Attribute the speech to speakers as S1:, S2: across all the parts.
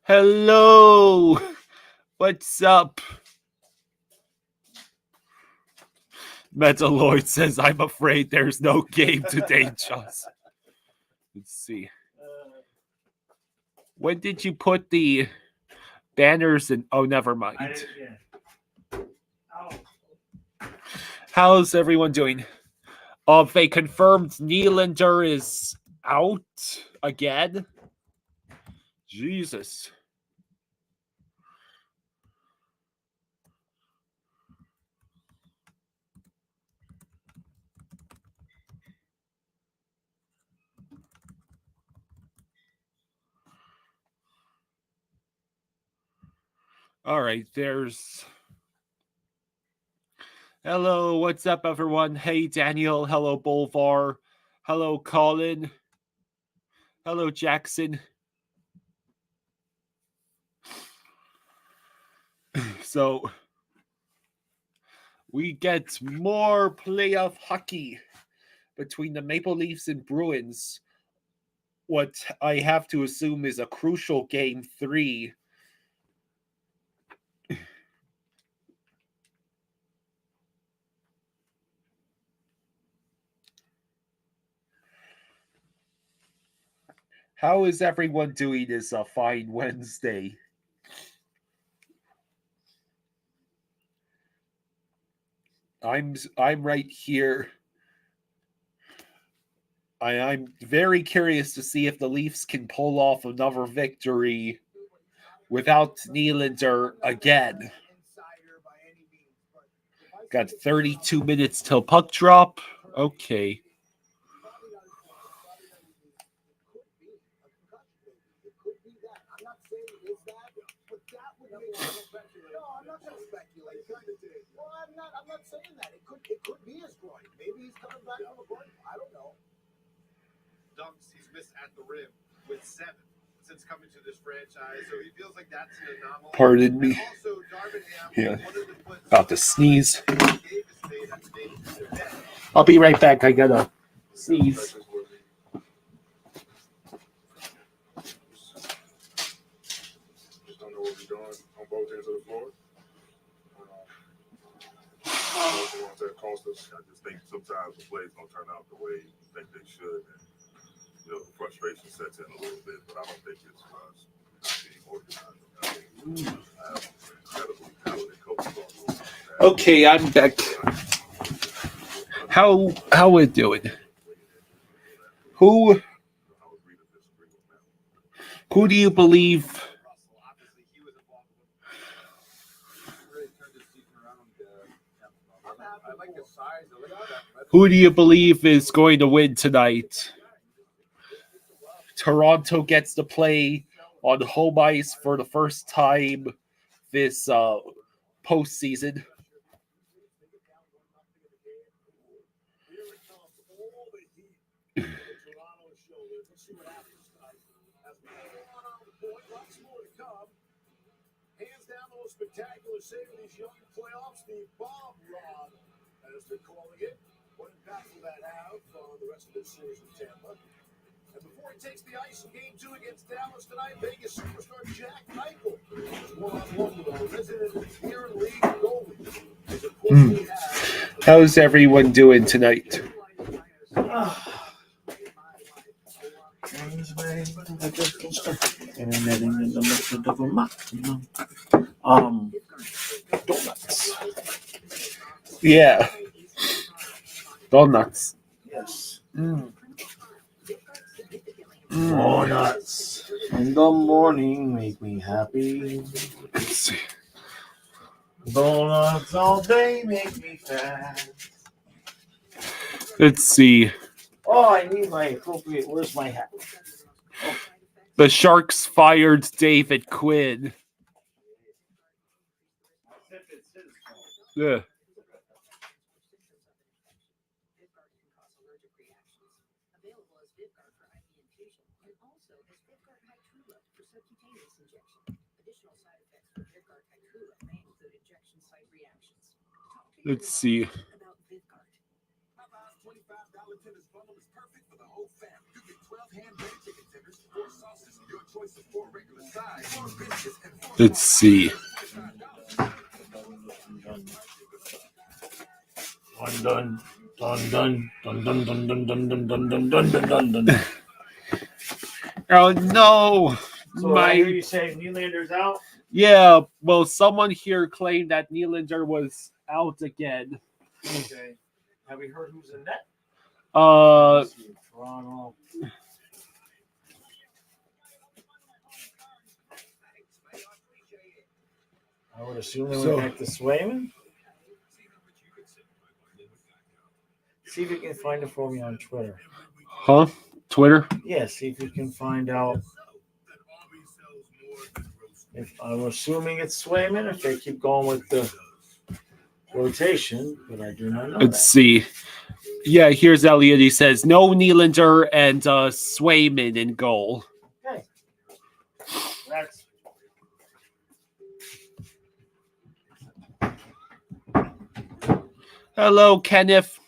S1: Hello! What's up? Metaloid says, I'm afraid there's no game today, Joss. Let's see. When did you put the banners in? Oh, never mind. How's everyone doing? They confirmed Nylander is out again. Jesus. All right, there's... Hello, what's up, everyone? Hey, Daniel. Hello, Bolvar. Hello, Colin. Hello, Jackson. So, we get more playoff hockey between the Maple Leafs and Bruins. What I have to assume is a crucial game 3. How is everyone doing this a fine Wednesday? I'm right here. I'm very curious to see if the Leafs can pull off another victory without Nylander again. Got 32 minutes till puck drop. Okay.
S2: I'm not saying that. It could be his groin. Maybe he's coming back from a groin. I don't know. Dunks he's missed at the rim with 7 since coming to this franchise, so he feels like that's an anomaly.
S1: Pardon me. Yeah. About to sneeze. I'll be right back. I gotta sneeze.
S3: Just don't know what we're doing on both ends of the floor. That cost us. I just think sometimes the plays don't turn out the way you think they should, and the frustration sets in a little bit. But I don't think it's being organized. I have incredibly talented coaches.
S1: Okay, I'm back. How we doing? Who do you believe? Who do you believe is going to win tonight? Toronto gets to play on home ice for the first time this postseason.
S2: Hands down the most spectacular save of these young playoffs, the bomb rod, as they're calling it. What impact will that have on the rest of this series with Tampa? And before he takes the ice in Game 2 against Dallas tonight, Vegas superstar Jack Eichel is one-on-one with a resident here in league goalie.
S1: How's everyone doing tonight?
S4: Donuts.
S1: Yeah. Donuts.
S4: Yes.
S1: Donuts.
S4: In the morning make me happy.
S1: Let's see.
S4: Donuts all day make me fat.
S1: Let's see.
S4: Oh, I need my appropriate. Where's my hat? Oh.
S1: The Sharks fired David Quinn. Yeah. Let's see. Let's see.
S4: Dun dun dun dun dun dun dun dun dun dun dun dun dun dun dun.
S1: Oh no!
S4: So I hear you say Nylander's out.
S1: Yeah, well, someone here claimed that Nylander was out again.
S4: Okay. Have we heard who's in net? Toronto. I would assume they went back to Swayman. See if you can find it for me on Twitter.
S1: Huh? Twitter?
S4: Yeah, see if you can find out. If I'm assuming it's Swayman, if they keep going with the rotation, but I do not know.
S1: Let's see. Yeah, here's Elliot. He says no Nylander and Swayman in goal.
S4: Okay. That's
S1: Hello, Kenneth.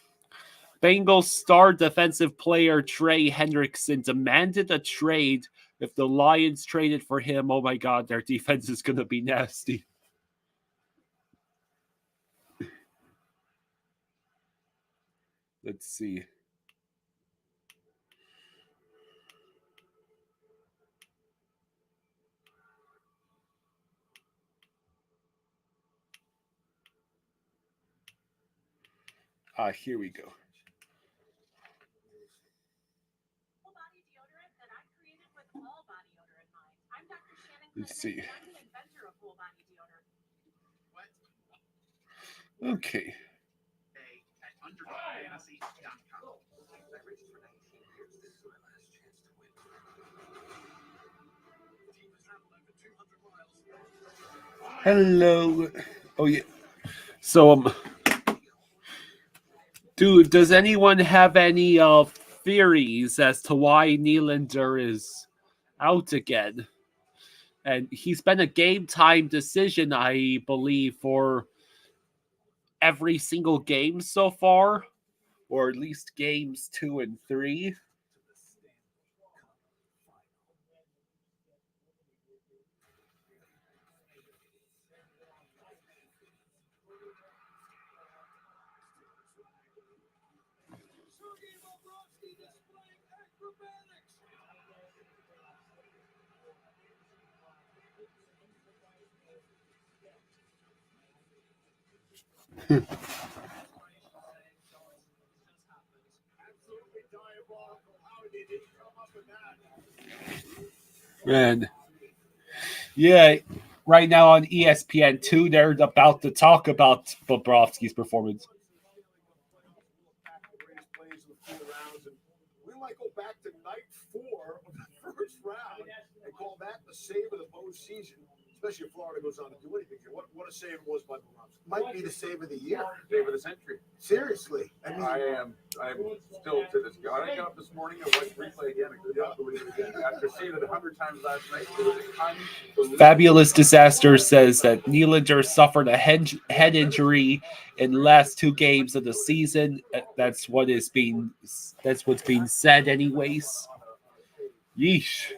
S1: Bengals star defensive player Trey Hendrickson demanded a trade. If the Lions traded for him, oh my God, their defense is going to be nasty. Let's see. Here we go. Let's see. Okay. Hello. Oh yeah. So does anyone have any theories as to why Nylander is out again? And he's been a game time decision, I believe, for every single game so far, or at least games 2 and 3. Man. Yeah, right now on ESPN2, they're about to talk about Bobrovsky's performance.
S2: We might go back to night 4 of the first round and call that the save of the postseason, especially if Florida goes on to do anything here. What a save it was by Bobrovsky. Might be the save of the year.
S3: Save of the century.
S2: Seriously. I mean,
S3: I'm still to this. I got up this morning and watched replay again. I could not believe it again. After seeing it 100 times last night, it was unbelievable.
S1: Fabulous Disaster says that Nylander suffered a head injury in the last 2 games of the season. That's what's being said, anyways. Yeesh.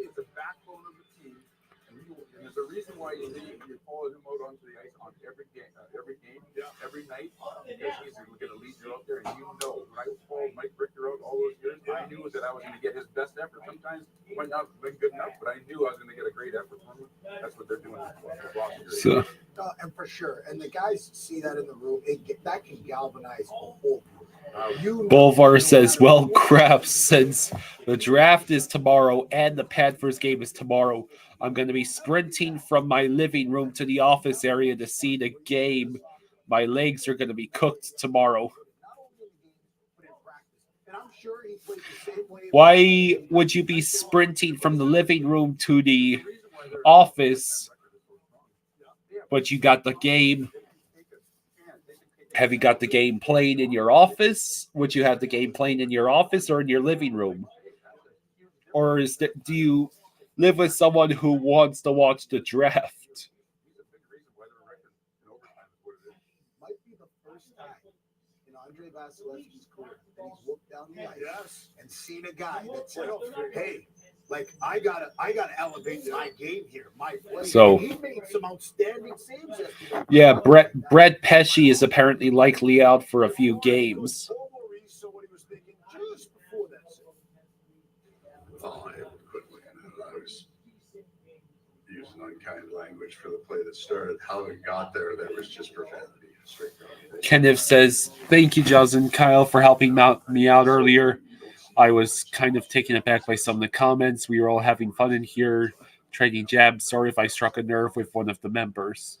S3: It's the backbone of the team, and there's a reason why you follow him out onto the ice on every game, every night, because he's going to lead you out there. And when I followed Mike Richter out all those years, I knew that I was going to get his best effort. Sometimes it might not have been good enough, but I knew I was going to get a great effort from him. That's what they're doing.
S1: So,
S2: and for sure, and the guys see that in the room. That can galvanize a whole group.
S1: Bolvar says, well, crap, since the draft is tomorrow and the Panthers game is tomorrow, I'm going to be sprinting from my living room to the office area to see the game. My legs are going to be cooked tomorrow. Why would you be sprinting from the living room to the office, but you got the game? Have you got the game playing in your office? Would you have the game playing in your office or in your living room? Or do you live with someone who wants to watch the draft?
S2: Might be the first time in 100 Andre Vasilevsky's career. And he's looked down the ice and seen a guy that said, "Hey, like I gotta elevate my game here, my play."
S1: So
S2: he made some outstanding saves yesterday.
S1: yeah, Brett Pesci is apparently likely out for a few games.
S2: So what he was thinking just before that save.
S5: Oh, I quickly, I was using unkind language for the play that started. How it got there, that was just profanity. Straight down.
S1: Kenneth says, "Thank you, Juz and Kyle, for helping me out earlier. I was kind of taken aback by some of the comments. We were all having fun in here, trading jabs. Sorry if I struck a nerve with one of the members.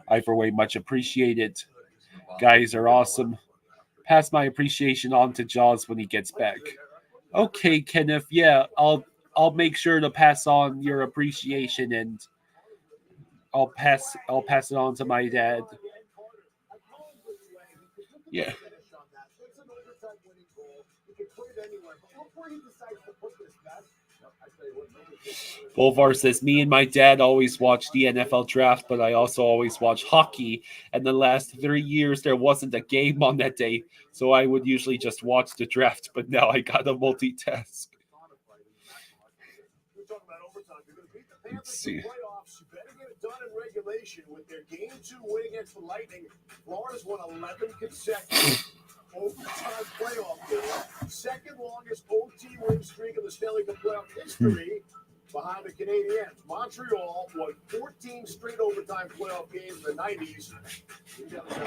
S1: Either way, much appreciated. Guys are awesome. Pass my appreciation on to Jaws when he gets back." Okay, Kenneth. Yeah, I'll make sure to pass on your appreciation, and I'll pass it on to my dad. Yeah. Bolvar says, "Me and my dad always watch the NFL draft, but I also always watch hockey. And the last 3 years, there wasn't a game on that day, so I would usually just watch the draft. But now I gotta multitask." Let's see.
S2: You better get it done in regulation with their Game 2 win against the Lightning. Florida's won 11 consecutive overtime playoff games. Second longest OT win streak in the Stanley Cup playoff history behind the Canadiens. Montreal won 14 straight overtime playoff games in the 90s.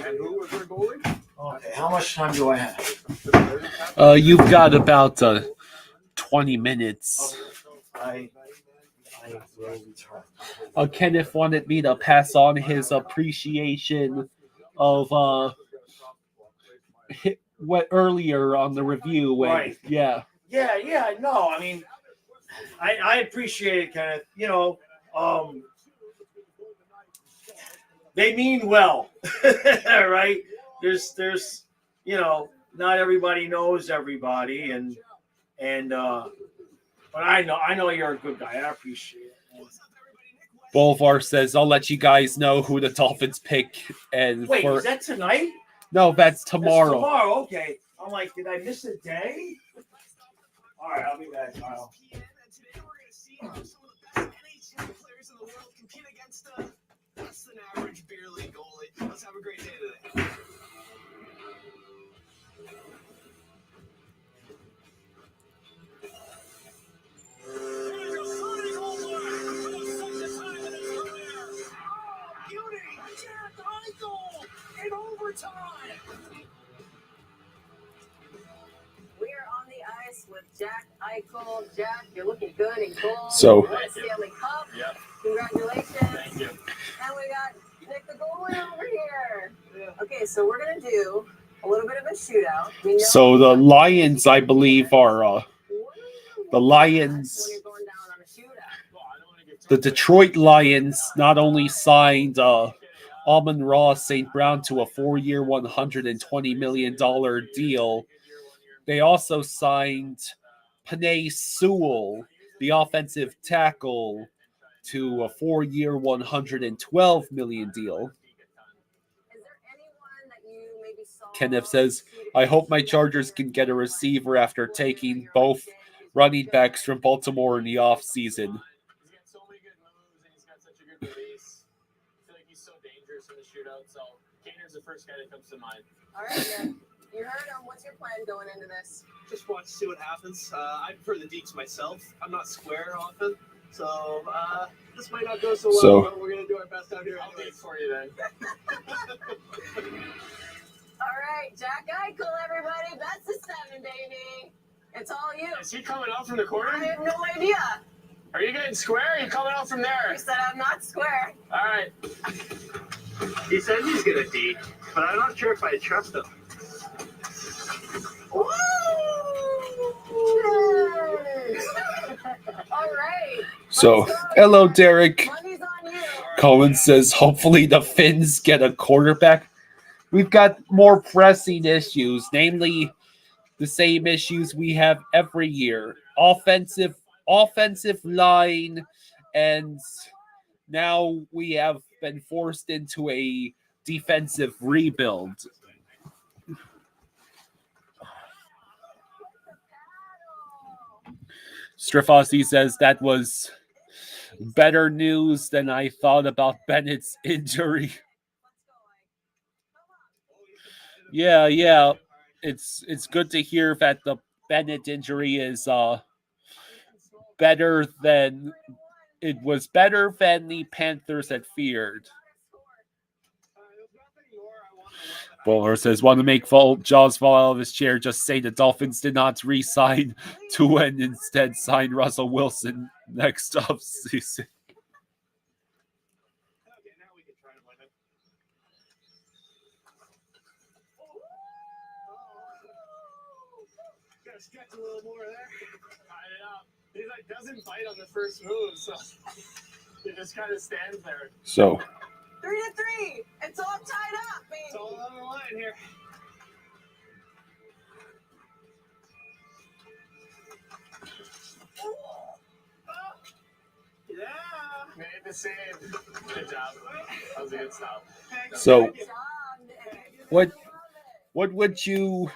S2: And who was their goalie?
S4: Okay, how much time do I have?
S1: You've got about 20 minutes.
S4: I will return.
S1: Kenneth wanted me to pass on his appreciation of what earlier on the review. When,
S4: Right.
S1: Yeah.
S4: Yeah, no, I mean, I appreciate it, Kenneth. You know, they mean well, right? There's, you know, not everybody knows everybody, and but I know you're a good guy. I appreciate it.
S1: Bolvar says, "I'll let you guys know who the Dolphins pick." And
S4: Wait, is that tonight?
S1: No, that's tomorrow.
S4: That's tomorrow, okay. I'm like, did I miss a day? All right, I'll be back, Kyle.
S6: Today we're going to see how some of the best NHL players in the world compete against a less than average beer league goalie. Let's have a great day today. In overtime.
S7: We are on the ice with Jack Eichel. Jack, you're looking good and gold.
S1: So-
S7: You won a Stanley Cup.
S8: Yep.
S7: Congratulations.
S8: Thank you.
S7: And we got Nick the goalie over here. Okay, so we're gonna do a little bit of a shootout. We know
S1: So the Lions, I believe, are the Lions.
S7: when you're going down on a shootout.
S1: The Detroit Lions not only signed Amon-Ra St. Brown to a 4-year, $120 million deal, they also signed Penei Sewell, the offensive tackle, to a 4-year, $112 million deal.
S7: Is there anyone that you maybe saw?
S1: Kenneth says, "I hope my Chargers can get a receiver after taking both running backs from Baltimore in the offseason."
S8: He's got so many good moves and he's got such a good release. I feel like he's so dangerous in the shootout. So Kaner's the first guy that comes to mind.
S7: All right, Nick. You heard him. What's your plan going into this?
S9: Just watch, see what happens. I prefer the deeks myself. I'm not square often, so this might not go so well.
S1: So-
S9: but we're gonna do our best out here.
S8: I'll
S9: anyways.
S8: wait for you then.
S7: All right, Jack Eichel, everybody. That's the 7, baby. It's all you.
S8: Is he coming out from the
S7: I
S8: corner?
S7: have no idea.
S8: Are you getting square? Or are you coming out from there?
S7: You said I'm not square.
S8: All right.
S9: He said he's gonna deke, but I'm not sure if I trust him.
S7: Woo! All right.
S1: So, hello, Derek.
S7: Money's on you.
S1: Cohen says, "Hopefully the Finns get a quarterback." We've got more pressing issues, namely the same issues we have every year. Offensive line, and now we have been forced into a defensive rebuild. Strafossi says that was better news than I thought about Bennett's injury. Yeah. It's good to hear that the Bennett injury is better than the Panthers had feared. Bowler says, want to make Jaws fall out of his chair, just say the Dolphins did not re-sign to and instead sign Russell Wilson next offseason.
S8: Okay, now we can try to win it.
S9: Gotta stretch a little more there.
S8: Tied it up. He like doesn't bite on the first move, so he just kind of stands there.
S1: So
S7: 3-3. It's all tied up, baby.
S9: It's all on the line here.
S8: Yeah, made the save. Good job. That was a good stop.
S1: So what would you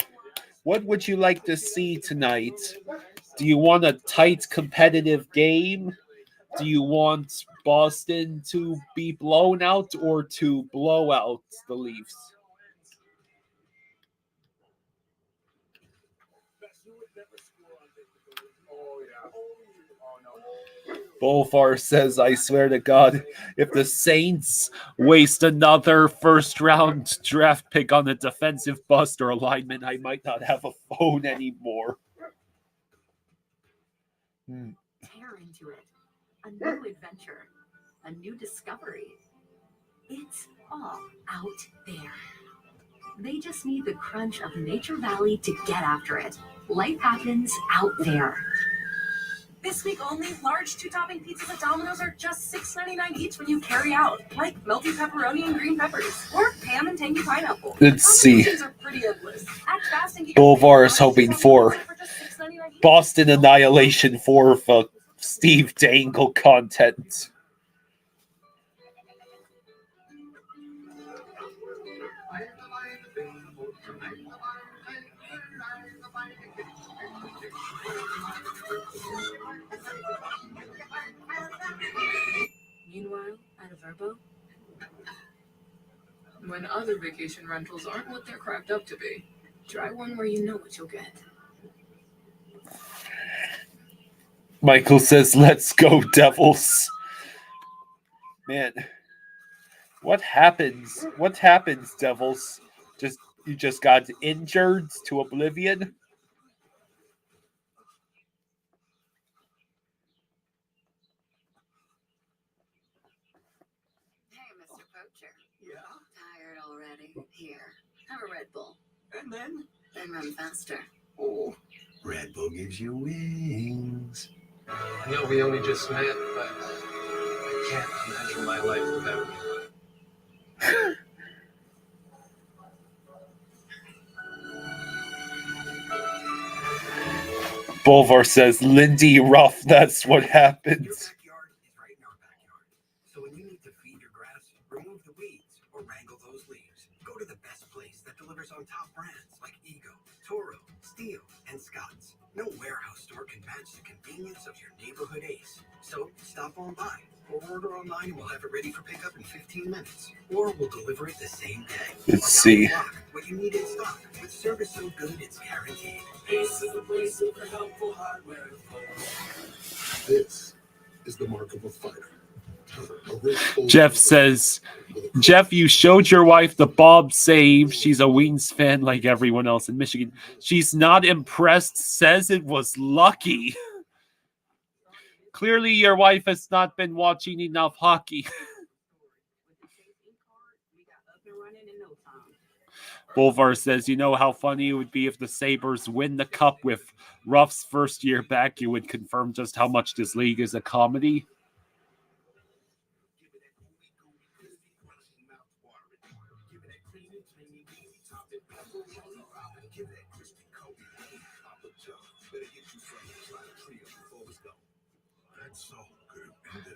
S1: like to see tonight? Do you want a tight competitive game? Do you want Boston to be blown out or to blow out the Leafs? Bolfar says, I swear to God, if the Saints waste another first-round draft pick on a defensive bust or alignment, I might not have a phone anymore.
S10: Tear into it. A new adventure. A new discovery. It's all out there. They just need the crunch of Nature Valley to get after it. Life happens out there. This week only, large 2-topping pizzas at Domino's are just $6.99 each when you carry out, like melty pepperoni and green peppers, or ham and tangy pineapple.
S1: Let's see.
S10: Combinations are pretty endless. Act fast and get
S1: Bolvar is hoping for
S10: just $6.99 each.
S1: Boston Annihilation for Steve Dangle content.
S10: Meanwhile, at a Verbo, when other vacation rentals aren't what they're cracked up to be, try one where you know what you'll get.
S1: Michael says, let's go, Devils. Man, what happens? What happens, Devils? You just got injured to oblivion?
S10: Yeah. Tired already? Here, have a Red Bull. And then run faster.
S9: Oh,
S11: Red Bull gives you wings.
S9: I know we only just met, but I can't imagine my life without you.
S1: Bolvar says, Lindy Ruff, that's what happens.
S11: Your backyard is right in our backyard. So when you need to feed your grass, remove the weeds, or wrangle those leaves, go to the best place that delivers on top brands like Ego, Toro, Steel, and Scott's. No warehouse store can match the convenience of your neighborhood Ace. So stop on by or order online and we'll have it ready for pickup in 15 minutes. Or we'll deliver it the same day.
S1: Let's see.
S11: What you need in stock. With service so good it's guaranteed.
S2: Ace is the place for helpful hardware. This is the mark of a fighter.
S1: Jeff says, Jeff, you showed your wife the Bob save. She's a Wings fan like everyone else in Michigan. She's not impressed, says it was lucky. Clearly, your wife has not been watching enough hockey. Bolvar says, you know how funny it would be if the Sabres win the cup with Ruff's first year back? You would confirm just how much this league is a comedy.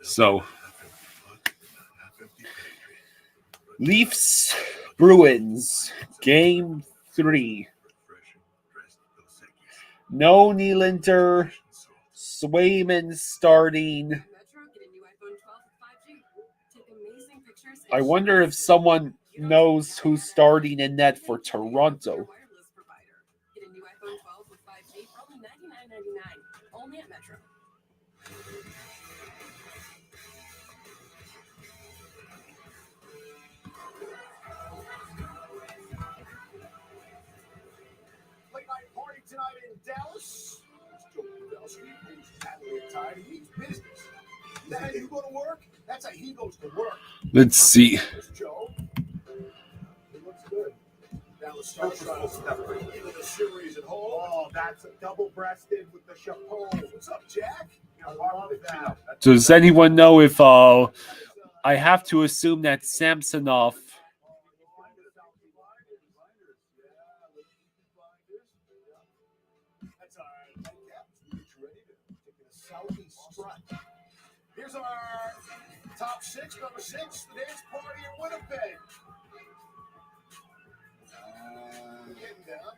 S1: So, Leafs, Bruins, Game 3. No Nylander, Swayman starting. I wonder if someone knows who's starting in net for Toronto.
S2: Late night party tonight in Dallas. Joe Pavelski, who's happily tired. He needs business. Is that how you go to work? That's how he goes to work.
S1: Let's see.
S2: There's Joe. He looks good. Dallas starts into the series at home. Oh, that's a double-breasted with the chapeau. What's up, Jack? I love that.
S1: Does anyone know if I have to assume that Samsonov
S2: Here's our top six, number 6, the dance party in Winnipeg.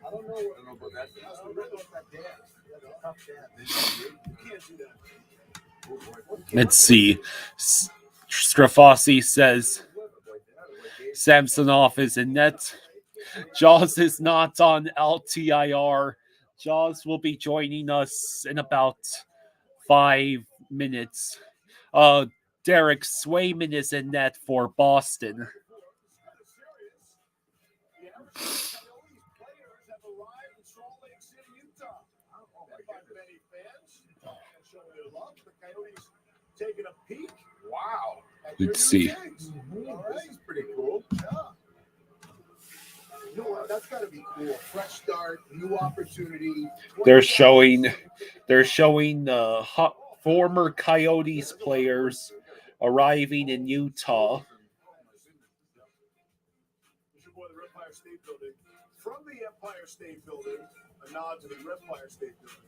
S2: I don't know about that. I don't know about that dance. That's a tough dance. You can't do that.
S1: Let's see. Strafossi says Samsonov is in net. Jaws is not on LTIR. Jaws will be joining us in about 5 minutes. Derek Swayman is in net for Boston.
S2: Taking a peek. Wow.
S1: Let's see.
S2: All right. This is pretty cool. Yeah. You know what? That's got to be cool. Fresh start, new opportunity.
S1: They're showing former Coyotes players arriving in Utah.
S2: Empire State Building. From the Empire State Building, a nod to the Empire State Building.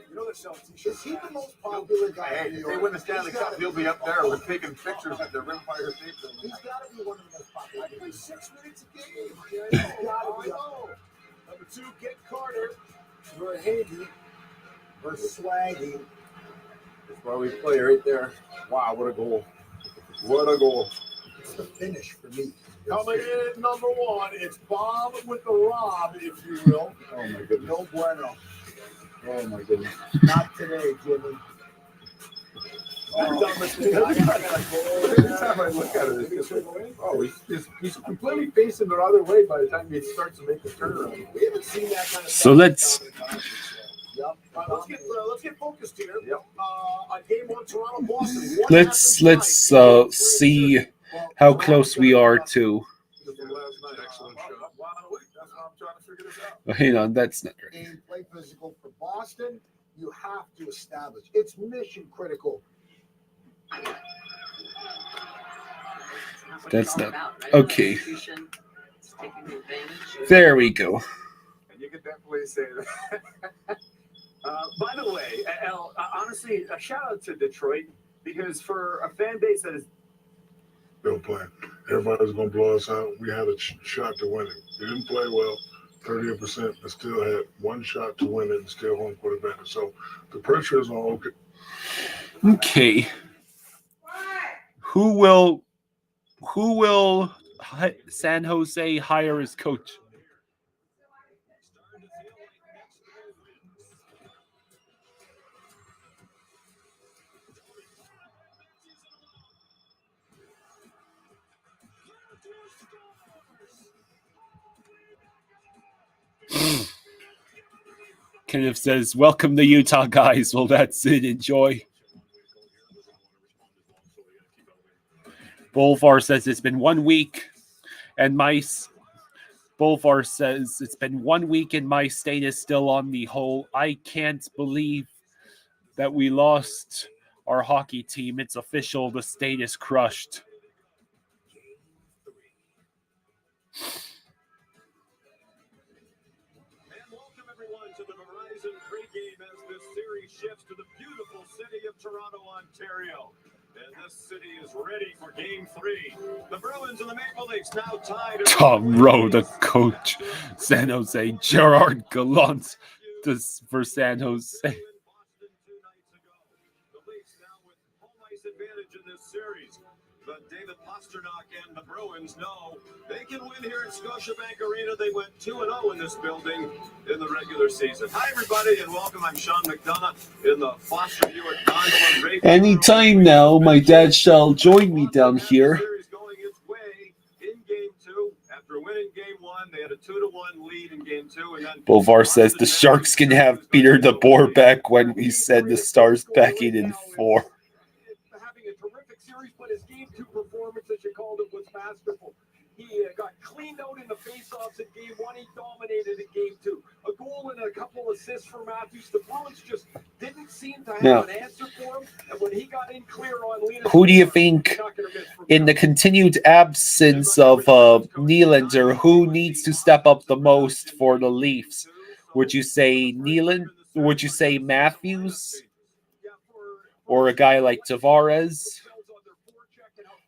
S2: You know they're selling t-shirts. Is he the most popular guy?
S5: Hey, if they win the Stanley Cup, he'll be up there. We're taking pictures at the Empire State Building.
S2: He's got to be one of the most popular. I play 6 minutes a game. He's got to be up there. Number 2, Get Carter. Very handy. Versus Swaggy.
S5: That's why we play right there. Wow, what a goal. What a goal.
S2: It's the finish for me. Coming in at number 1, it's Bob with the Rob, if you will.
S5: Oh, my goodness.
S2: No bueno.
S5: Oh, my goodness.
S2: Not today, Jimmy.
S5: Every time I look at it, it's just like, he's completely facing the other way by the time he starts to make the turnaround.
S2: We haven't seen that kind of
S1: So let's
S2: Yep. Let's get focused here. Yep. On game 1, Toronto, Boston.
S1: let's see how close we are to.
S5: Excellent shot.
S1: Hang on, that's not right.
S2: Game play physical for Boston. You have to establish. It's mission critical.
S1: That's not okay. There we go.
S5: And you can definitely say that. By the way, Al, honestly, a shout out to Detroit, because for a fan base that is
S3: They'll play. Everybody's going to blow us out. We had a shot to win it. We didn't play well, 38%, but still had one shot to win it and still home court advantage. So the pressure is on okay.
S1: Okay. Who will San Jose hire as coach? Kenneth says, "Welcome to Utah, guys." Well, that's it. Enjoy. Bolvar says it's been 1 week, and Bolvar says it's been 1 week, and my state is still on the whole. I can't believe that we lost our hockey team. It's official. The state is crushed.
S12: Shifts to the beautiful city of Toronto, Ontario. And this city is ready for Game 3. The Bruins and the Maple Leafs now tied.
S1: Tom Rowe, the coach, San Jose. Gerard Gallant for San Jose.
S12: Leafs now with home ice advantage in this series. But David Pastrnak and the Bruins know they can win here at Scotiabank Arena. They went 2-0 in this building in the regular season. Hi, everybody, and welcome. I'm Sean McDonough in the Foster Hewitt Gondola.
S1: Anytime now, my dad shall join me down here.
S12: Series going its way in Game 2. After winning Game 1, they had a 2-1 lead in Game 2. And then
S1: Bovar says the Sharks can have Peter DeBoer back when we said the Stars backing in 4.
S12: Having a terrific series, but his Game 2 performance, as you called it, was masterful. He got cleaned out in the faceoffs in Game 1. He dominated in Game 2. A goal and a couple assists for Matthews. The Bruins just didn't seem to have an answer for him. And when he got in clear on Lena,
S1: who do you think, in the continued absence of Nylander, who needs to step up the most for the Leafs? Would you say Nylander? Would you say Matthews? Or a guy like Tavares?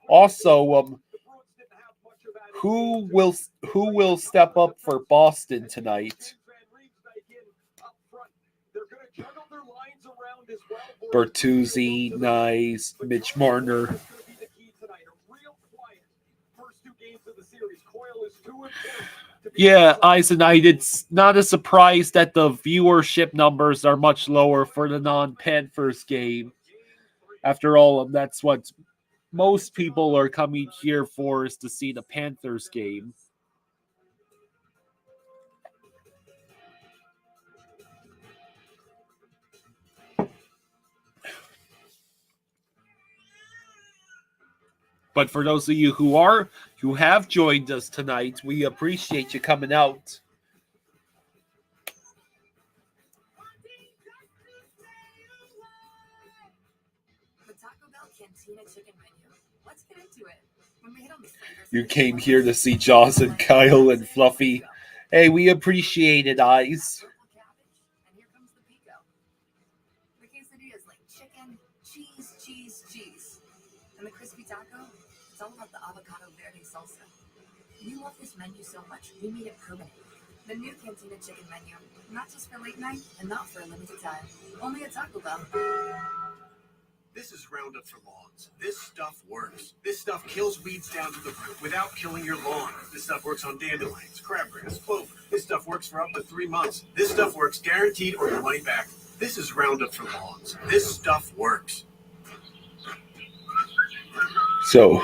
S1: Also, who will step up for Boston tonight? Bertuzzi, nice. Mitch Marner. Yeah, Eisenite, it's not a surprise that the viewership numbers are much lower for the non-Panthers game. After all, that's what most people are coming here for, is to see the Panthers game. But for those of you who have joined us tonight, we appreciate you coming out.
S10: The Taco Bell Cantina chicken menu. Let's get into it. When we hit on the flavors,
S1: You came here to see Jaws and Kyle and Fluffy. Hey, we appreciate it, Eyes.
S10: and here comes the pico. The quesadilla is like chicken, cheese. And the crispy taco, it's all about the avocado verde salsa. We love this menu so much, we made it permanent. The new Cantina chicken menu, not just for late night and not for a limited time. Only at Taco Bell.
S11: This is Roundup for lawns. This stuff works. This stuff kills weeds down to the root without killing your lawn. This stuff works on dandelions, crabgrass, clover. This stuff works for up to 3 months. This stuff works guaranteed or your money back. This is Roundup for lawns. This stuff works.
S1: So,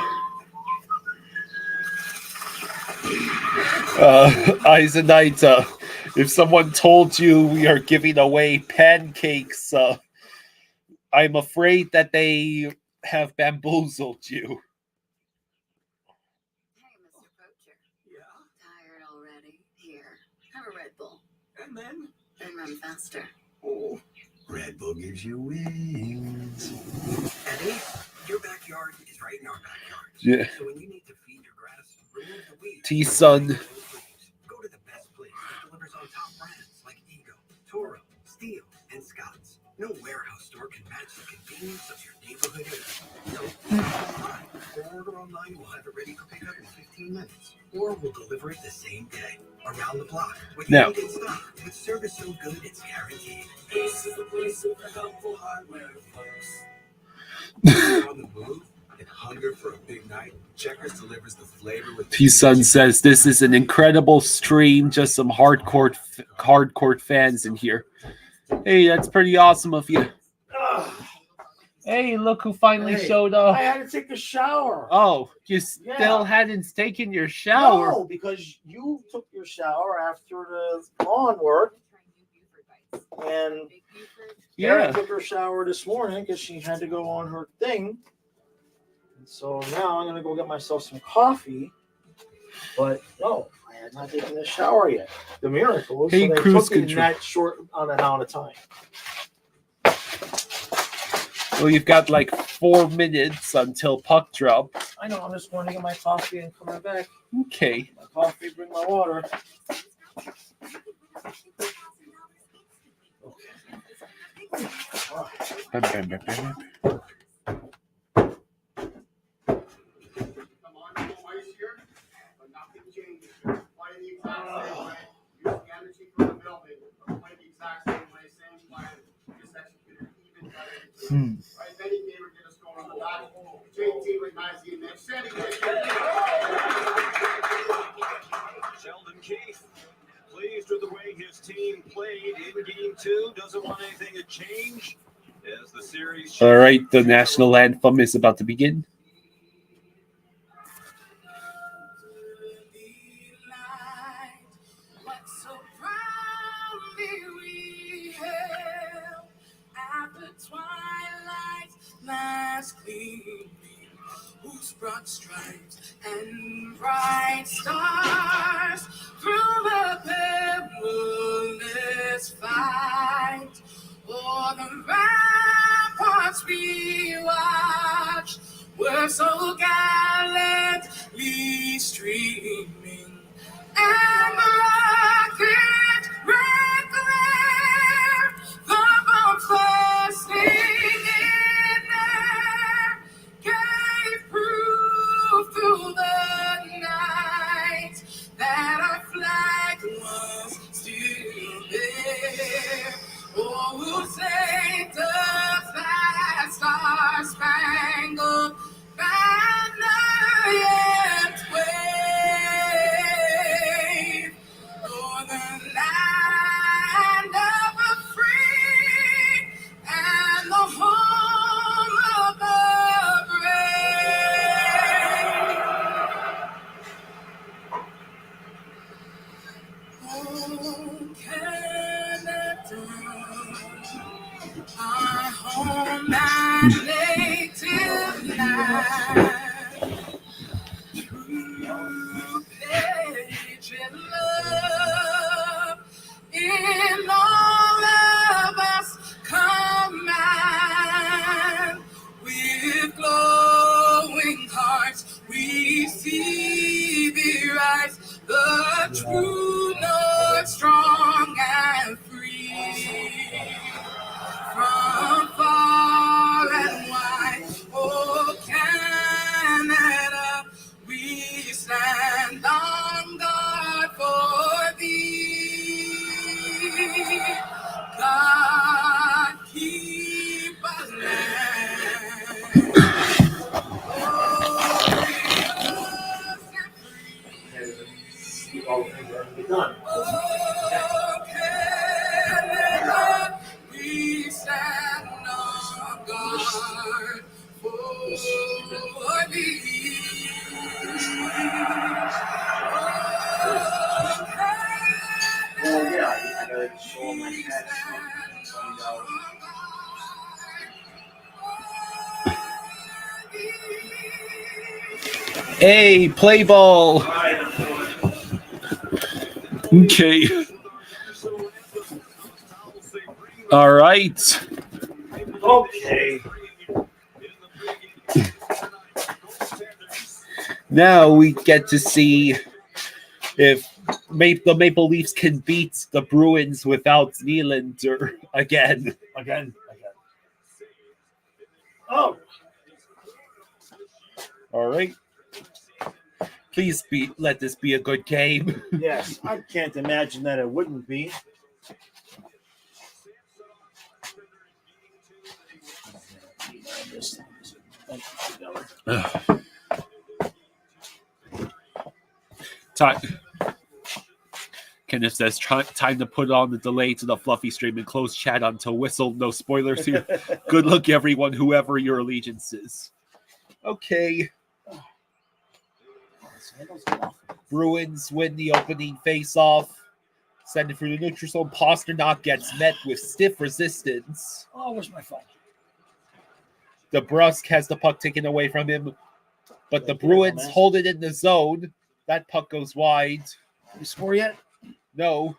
S1: Eisenite, if someone told you we are giving away pancakes, I'm afraid that they have bamboozled you.
S10: Hey, Mr. Poacher. Yeah? Tired already? Here, have a Red Bull.
S11: And then?
S10: Then run faster.
S11: Oh, Red Bull gives you wings. Eddie, your backyard is right in our backyard.
S1: Yeah.
S11: So when you need to feed your grass, remove the weeds.
S1: T-Sun.
S11: Go to the best place that delivers on top brands like Ego, Toro, Steel, and Scott's. No warehouse store can match the convenience of your neighborhood Ace. So, order online, we'll have it ready for pickup in 15 minutes. Or we'll deliver it the same day, around the block. What you
S1: Now.
S11: need in stock, with service so good it's guaranteed. Ace is the place for helpful hardware, folks. You're on the move and hunger for a big night? Checkers delivers the flavor with
S1: T-Sun says this is an incredible stream. Just some hardcore fans in here. Hey, that's pretty awesome of you. Hey, look who finally showed up.
S4: I had to take a shower.
S1: Oh, you still hadn't taken your shower.
S4: No, because you took your shower after the lawn work. And Karen took her shower this morning because she had to go on her thing. And so now I'm going to go get myself some coffee. But no, I had not taken a shower yet. The miracle is
S1: Hey,
S4: so they
S1: cruise
S4: took me
S1: control.
S4: that short on an amount of time.
S1: Well, you've got like 4 minutes until puck drop.
S4: I know, I'm just going to get my coffee and coming back.
S1: Okay.
S4: My coffee, bring my water.
S12: Sheldon Keefe, pleased with the way his team played in Game 2. Doesn't want anything to change as the series.
S1: All right, the national anthem is about to begin.
S13: Whose broad stripes and bright stars through the perilous fight, o'er the ramparts we watched were so gallantly streaming, and the rocket red glare, the bombs bursting in air, gave proof through the night that our flag was still there. Oh, who saved us that star-spangled banner yet wave, o'er the land of the free and the home of the brave. Oh, Canada, our home and native land, true patriot love in all of us command. With glowing hearts we see thee rise, the true north, strong and free. From far and wide, oh Canada, we stand on guard for thee. God keep us land. Oh, Canada, we stand on guard for thee.
S4: Oh, yeah, I gotta show my hat.
S1: Hey, play ball. Okay. All right.
S4: Okay.
S1: Now we get to see if the Maple Leafs can beat the Bruins without Nylander again.
S4: Oh.
S1: All right. Please let this be a good game.
S4: Yes, I can't imagine that it wouldn't be.
S1: Time. Kenneth says, time to put on the delay to the fluffy stream and close chat until whistle. No spoilers here. Good luck, everyone, whoever your allegiance is. Okay. Bruins win the opening face-off. Send it through the neutral zone. Pasternak gets met with stiff resistance.
S4: Oh, where's my phone?
S1: DeBrusque has the puck taken away from him, but the Bruins hold it in the zone. That puck goes wide.
S4: You score yet?
S1: No.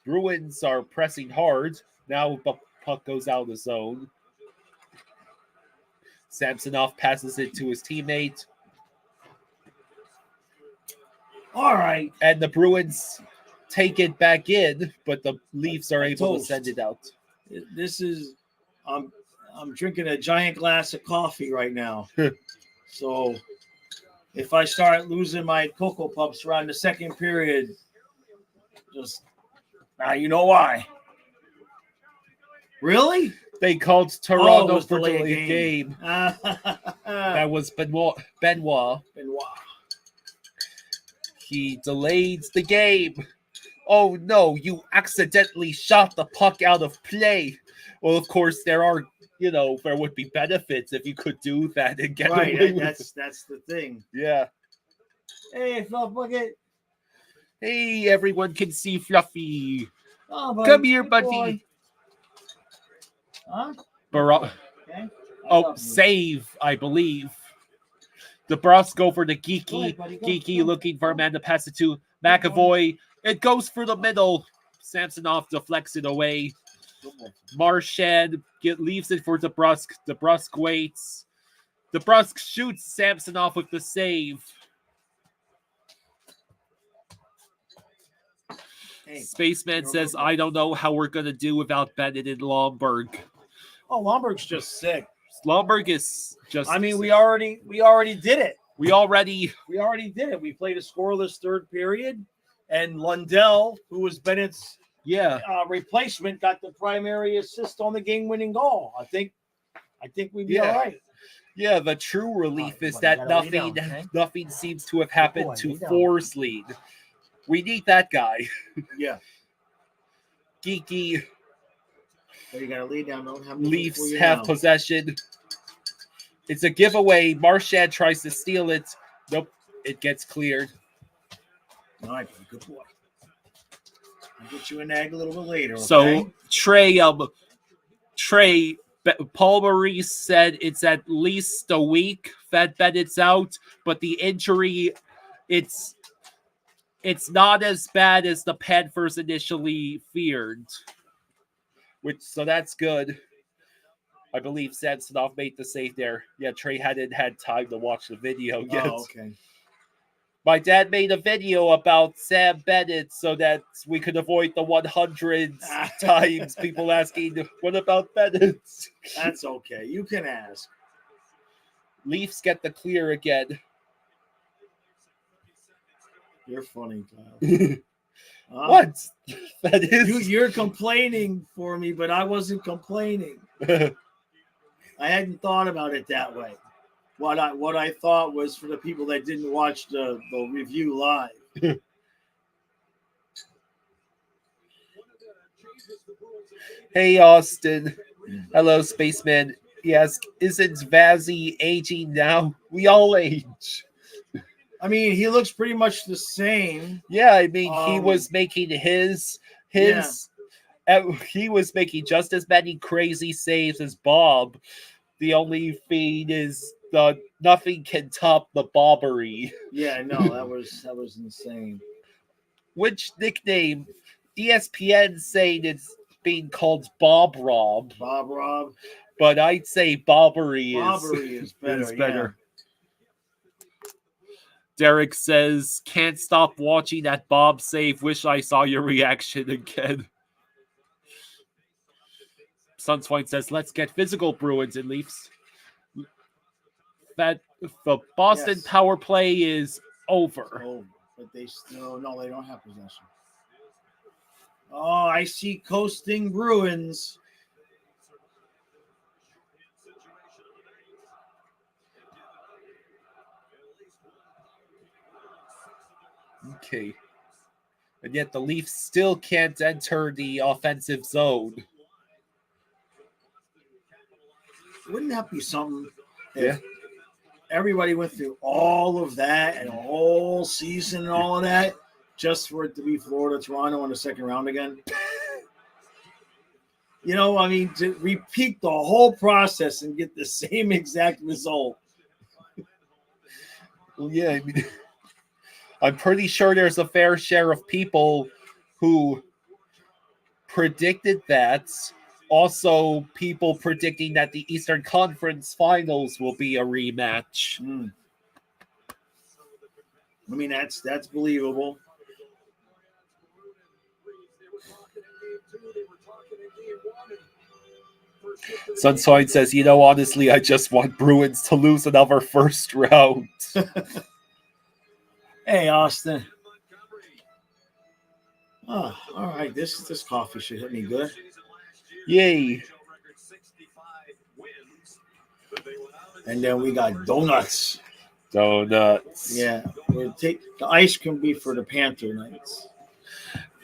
S1: Bruins are pressing hard. Now the puck goes out of the zone. Samsonov passes it to his teammate.
S4: All right.
S1: And the Bruins take it back in, but the Leafs are able to send it out.
S4: This is, I'm drinking a giant glass of coffee right now. So if I start losing my Cocoa Puffs around the second period, just now you know why. Really?
S1: They called
S4: it
S1: Toronto
S4: was
S1: for
S4: delay a
S1: delayed game. That was Benoit.
S4: Benoit.
S1: He delayed the game. Oh no, you accidentally shot the puck out of play. Well, of course, there would be benefits if you could do that and get away with it.
S4: That's the thing.
S1: Yeah.
S4: Hey, Fluff Bucket.
S1: Hey, everyone can see Fluffy.
S4: Oh,
S1: Come here,
S4: good
S1: buddy.
S4: boy. Huh? Okay.
S1: Save, I believe. The Browns go for the Geeky.
S4: Go ahead, buddy, go,
S1: Geeky
S4: go,
S1: looking for a man to pass it to. McAvoy. It goes for the middle. Samsonov deflects it away. Marchand leaves it for DeBrusk. DeBrusk waits. DeBrusk shoots Samsonov with the save.
S4: Hey,
S1: Spaceman says, I don't know how we're going to do without Bennett and Lomberg.
S4: Oh, Lomberg's just sick.
S1: Lomberg is just...
S4: I mean, we already did it.
S1: We already
S4: did it. We played a scoreless third period, and Lundell, who was Bennett's replacement, got the primary assist on the game-winning goal. I think we'd be all right.
S1: Yeah, the true relief is that nothing seems to have happened to force lead. We need that guy.
S4: Yeah.
S1: Geeky.
S4: Well, you got to lay down. Don't have
S1: Leafs have possession. It's a giveaway. Marchand tries to steal it. Nope. It gets cleared.
S4: All right, good boy. I'll get you a nag a little bit later. Okay?
S1: So Trey, Paul Maurice said it's at least a week that Bennett's out, but the injury, it's not as bad as the Panthers initially feared. So that's good. I believe Samsonov made the save there. Yeah, Trey hadn't had time to watch the video yet.
S4: Oh, okay.
S1: My dad made a video about Sam Bennett so that we could avoid the 100 times people asking, what about Bennett?
S4: That's okay. You can ask.
S1: Leafs get the clear again.
S4: You're funny, Kyle.
S1: What? That is...
S4: You're complaining for me, but I wasn't complaining. I hadn't thought about it that way. What I thought was for the people that didn't watch the review live.
S1: Hey, Austin. Hello, Spaceman. Yes, isn't Vazzy aging now? We all age.
S4: I mean, he looks pretty much the same.
S1: Yeah, I mean, he was making his he was making just as many crazy saves as Bob. The only thing is nothing can top the Bobbery.
S4: Yeah, no, that was insane.
S1: Which nickname? ESPN saying it's being called Bob Rob.
S4: Bob Rob.
S1: But I'd say Bobbery
S4: is better. Yeah.
S1: Derek says, can't stop watching that Bob save. Wish I saw your reaction again. Sunswine says, let's get physical, Bruins and Leafs. That the Boston power play is over.
S4: Oh, but they don't have possession. Oh, I see coasting Bruins.
S1: Okay. And yet the Leafs still can't enter the offensive zone.
S4: Wouldn't that be something? If everybody went through all of that and a whole season and all of that just for it to be Florida, Toronto in the second round again. You know, I mean, to repeat the whole process and get the same exact result.
S1: Well, yeah, I mean, I'm pretty sure there's a fair share of people who predicted that. Also, people predicting that the Eastern Conference Finals will be a rematch.
S4: I mean, that's believable.
S1: Sunshine says, you know, honestly, I just want Bruins to lose another first round.
S4: Hey, Austin. Oh, all right. This coffee should hit me good.
S1: Yay.
S4: And then we got donuts.
S1: Donuts.
S4: Yeah. The ice can be for the Panther Knights.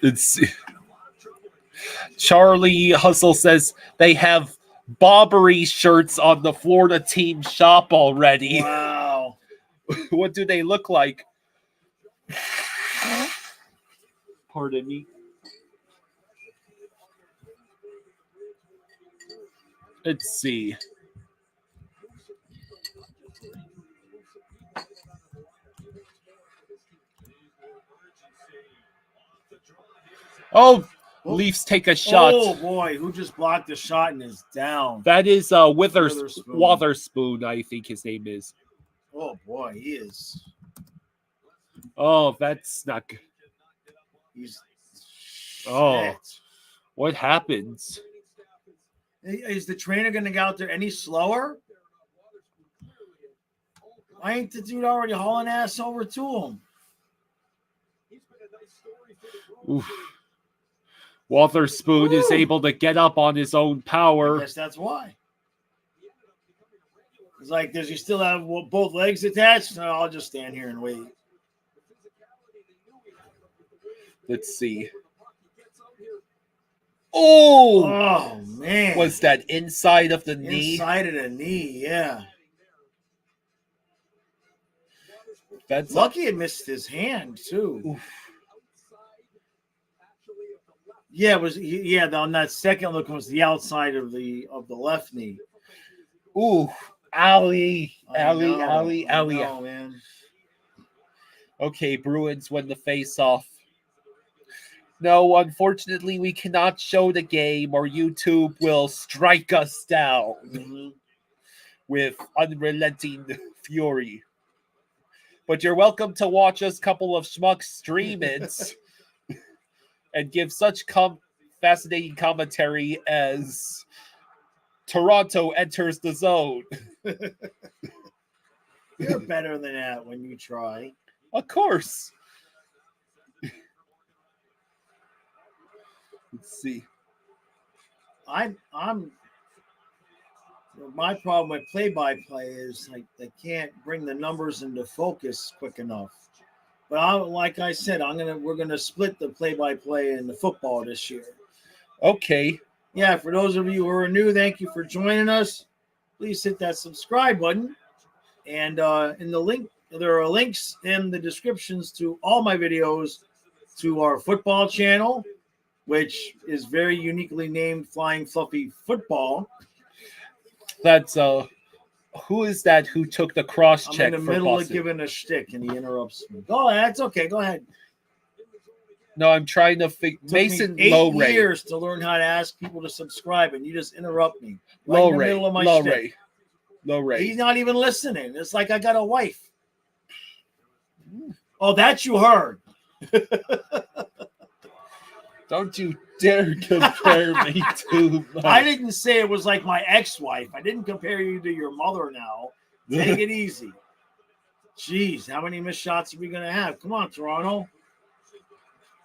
S1: It's Charlie Hustle says they have Bobbery shirts on the Florida team shop already.
S4: Wow.
S1: What do they look like? Pardon me. Let's see. Oh, Leafs take a shot.
S4: Oh boy, who just blocked the shot and is down?
S1: That is Witherspoon, I think his name is.
S4: Oh boy, he is.
S1: Oh, that's not good.
S4: He's.
S1: Oh,
S4: shit.
S1: what happens?
S4: Is the trainer going to get out there any slower? Why ain't the dude already hauling ass over to him?
S1: Oof. Witherspoon is able to get up on his own power.
S4: I guess that's why. It's like, does he still have both legs attached? No, I'll just stand here and wait.
S1: Let's see. Oh,
S4: man.
S1: Was that inside of the knee?
S4: Inside of the knee, yeah.
S1: That's
S4: lucky it missed his hand, too.
S1: Oof.
S4: Yeah, it was. Yeah, on that second look, it was the outside of the left knee.
S1: Ooh, owie,
S4: owie, man.
S1: Okay, Bruins win the face-off. No, unfortunately, we cannot show the game, or YouTube will strike us down with unrelenting fury. But you're welcome to watch us couple of schmucks stream it. And give such fascinating commentary as Toronto enters the zone.
S4: You're better than that when you try.
S1: Of course. Let's see.
S4: I'm my problem with play-by-play is they can't bring the numbers into focus quick enough. But like I said, we're gonna split the play-by-play in the football this year.
S1: Okay.
S4: Yeah, for those of you who are new, thank you for joining us. Please hit that subscribe button, and in the link, there are links in the descriptions to all my videos, to our football channel, which is very uniquely named Flying Fluffy Football.
S1: That's who is that who took the cross check?
S4: I'm in the middle of giving a shtick and he interrupts me. Go ahead. That's okay. Go ahead.
S1: No, I'm trying to Mason Low Ray.
S4: 8 years to learn how to ask people to subscribe, and you just interrupt me. Right in the middle of my shtick.
S1: Low Ray.
S4: He's not even listening. It's like I got a wife. Oh, that you heard.
S1: Don't you dare compare me to
S4: I didn't say it was like my ex-wife. I didn't compare you to your mother now. Take it easy. Jeez, how many missed shots are we going to have? Come on, Toronto.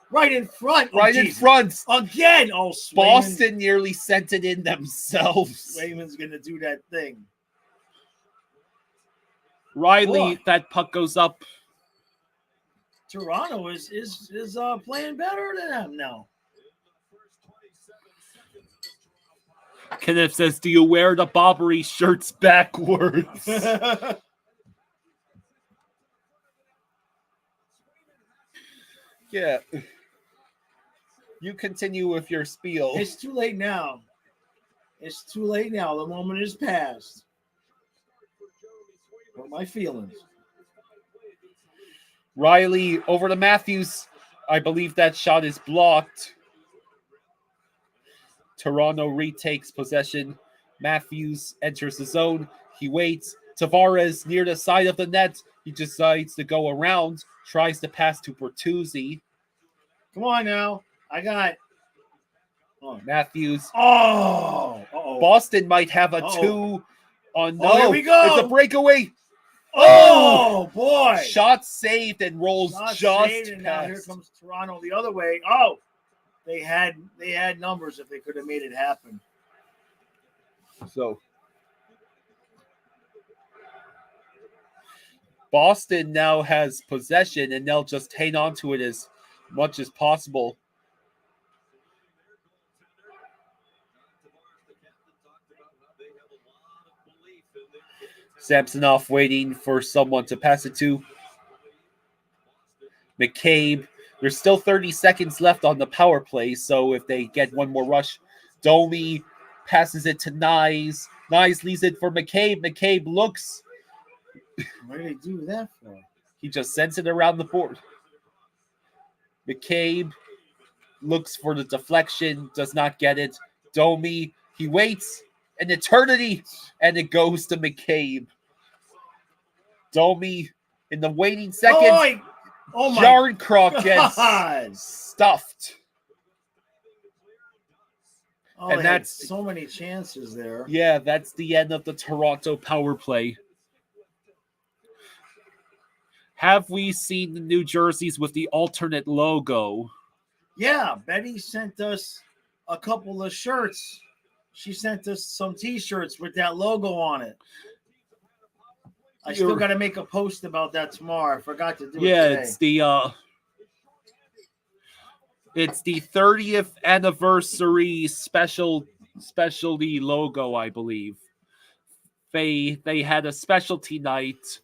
S4: Right in front.
S1: Right in front.
S4: Again. Oh, Swayman.
S1: Boston nearly sent it in themselves.
S4: Swayman's going to do that thing.
S1: Riley, that puck goes up.
S4: Toronto is playing better than them now.
S1: Kenneth says, do you wear the Bobbery shirts backwards? Yeah. You continue with your spiel.
S4: It's too late now. It's too late now. The moment is past. What are my feelings?
S1: Riley over to Matthews. I believe that shot is blocked. Toronto retakes possession. Matthews enters the zone. He waits. Tavares near the side of the net. He decides to go around. Tries to pass to Bertuzzi.
S4: Come on now. I got
S1: Matthews.
S4: Oh. Uh-oh.
S1: Boston might have a 2 on no.
S4: Oh, here we go.
S1: It's a breakaway.
S4: Oh, boy.
S1: Shot saved and rolls just
S4: and now here comes Toronto the other way. Oh, they had numbers if they could have made it happen.
S1: So Boston now has possession, and they'll just hang on to it as much as possible. Samsonov waiting for someone to pass it to. McCabe. There's still 30 seconds left on the power play, so if they get one more rush, Domi passes it to Nyes. Nyes leaves it for McCabe. McCabe looks.
S4: What did he do that for?
S1: He just sends it around the board. McCabe looks for the deflection, does not get it. Domi, he waits an eternity, and it goes to McCabe. Domi, in the waiting seconds, Jarnkrok gets stuffed.
S4: Oh,
S1: and that's
S4: so many chances there.
S1: Yeah, that's the end of the Toronto power play. Have we seen the new jerseys with the alternate logo?
S4: Yeah, Betty sent us a couple of shirts. She sent us some T-shirts with that logo on it. I still got to make a post about that tomorrow. I forgot to do it today.
S1: It's the 30th anniversary specialty logo, I believe. They had a specialty night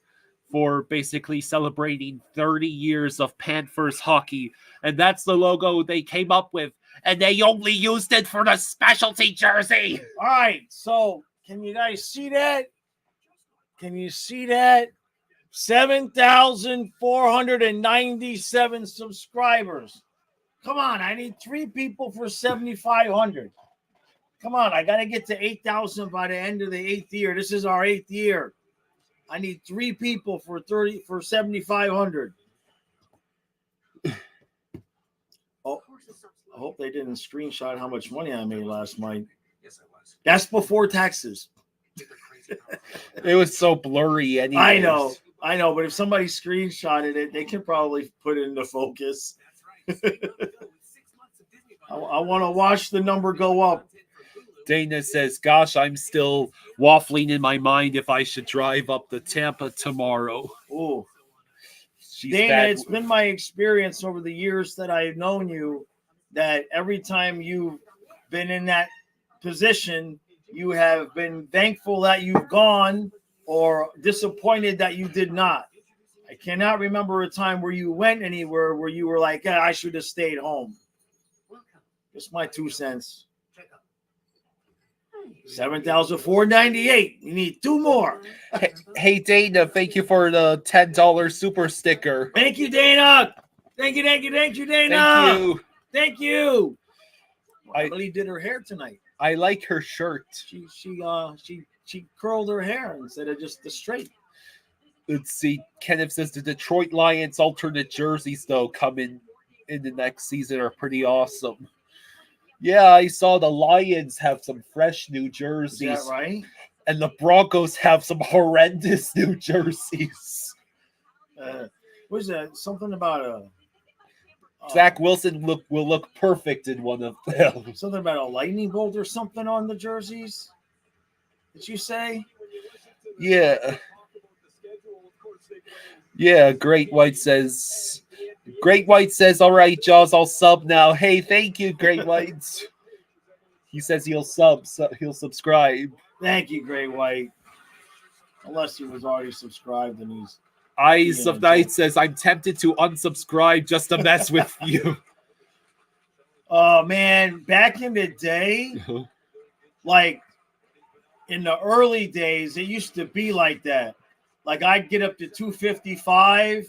S1: for basically celebrating 30 years of Panthers hockey, and that's the logo they came up with, and they only used it for the specialty jersey.
S4: All right, so can you guys see that? Can you see that? 7,497 subscribers. Come on, I need 3 people for 7,500. Come on, I got to get to 8,000 by the end of the 8th year. This is our 8th year. I need 3 people for 7,500. Oh, I hope they didn't screenshot how much money I made last night.
S11: Yes, I was.
S4: That's before taxes.
S1: It was so blurry anyways.
S4: I know, but if somebody screenshotted it, they can probably put it into focus. I want to watch the number go up.
S1: Dana says, gosh, I'm still waffling in my mind if I should drive up to Tampa tomorrow.
S4: Oh, Dana, it's been my experience over the years that I've known you that every time you've been in that position, you have been thankful that you've gone or disappointed that you did not. I cannot remember a time where you went anywhere where you were like, I should have stayed home. Just my 2 cents. 7,498. You need 2 more.
S1: Hey, Dana, thank you for the $10 super sticker.
S4: Thank you, Dana. Thank you, Dana. Thank you. I really did her hair tonight.
S1: I like her shirt.
S4: She curled her hair instead of just the straight.
S1: Let's see. Kenneth says the Detroit Lions alternate jerseys, though, coming in the next season are pretty awesome. Yeah, I saw the Lions have some fresh new jerseys.
S4: Is that right?
S1: And the Broncos have some horrendous new jerseys.
S4: What is that? Something about
S1: Zach Wilson will look perfect in one of them.
S4: Something about a lightning bolt or something on the jerseys? Did you say?
S1: Yeah. Yeah, Great White says, all right, Jaws, I'll sub now. Hey, thank you, Great White. He says he'll subscribe.
S4: Thank you, Great White. Unless he was already subscribed and he's...
S1: Eyes of Night says, I'm tempted to unsubscribe just to mess with you.
S4: Oh, man, back in the day, like in the early days, it used to be like that. Like I'd get up to 255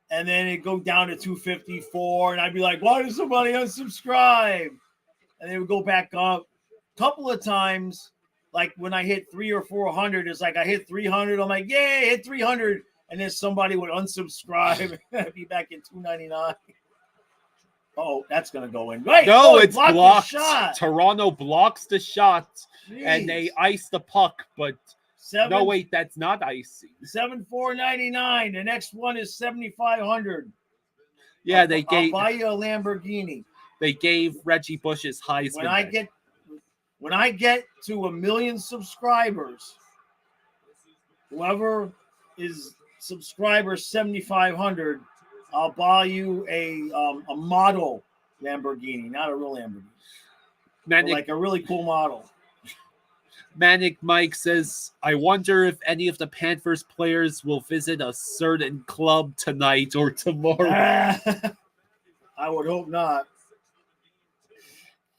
S4: and then it'd go down to 254 and I'd be like, why did somebody unsubscribe? And they would go back up. A couple of times, like when I hit 300 or 400, it's like I hit 300. I'm like, yay, hit 300. And then somebody would unsubscribe and I'd be back in 299. Oh, that's going to go in. Right.
S1: No, it's blocked.
S4: Shot.
S1: Toronto blocks the shot.
S4: Jeez.
S1: And they ice the puck, but no, wait, that's not icy.
S4: 7,499. The next one is 7,500.
S1: Yeah,
S4: I'll buy you a Lamborghini.
S1: They gave Reggie Bush his Heisman.
S4: When I get to 1 million subscribers, whoever is subscriber 7,500, I'll buy you a model Lamborghini, not a real Lamborghini. But like a really cool model.
S1: Manic Mike says, I wonder if any of the Panthers players will visit a certain club tonight or tomorrow.
S4: I would hope not.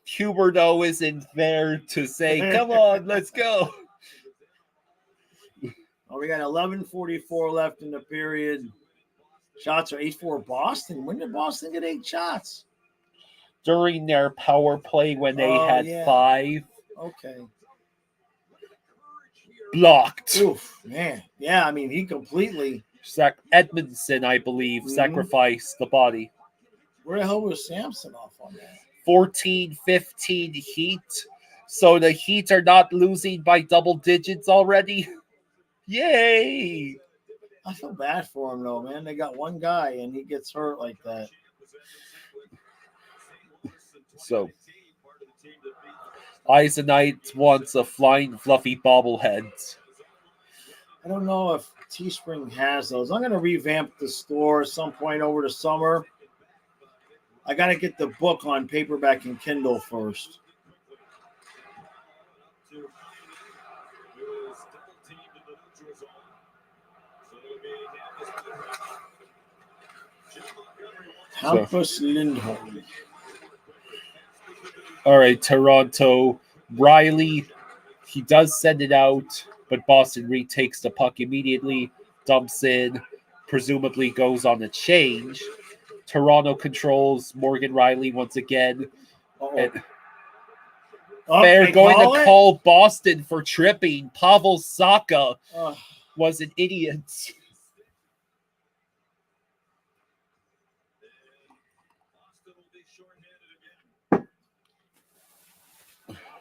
S1: Huberto isn't there to say, come on, let's go.
S4: Oh, we got 11:44 left in the period. Shots are 8-4 Boston. When did Boston get 8 shots?
S1: During their power play when they had 5.
S4: Okay.
S1: Blocked.
S4: Oof, man. Yeah, I mean, he completely...
S1: Edmondson, I believe, sacrificed the body.
S4: Where the hell was Samson off on that?
S1: 14-15 Heat. So the Heat are not losing by double digits already. Yay!
S4: I feel bad for him, though, man. They got one guy, and he gets hurt like that.
S1: So, Eisenite wants a flying fluffy bobblehead.
S4: I don't know if Teespring has those. I'm going to revamp the store at some point over the summer. I got to get the book on paperback and Kindle first. Hampus Lindholm.
S1: All right, Toronto. Riley, he does send it out, but Boston retakes the puck immediately, dumps in, presumably goes on a change. Toronto controls Morgan Riley once again. And they're going to call Boston for tripping. Pavel Saka was an idiot.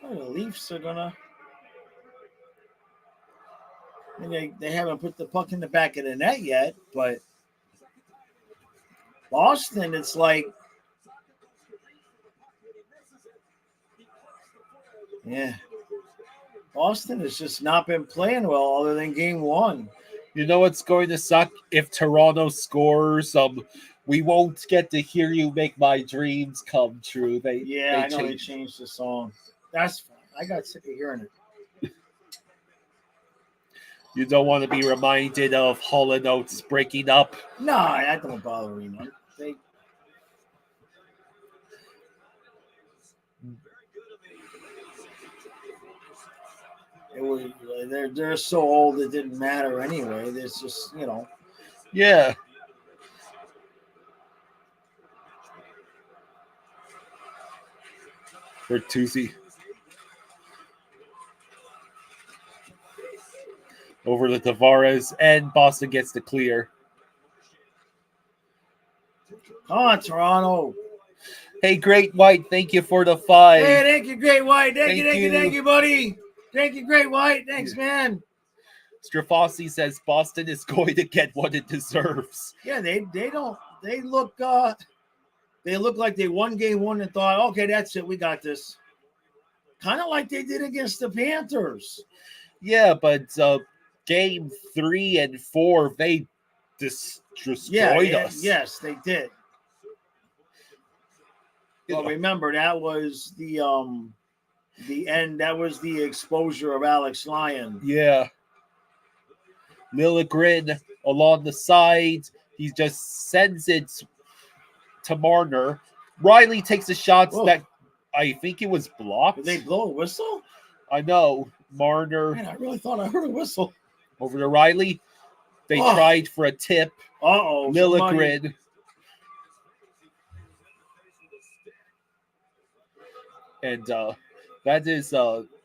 S4: The Leafs are gonna. I mean, they haven't put the puck in the back of the net yet, but Boston, it's like, yeah, Boston has just not been playing well other than game 1.
S1: You know what's going to suck? If Toronto scores, we won't get to hear you make my dreams come true.
S4: I know they changed the song. That's fine. I got sick of hearing it.
S1: You don't want to be reminded of Hall & Oates breaking up?
S4: No, that don't bother me, man. They're so old it didn't matter anyway. There's just,
S1: Yeah. Bertuzzi. Over to Tavares, and Boston gets the clear.
S4: Come on, Toronto.
S1: Hey, Great White, thank you for the 5.
S4: Hey, thank you, Great White. Thank you, buddy. Thank you, Great White. Thanks, man.
S1: Strafossi says Boston is going to get what it deserves.
S4: Yeah, they look like they won game 1 and thought, okay, that's it, we got this. Kind of like they did against the Panthers.
S1: Yeah, but game 3 and 4, they destroyed us.
S4: Yes, they did. Well, remember, that was the end. That was the exposure of Alex Lyon.
S1: Yeah. Liljegren along the side. He just sends it to Marner. Riley takes a shot that I think it was blocked.
S4: Did they blow a whistle?
S1: I know. Marner.
S4: Man, I really thought I heard a whistle.
S1: Over to Riley. They tried for a tip.
S4: Uh-oh.
S1: Liljegren. And that is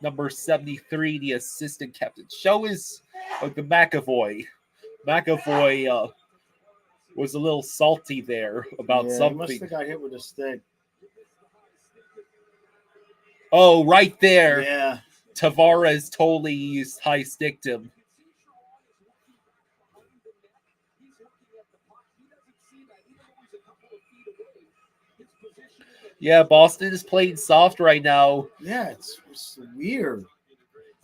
S1: number 73, the assistant captain. Show is the McAvoy. McAvoy was a little salty there about something.
S4: He must have got hit with a stick.
S1: Oh, right there.
S4: Yeah.
S1: Tavares totally high sticked him. Yeah, Boston is playing soft right now.
S4: Yeah, it's weird.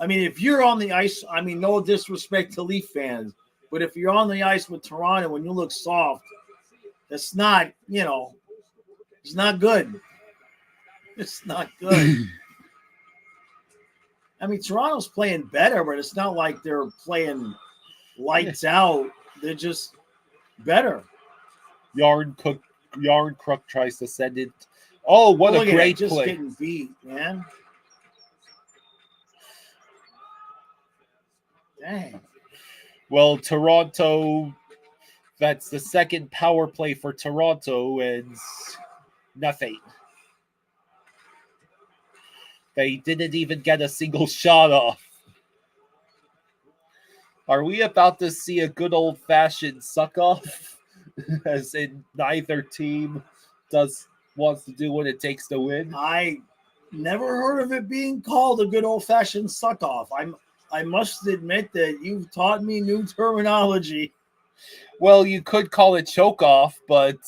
S4: I mean, if you're on the ice, I mean, no disrespect to Leaf fans, But if you're on the ice with Toronto, when you look soft, that's not, it's not good. It's not good. I mean, Toronto's playing better, but it's not like they're playing lights out. They're just better.
S1: Yarn Crook tries to send it. Oh, what a great
S4: just
S1: play.
S4: Getting beat, man. Dang.
S1: Well, Toronto, that's the second power play for Toronto, and nothing. They didn't even get a single shot off. Are we about to see a good old-fashioned suck-off? As in neither team wants to do what it takes to win?
S4: I never heard of it being called a good old-fashioned suck-off. I must admit that you've taught me new terminology.
S1: Well, you could call it choke-off, but...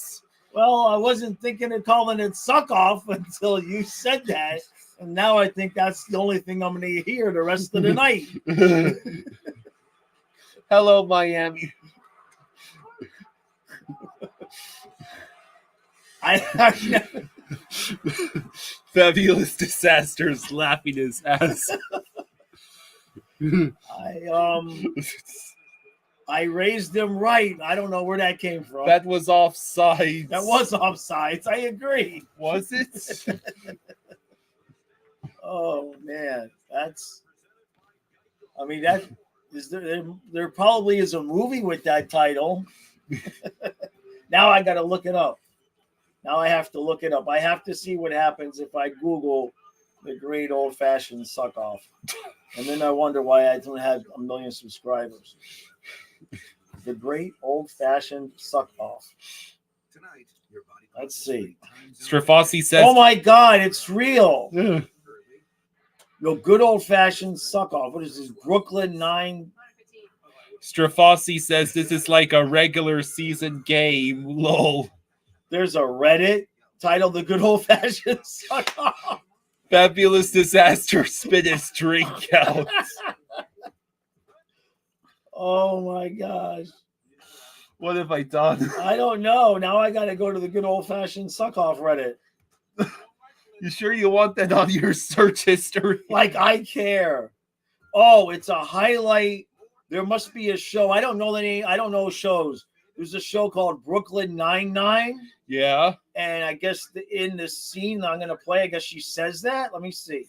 S4: Well, I wasn't thinking of calling it suck-off until you said that. And now I think that's the only thing I'm going to hear the rest of the night.
S1: Hello, Miami. Fabulous Disasters laughing his ass.
S4: I raised him right. I don't know where that came from.
S1: That was offsides.
S4: That was offsides. I agree.
S1: Was it?
S4: Oh man, there probably is a movie with that title. Now I got to look it up. Now I have to look it up. I have to see what happens if I Google the great old-fashioned suck-off. And then I wonder why I don't have a million subscribers. The great old-fashioned suck-off. Let's see.
S1: Strafossi says...
S4: Oh my God, it's real. No, good old-fashioned suck-off. What is this, Brooklyn 9?
S1: Strafossi says this is like a regular season game. Lol.
S4: There's a Reddit titled The Good Old-Fashioned Suck-Off.
S1: Fabulous Disaster spit his drink out.
S4: Oh my gosh.
S1: What have I done?
S4: I don't know. Now I got to go to the Good Old-Fashioned Suck-Off Reddit.
S1: You sure you want that on your search history?
S4: Like I care. Oh, it's a highlight. There must be a show. I don't know the name. I don't know shows. There's a show called Brooklyn Nine-Nine.
S1: Yeah.
S4: And I guess in the scene I'm going to play, I guess she says that. Let me see.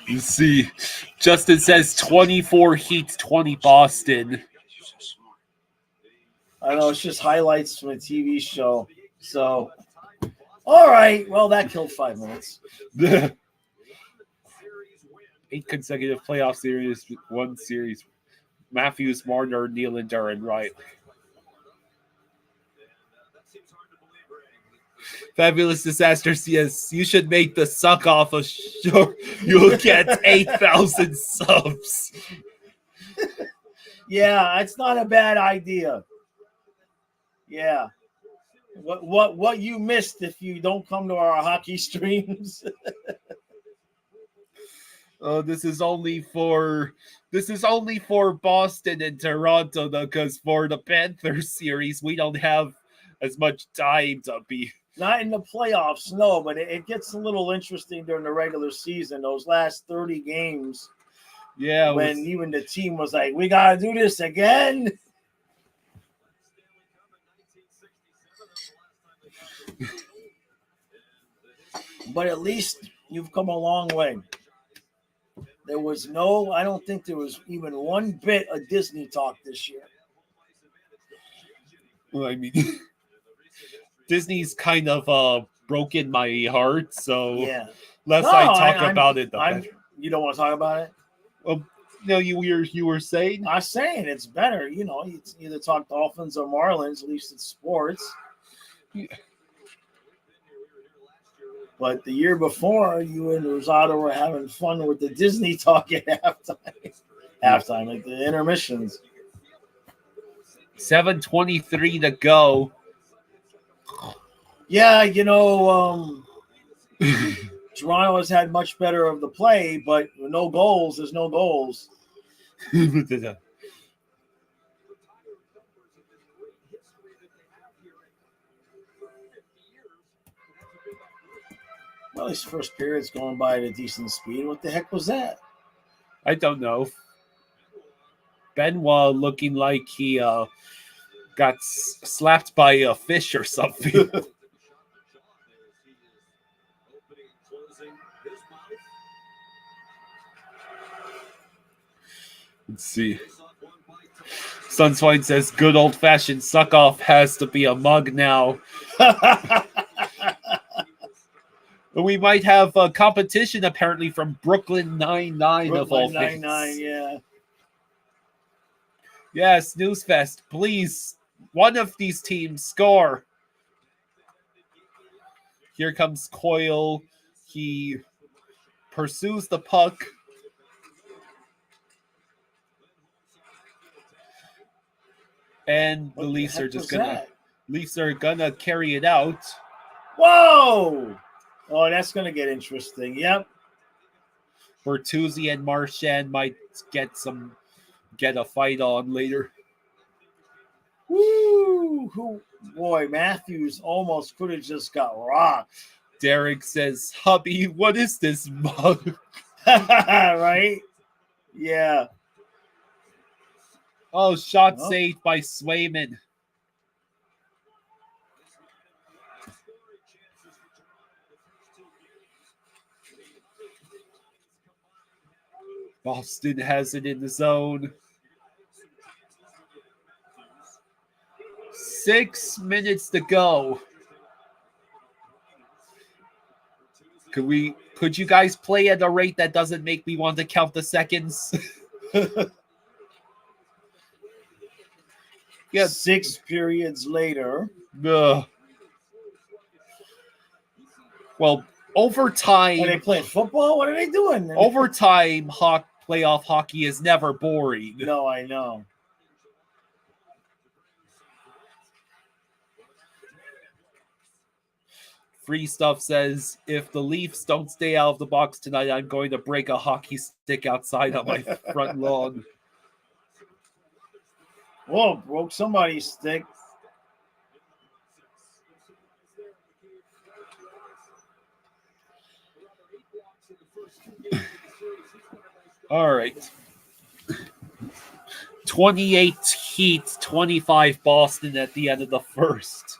S1: You see, Justin says 24 Heat, 20 Boston.
S4: I don't know. It's just highlights from a TV show. So, all right. Well, that killed 5 minutes.
S1: 8 consecutive playoff series, 1 series. Matthews, Marner, Nylander, and Wright. Fabulous Disaster says you should make the suck off of sure you'll get 8,000 subs.
S4: Yeah, it's not a bad idea. Yeah. What you missed if you don't come to our hockey streams?
S1: This is only for Boston and Toronto though, because for the Panthers series we don't have as much time to be.
S4: Not in the playoffs, no, but it gets a little interesting during the regular season. Those last 30 games,
S1: yeah,
S4: when even the team was like, "We gotta do this again." But at least you've come a long way. There was I don't think there was even one bit of Disney talk this year.
S1: Well, I mean, Disney's kind of broken my heart, so
S4: yeah.
S1: I talk about it, the better.
S4: You don't want to talk about it?
S1: Well, no, you were saying?
S4: I'm saying it's better. You know, you either talk Dolphins or Marlins, at least it's sports. Yeah. But the year before, you and Rosado were having fun with the Disney talk at halftime, like the intermissions.
S1: 7:23 to go.
S4: Yeah, Toronto has had much better of the play, but no goals. There's no goals. Well, his first period's going by at a decent speed. What the heck was that?
S1: I don't know. Benoit looking like he got slapped by a fish or something. Let's see. Sunswine says, good old-fashioned suck-off has to be a mug now. We might have a competition, apparently, from Brooklyn Nine-Nine of all things.
S4: Nine-Nine, yeah.
S1: Yes, Newsfest, please. One of these teams score. Here comes Coyle. He pursues the puck. And the Leafs are just gonna carry it out.
S4: Whoa! Oh, that's gonna get interesting. Yep.
S1: Bertuzzi and Marchand might get a fight on later.
S4: Woo! Boy, Matthews almost could have just got rocked.
S1: Derek says, hubby, what is this mug?
S4: Right? Yeah.
S1: Oh, shot saved by Swayman. Boston has it in the zone. 6 minutes to go. Could you guys play at a rate that doesn't make me want to count the seconds?
S4: Yeah, 6 periods later.
S1: Well, overtime.
S4: Are they playing football? What are they doing?
S1: Overtime playoff hockey is never boring.
S4: No, I know.
S1: Free Stuff says, if the Leafs don't stay out of the box tonight, I'm going to break a hockey stick outside on my front lawn.
S4: Whoa, broke somebody's stick.
S1: All right. 28 Heat, 25 Boston at the end of the first.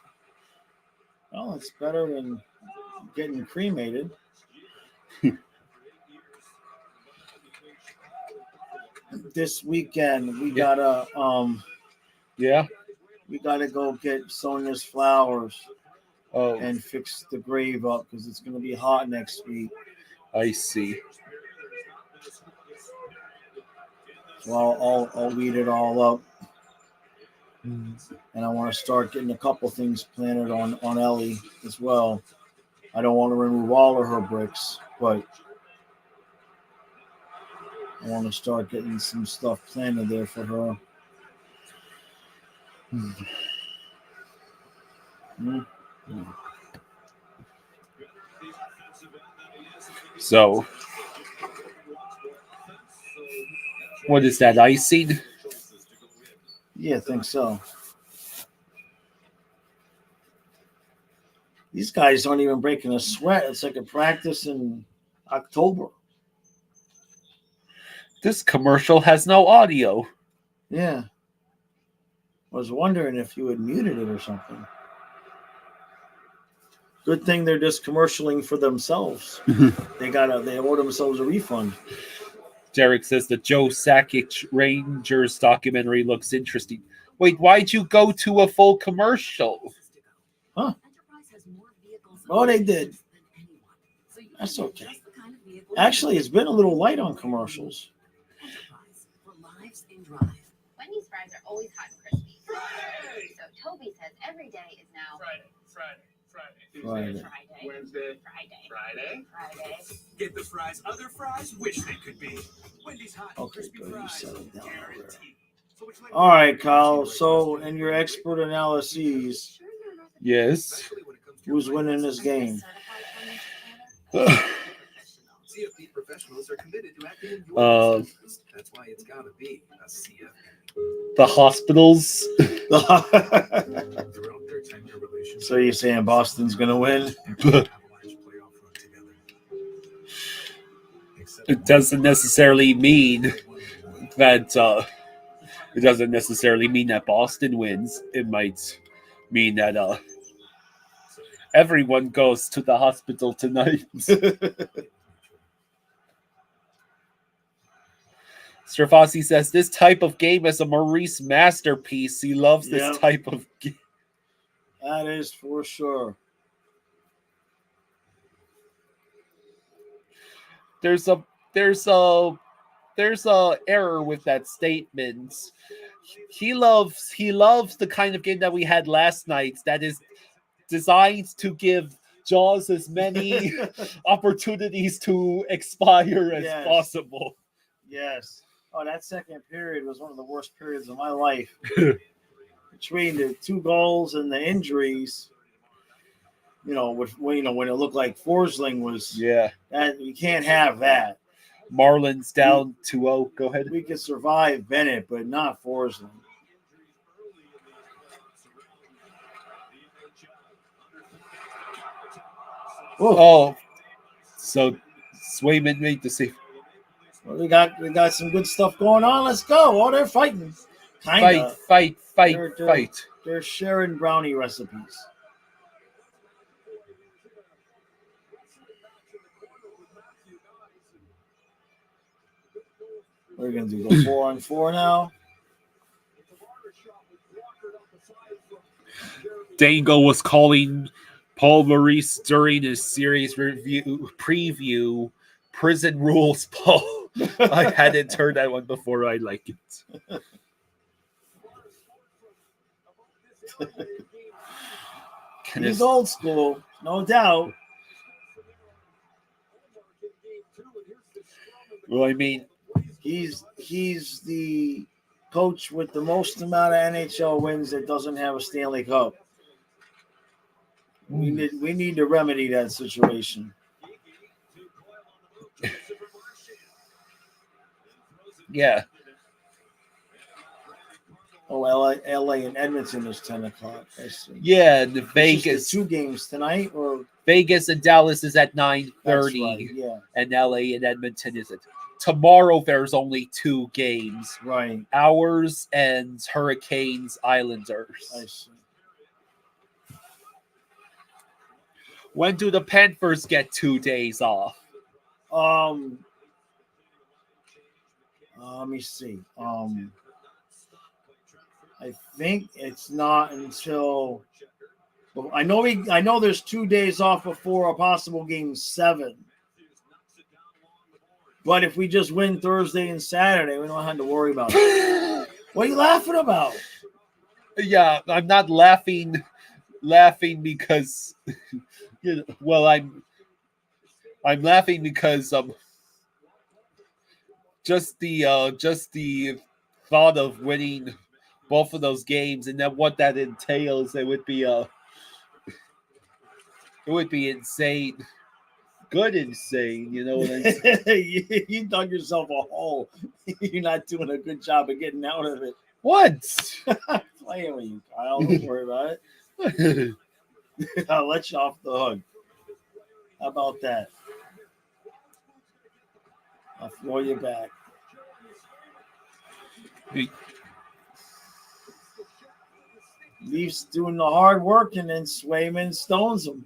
S4: Well, it's better than getting cremated. This weekend we gotta we gotta go get Sonia's flowers and fix the grave up because it's gonna be hot next week.
S1: I see.
S4: So I'll weed it all up. And I want to start getting a couple things planted on Ellie as well. I don't want to remove all of her bricks, but I want to start getting some stuff planted there for her.
S1: So, what is that, icing?
S4: Yeah, I think so. These guys aren't even breaking a sweat. It's like a practice in October.
S1: This commercial has no audio.
S4: Yeah. I was wondering if you had muted it or something. Good thing they're just commercialing for themselves. They owe themselves a refund.
S1: Derek says the Joe Sakic Rangers documentary looks interesting. Wait, why'd you go to a full commercial?
S4: Huh? Oh, they did. That's okay. Actually, it's been a little light on commercials.
S14: Wendy's fries are always hot and crispy. So Toby says every day is now
S12: Friday.
S14: Wednesday. Friday.
S11: Get the fries other fries wish they could be. Wendy's hot and crispy fries. Guaranteed.
S4: All right, Kyle. So, in your expert analyses,
S1: yes,
S4: Who's winning this game?
S11: CFP professionals are committed to acting in your best interest. That's why it's got to be a CFP.
S1: The hospitals.
S4: So you're saying Boston's going to win?
S1: It doesn't necessarily mean that Boston wins. It might mean that everyone goes to the hospital tonight. Strafossi says this type of game is a Maurice masterpiece. He loves this type of game.
S4: That is for sure.
S1: There's a error with that statement. He loves the kind of game that we had last night that is designed to give Jaws as many opportunities to expire as possible.
S4: Yes. Oh, that second period was one of the worst periods of my life. Between the 2 goals and the injuries, when it looked like Forsling was, that you can't have that.
S1: Marlins down 2-0. Go ahead.
S4: We could survive Bennett, but not Forsling.
S1: Oh, so Swayman made the save.
S4: Well, we got some good stuff going on. Let's go. Oh, they're fighting. Kinda.
S1: Fight.
S4: They're sharing brownie recipes. We're gonna do the 4-on-4 now.
S1: Dango was calling Paul Maurice during his series preview. Prison rules, Paul. I hadn't heard that one before. I like it.
S4: He's old school, no doubt.
S1: Well, I mean,
S4: he's the coach with the most amount of NHL wins that doesn't have a Stanley Cup. We need to remedy that situation.
S1: Yeah.
S4: Oh, LA and Edmonton is 10 o'clock. I see.
S1: Yeah, the Vegas.
S4: The 2 games tonight, or
S1: Vegas and Dallas is at 9:30.
S4: Right, yeah.
S1: And LA and Edmonton is at tomorrow. There's only 2 games.
S4: Right.
S1: Ours and Hurricanes Islanders.
S4: I see.
S1: When do the Panthers get 2 days off?
S4: Let me see. I think it's not until I know there's 2 days off before a possible game 7. But if we just win Thursday and Saturday, we don't have to worry about it. What are you laughing about?
S1: Yeah, I'm not laughing because I'm laughing because just the thought of winning both of those games and then what that entails, it would be insane. Good insane, you know what I'm saying?
S4: You dug yourself a hole. You're not doing a good job of getting out of it.
S1: What?
S4: I'm playing with you, Kyle. Don't worry about it. I'll let you off the hook. How about that? I'll throw you back. Leafs doing the hard work, and then Swayman stones him.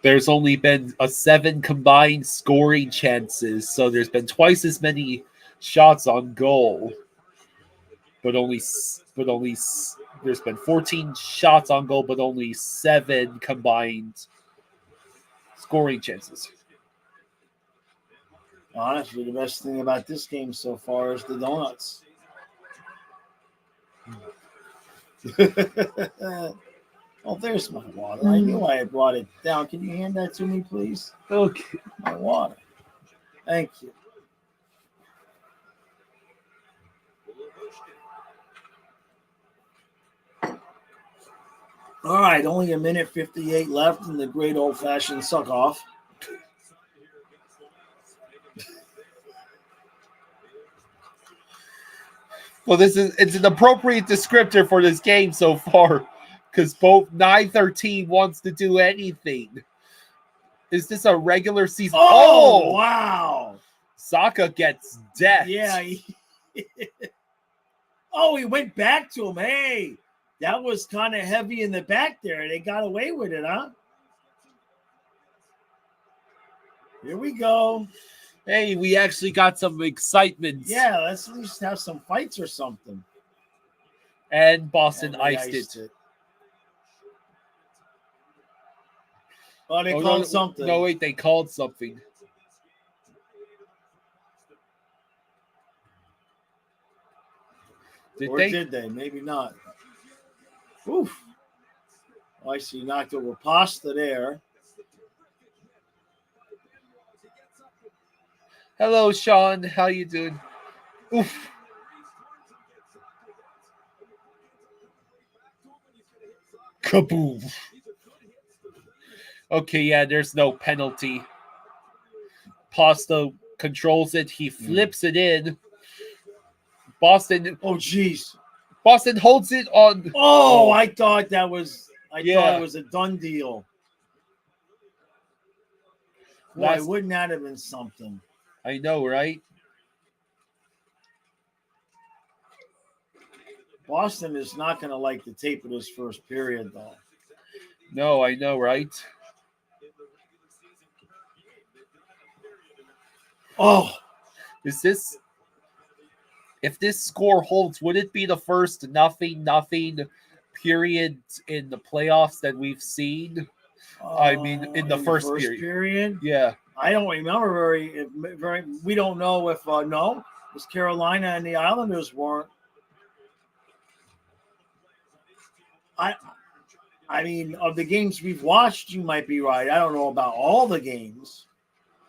S1: There's only been 7 combined scoring chances, so there's been twice as many shots on goal, but only there's been 14 shots on goal, but only 7 combined scoring chances.
S4: Honestly, the best thing about this game so far is the donuts. Oh, there's my water. I knew I had brought it down. Can you hand that to me, please?
S1: Okay.
S4: My water. Thank you. All right, only a minute 58 left in the great old-fashioned suck-off.
S1: Well, it's an appropriate descriptor for this game so far, because neither team wants to do anything. Is this a regular season?
S4: Oh, wow.
S1: Saka gets decked.
S4: Yeah. Oh, he went back to him. Hey, that was kind of heavy in the back there. They got away with it, huh? Here we go.
S1: Hey, we actually got some excitement.
S4: Yeah, let's at least have some fights or something.
S1: And Boston iced it.
S4: Oh, they called something.
S1: No, wait, they called something.
S4: Did they? Maybe not. Oof. Oh, I see. Knocked over Pasta there.
S1: Hello, Sean. How you doing? Oof. Kaboom. Okay, yeah, there's no penalty. Pasta controls it. He flips it in. Boston.
S4: Oh, jeez.
S1: Boston holds it on.
S4: Oh, I thought that was. Thought it was a done deal. Why wouldn't that have been something?
S1: I know, right?
S4: Boston is not going to like the tape of this first period, though.
S1: No, I know, right?
S4: Oh,
S1: is this? If this score holds, would it be the first nothing period in the playoffs that we've seen? I mean, in the first
S4: period.
S1: Yeah.
S4: I don't remember very. We don't know if because Carolina and the Islanders weren't. I mean, of the games we've watched, you might be right. I don't know about all the games,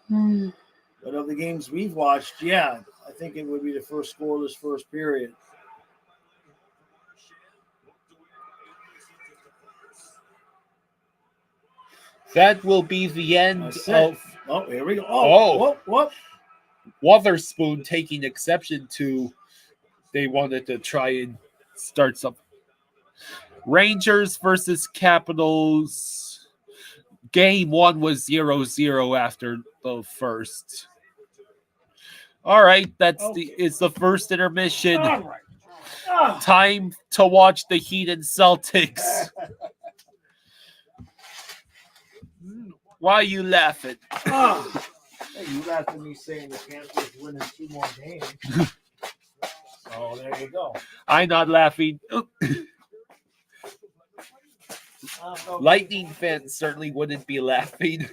S4: but of the games we've watched, yeah, I think it would be the first scoreless first period.
S1: That will be the end of.
S4: Oh, here we go. Oh, what?
S1: Wotherspoon taking exception to. They wanted to try and start something. Rangers versus Capitals. Game 1 was 0-0 after the first. All right, it's the first intermission.
S4: All right.
S1: Time to watch the Heat and Celtics. Why are you laughing?
S4: Hey, you laughed at me saying the Panthers winning 2 more games. Oh, there you go.
S1: I'm not laughing. Lightning fans certainly wouldn't be laughing.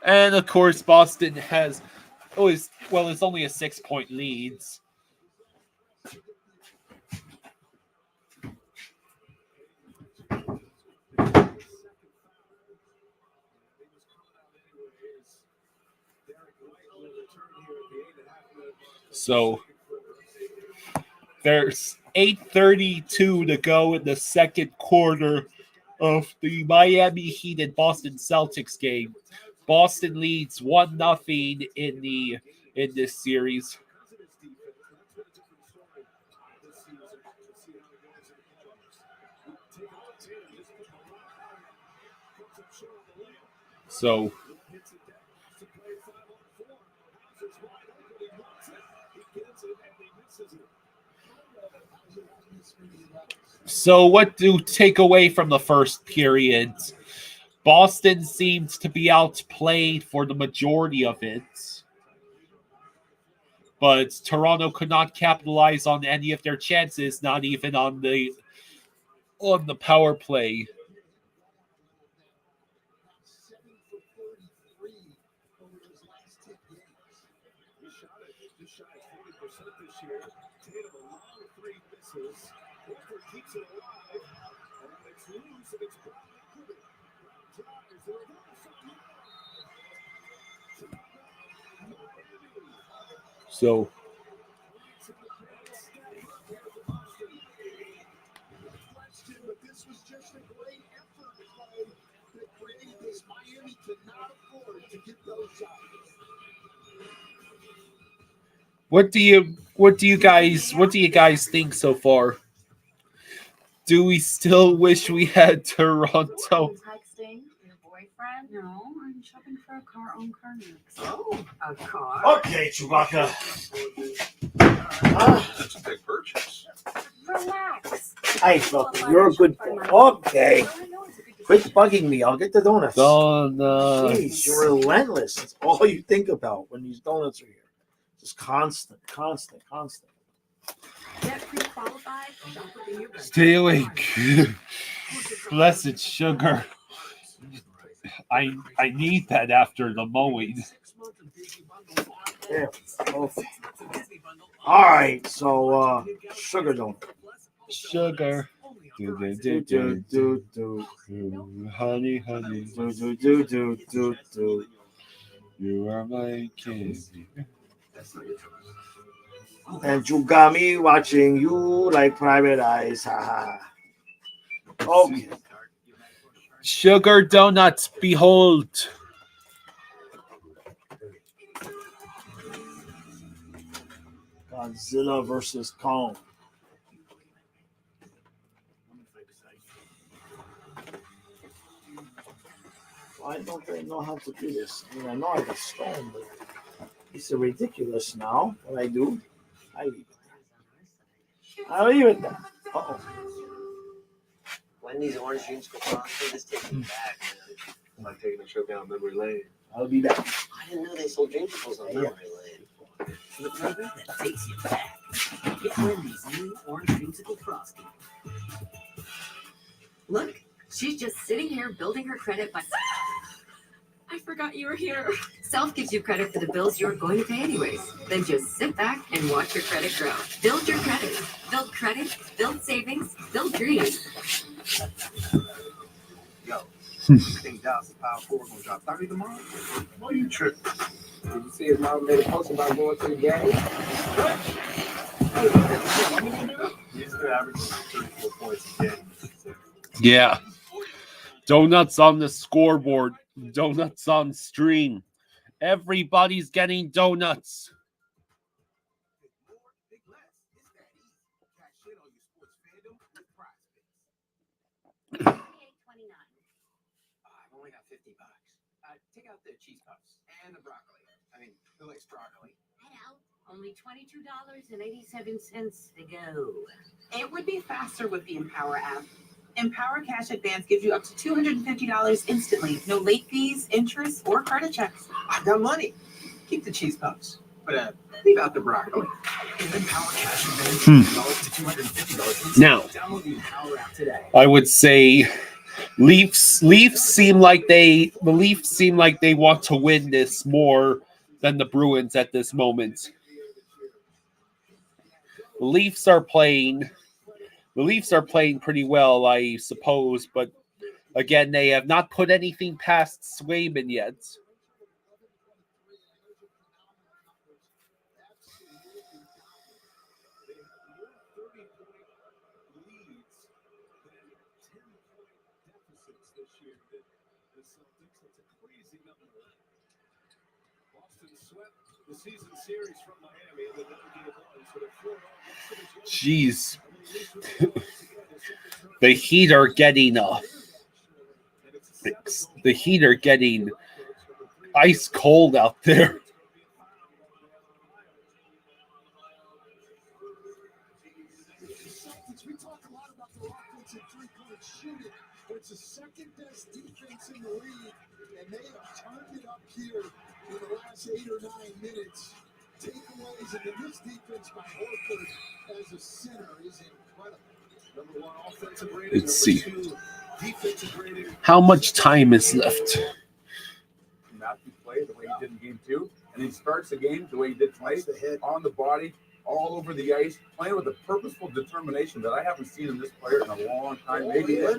S1: And of course, Boston has it's only a 6-point lead. So there's 8:32 to go in the second quarter of the Miami Heat and Boston Celtics game. Boston leads 1-0 in this series. So what to take away from the first period? Boston seems to be outplayed for the majority of it. But Toronto could not capitalize on any of their chances, not even on the power play.
S2: misses. Clifford keeps it alive. And it's loose and it's brought into it. Drives the reverse on
S1: So
S2: but this was just a great effort play that created this. Miami cannot afford to get those shots.
S1: what do you guys think so far? Do we still wish we had Toronto?
S10: Texting your boyfriend? No, I'm shopping for a car on car next. Oh, a car?
S4: Okay, Chewbacca.
S5: That's a big purchase.
S10: Relax.
S4: Hey, look, you're a good boy. Okay. Quit bugging me. I'll get the donuts.
S1: Donuts.
S4: Jeez, you're relentless. That's all you think about when these donuts are here. Just constant.
S10: Get pre-qualified. Shop within your budget.
S1: Stay awake. Blessed sugar. I need that after the mowing.
S4: Yeah. Okay. All right. So, sugar donut.
S1: Sugar. Honey, honey. You are my candy.
S4: And you got me watching you like private eyes. Haha. Okay.
S1: Sugar donuts, behold.
S4: Godzilla versus Kong. Why don't they know how to do this? I mean, I know I got stone, but it's ridiculous now. What I do, I leave it. I leave it there. Uh-oh.
S9: Wendy's orange dreamsicle frosty is taking me back, man.
S5: I'm like taking a trip down memory lane.
S4: I'll be back.
S9: I didn't know they sold dreamsicles on memory lane.
S11: The flavor that takes you back. Get Wendy's new orange dreamsicle frosty.
S10: Look, she's just sitting here building her credit by... I forgot you were here. Self gives you credit for the bills you're going to pay anyways. Then just sit back and watch your credit grow. Build your credit. Build credit. Build savings. Build dreams.
S11: Yo, I think Dallas Power 4 gonna drop 30 tomorrow.
S5: Why you tripping?
S12: Did you see his mom made a post about going to the game?
S5: He's still averaging 34 points a game.
S1: Yeah. Donuts on the scoreboard. Donuts on stream. Everybody's getting donuts.
S11: I've only got $50. Take out the cheese puffs and the broccoli. I mean, who likes broccoli?
S10: Only $22.87 to go.
S15: It would be faster with the Empower app. Empower Cash Advance gives you up to $250 instantly. No late fees, interest, or credit checks.
S11: I've got money. Keep the cheese puffs, but leave out the broccoli. Empower Cash Advance $2 to $250.
S1: Now,
S11: Download the Empower app today.
S1: I would say Leafs seem like they want to win this more than the Bruins at this moment. The Leafs are playing pretty well, I suppose, but again, they have not put anything past Swayman yet. Jeez. The Heat are getting ice cold out there.
S2: We talk a lot about the offensive three-point shooting, but it's the second best defense in the league, and they have turned it up here in the last 8 or 9 minutes. Takeaways, and then this defense by Horford as a center is incredible. Number one offensive rating.
S1: Let's see.
S2: Defensive rating.
S1: How much time is left?
S12: Matthew played the way he did in game 2, and he starts the game the way he did tonight, on the body,
S16: all over the ice, playing with a purposeful determination that I haven't seen in this player in a long time, maybe ever.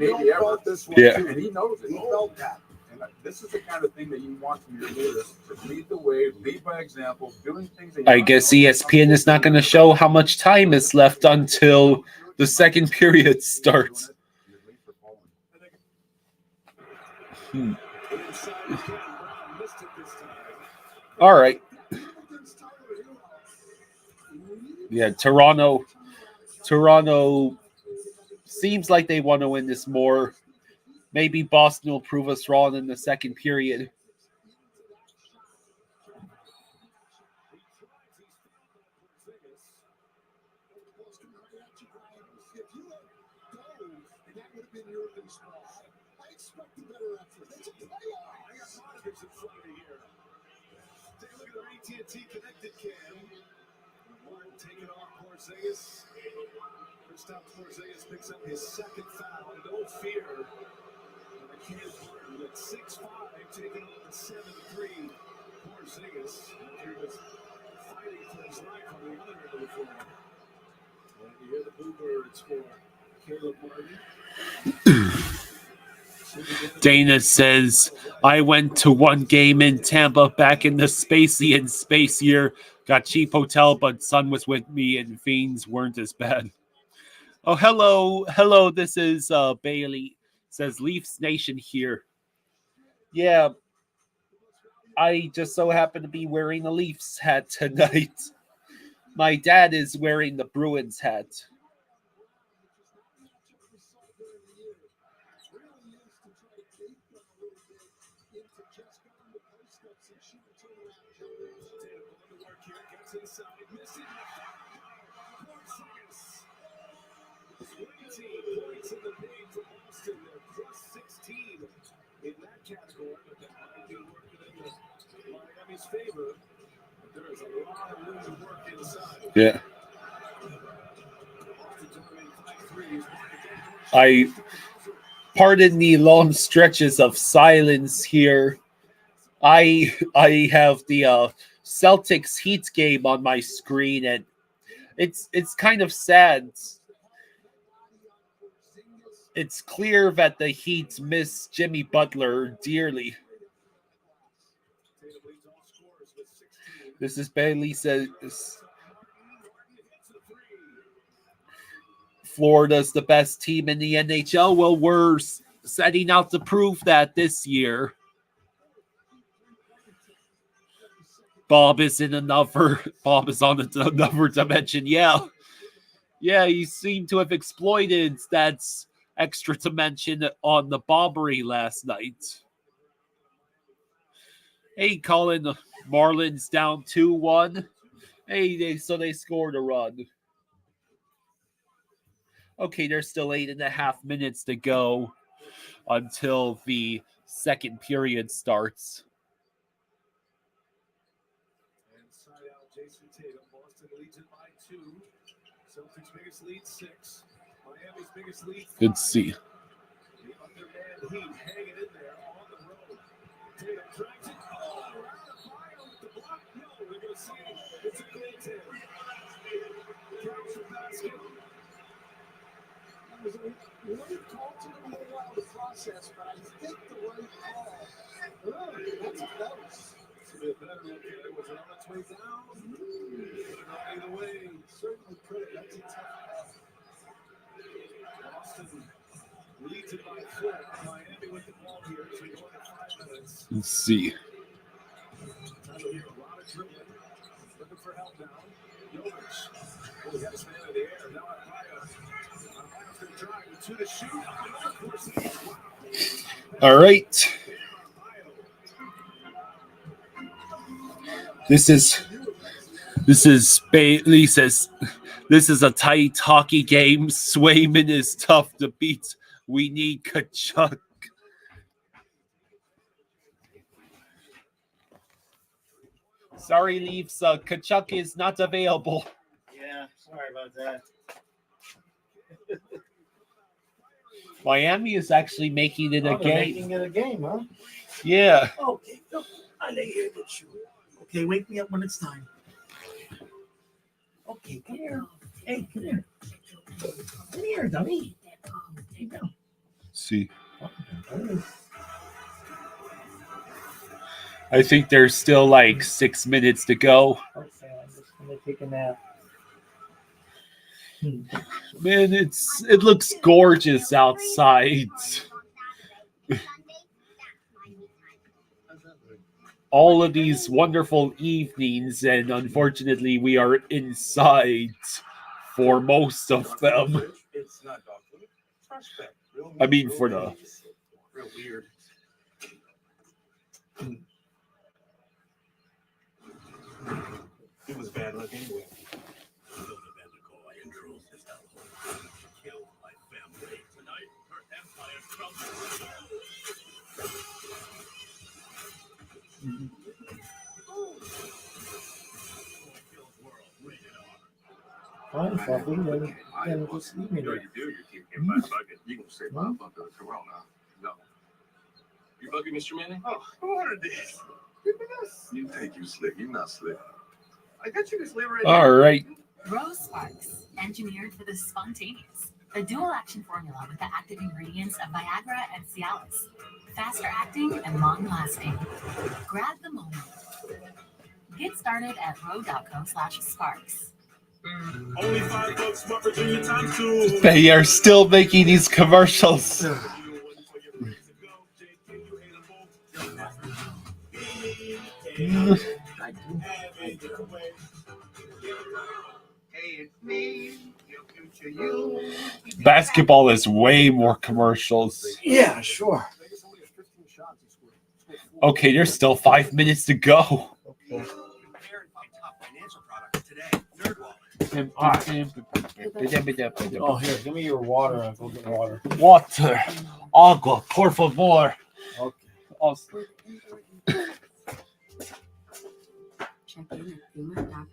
S2: This one
S1: Yeah.
S2: too.
S16: And he knows it.
S2: He felt that.
S16: And this is the kind of thing that you want from your leaders, to lead the way, lead by example, doing things that
S1: I guess ESPN is not going to show how much time is left until the second period starts. All right. Yeah, Toronto seems like they want to win this more. Maybe Boston will prove us wrong in the second period.
S2: AT&T connected cam. Martin taking off Porzingis. Kristaps Porzingis picks up his second foul. No fear. Cam Martin at 6'5", taking on the 7'3". Porzingis. He was fighting for his life on the other end of the floor. And you hear the bluebirds for Caleb Martin.
S1: Dana says, I went to one game in Tampa back in the Spacian space year. Got cheap hotel, but son was with me and fiends weren't as bad. Oh, hello. Hello, this is Bailey. Says Leafs Nation here. Yeah, I just so happen to be wearing a Leafs hat tonight. My dad is wearing the Bruins hat.
S2: In that category, but that might be working in Miami's favor. But there is a lot of room to work inside.
S1: Yeah. I pardon the long stretches of silence here. I have the Celtics Heat game on my screen, and it's kind of sad. It's clear that the Heat miss Jimmy Butler dearly. This is Bailey says Florida's the best team in the NHL. Well, we're setting out to prove that this year. Bob is on another dimension. Yeah, he seemed to have exploited that extra dimension on the Bobbery last night. Hey, Colin, Marlins down 2-1. Hey, so they scored a run. Okay, there's still 8.5 minutes to go until the second period starts.
S2: Inside out, Jason Tatum. Boston leads it by 2. Celtics biggest lead 6. Miami's biggest lead 5.
S1: Good to see.
S2: The underman Heat hanging in there on the road. Tatum drags it. Oh, ratified him with the block. No, they're going to see it's a goaltend. Counts the basket. It was a weird call to him a little while to process, but I think the right call. Oh, that's close. It's a bit better. Okay, was it on its way down? Could have gone either way. Certainly could have. That's a tough call. Boston leads it by 4. Miami with the ball here as we go into 5 minutes.
S1: Let's see.
S2: Time to hear a lot of dribbling. Looking for help now. Jovic. Oh, he had his man in the air. Now Armayo's going to drive with 2 to shoot. Of course, wow.
S1: All right. This is Bailey says this is a tight hockey game. Swayman is tough to beat. We need Kachuk. Sorry, Leafs. Kachuk is not available.
S4: Yeah, sorry about that.
S1: Miami is actually making it a game.
S4: Making it a game, huh?
S1: Yeah.
S4: Okay, I lay here with you. Okay, wake me up when it's time. Okay. Okay, come here. Hey, come here. Come here, dummy. Hey, go.
S1: See. I think there's still like 6 minutes to go.
S4: Okay, I'm just gonna take a nap.
S1: Man, it looks gorgeous outside. All of these wonderful evenings, and unfortunately, we are inside for most of them.
S5: It's not dog food. It's fresh fed.
S1: I mean, for the
S5: Real weird. It was bad luck anyway.
S4: Fine, Fluffy. Then just leave me
S3: You know
S4: there.
S3: you do. You keep getting my bucket. You gonna say my bucket? Come on now. No.
S8: You bugging Mr. Manning?
S3: Oh, who ordered this? You think you slick? You not slick. I got you this liver right
S1: all right.
S10: Rose Sparks, engineered for the spontaneous. A dual-action formula with the active ingredients of Viagra and Cialis. Faster acting and long-lasting. Grab the moment. Get started at ro.co/sparks.
S6: Only $5 for Virginia times 2.
S1: They are still making these commercials. Basketball is way more commercials.
S4: Yeah, sure.
S1: Okay, there's still 5 minutes to go.
S4: Okay. Oh, here, give me your water. I'll go get water.
S1: Water. Agua, por favor.
S4: Okay.
S10: Check in at Puma.com.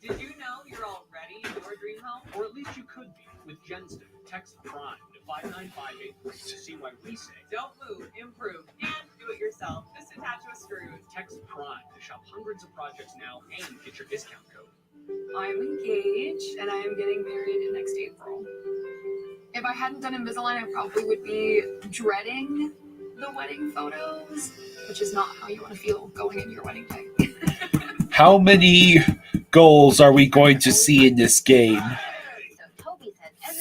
S17: Did you know you're already in your dream home?
S8: Or at least you could be with Genston. Text Prime to 59583 to see why we say
S17: Don't move, improve, and do it yourself. Just attach a screw.
S8: text Prime to shop hundreds of projects now and get your discount code.
S18: I'm engaged and I am getting married next April. If I hadn't done Invisalign, I probably would be dreading the wedding photos, which is not how you want to feel going into your wedding day.
S1: How many goals are we going to see in this game?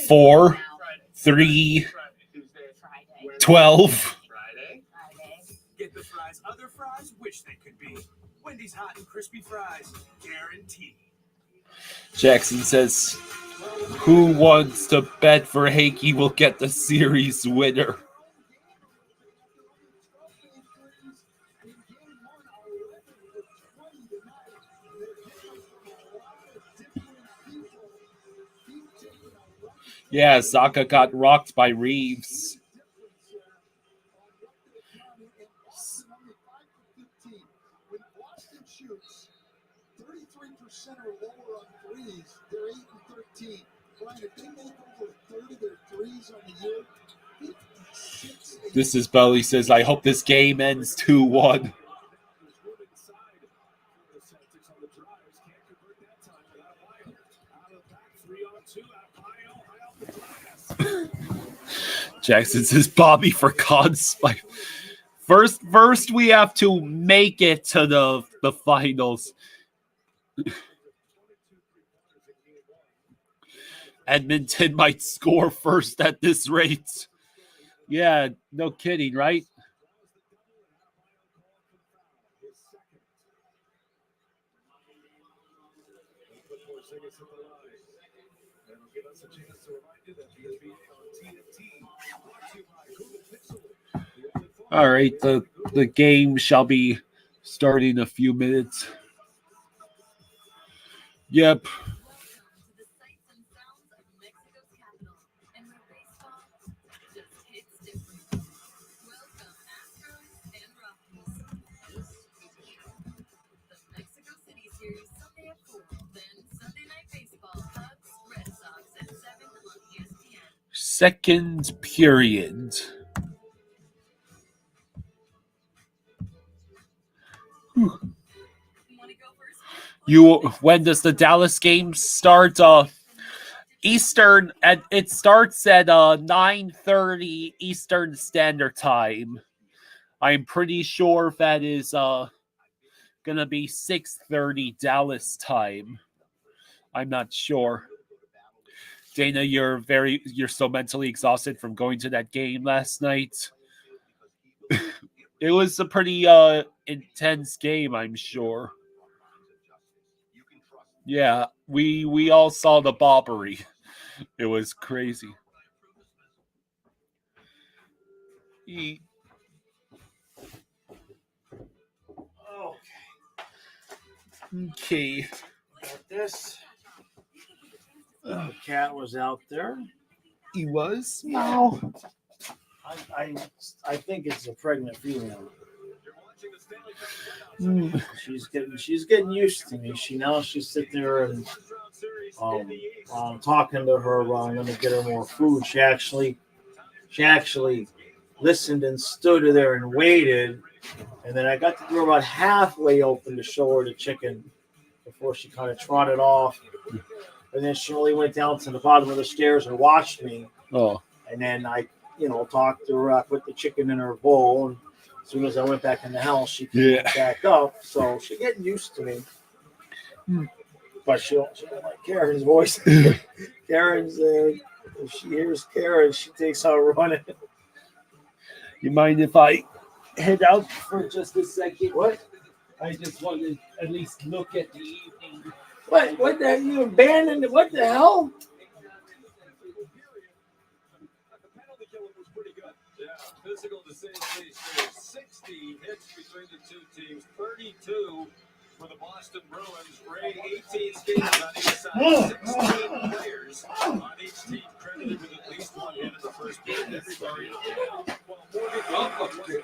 S1: 4, 3, 12.
S11: Friday. Get the fries other fries wish they could be. Wendy's hot and crispy fries, guaranteed.
S1: Jackson says, who wants to bet for Hakey will get the series winner? Yeah, Saka got rocked by Reeves.
S2: When Boston shoots 33% or lower on threes, they're 8 and 13. Brian, if they make over a third of their threes on the year, 56.
S1: This is Belly says, I hope this game ends 2-1. Jackson says, Bobby for God's like first we have to make it to the finals. Edmonton might score first at this rate. Yeah, no kidding, right? All right, the game shall be starting in a few minutes. Yep. Second period. When does the Dallas game start? Eastern, and it starts at 9:30 Eastern Standard Time. I'm pretty sure that is gonna be 6:30 Dallas time. I'm not sure. Dana, you're so mentally exhausted from going to that game last night. It was a pretty intense game, I'm sure. Yeah, we all saw the bobbery. It was crazy. Okay.
S4: Got this. The cat was out there.
S1: He was?
S4: No. I think it's a pregnant female. She's getting used to me. She's sitting there and talking to her. I'm going to get her more food. She actually listened and stood there and waited, and then I got the door about halfway open to show her the chicken before she kind of trotted off, and then she only went down to the bottom of the stairs and watched me.
S1: Oh,
S4: and then I talked to her. I put the chicken in her bowl, and as soon as I went back in the house, she came back up. So she's getting used to me. But she don't like Karen's voice. Karen's if she hears Karen, she takes out running.
S1: You mind if I head out for just a second?
S4: What?
S1: I just want to at least look at the evening.
S4: What the you abandoned? What the hell?
S12: Physical to say the least. There's 60 hits between the two teams, 32 for the Boston Bruins. Ray, 18 skaters on each side, 16 players on each team credited with at least one hit in the first game. Everybody,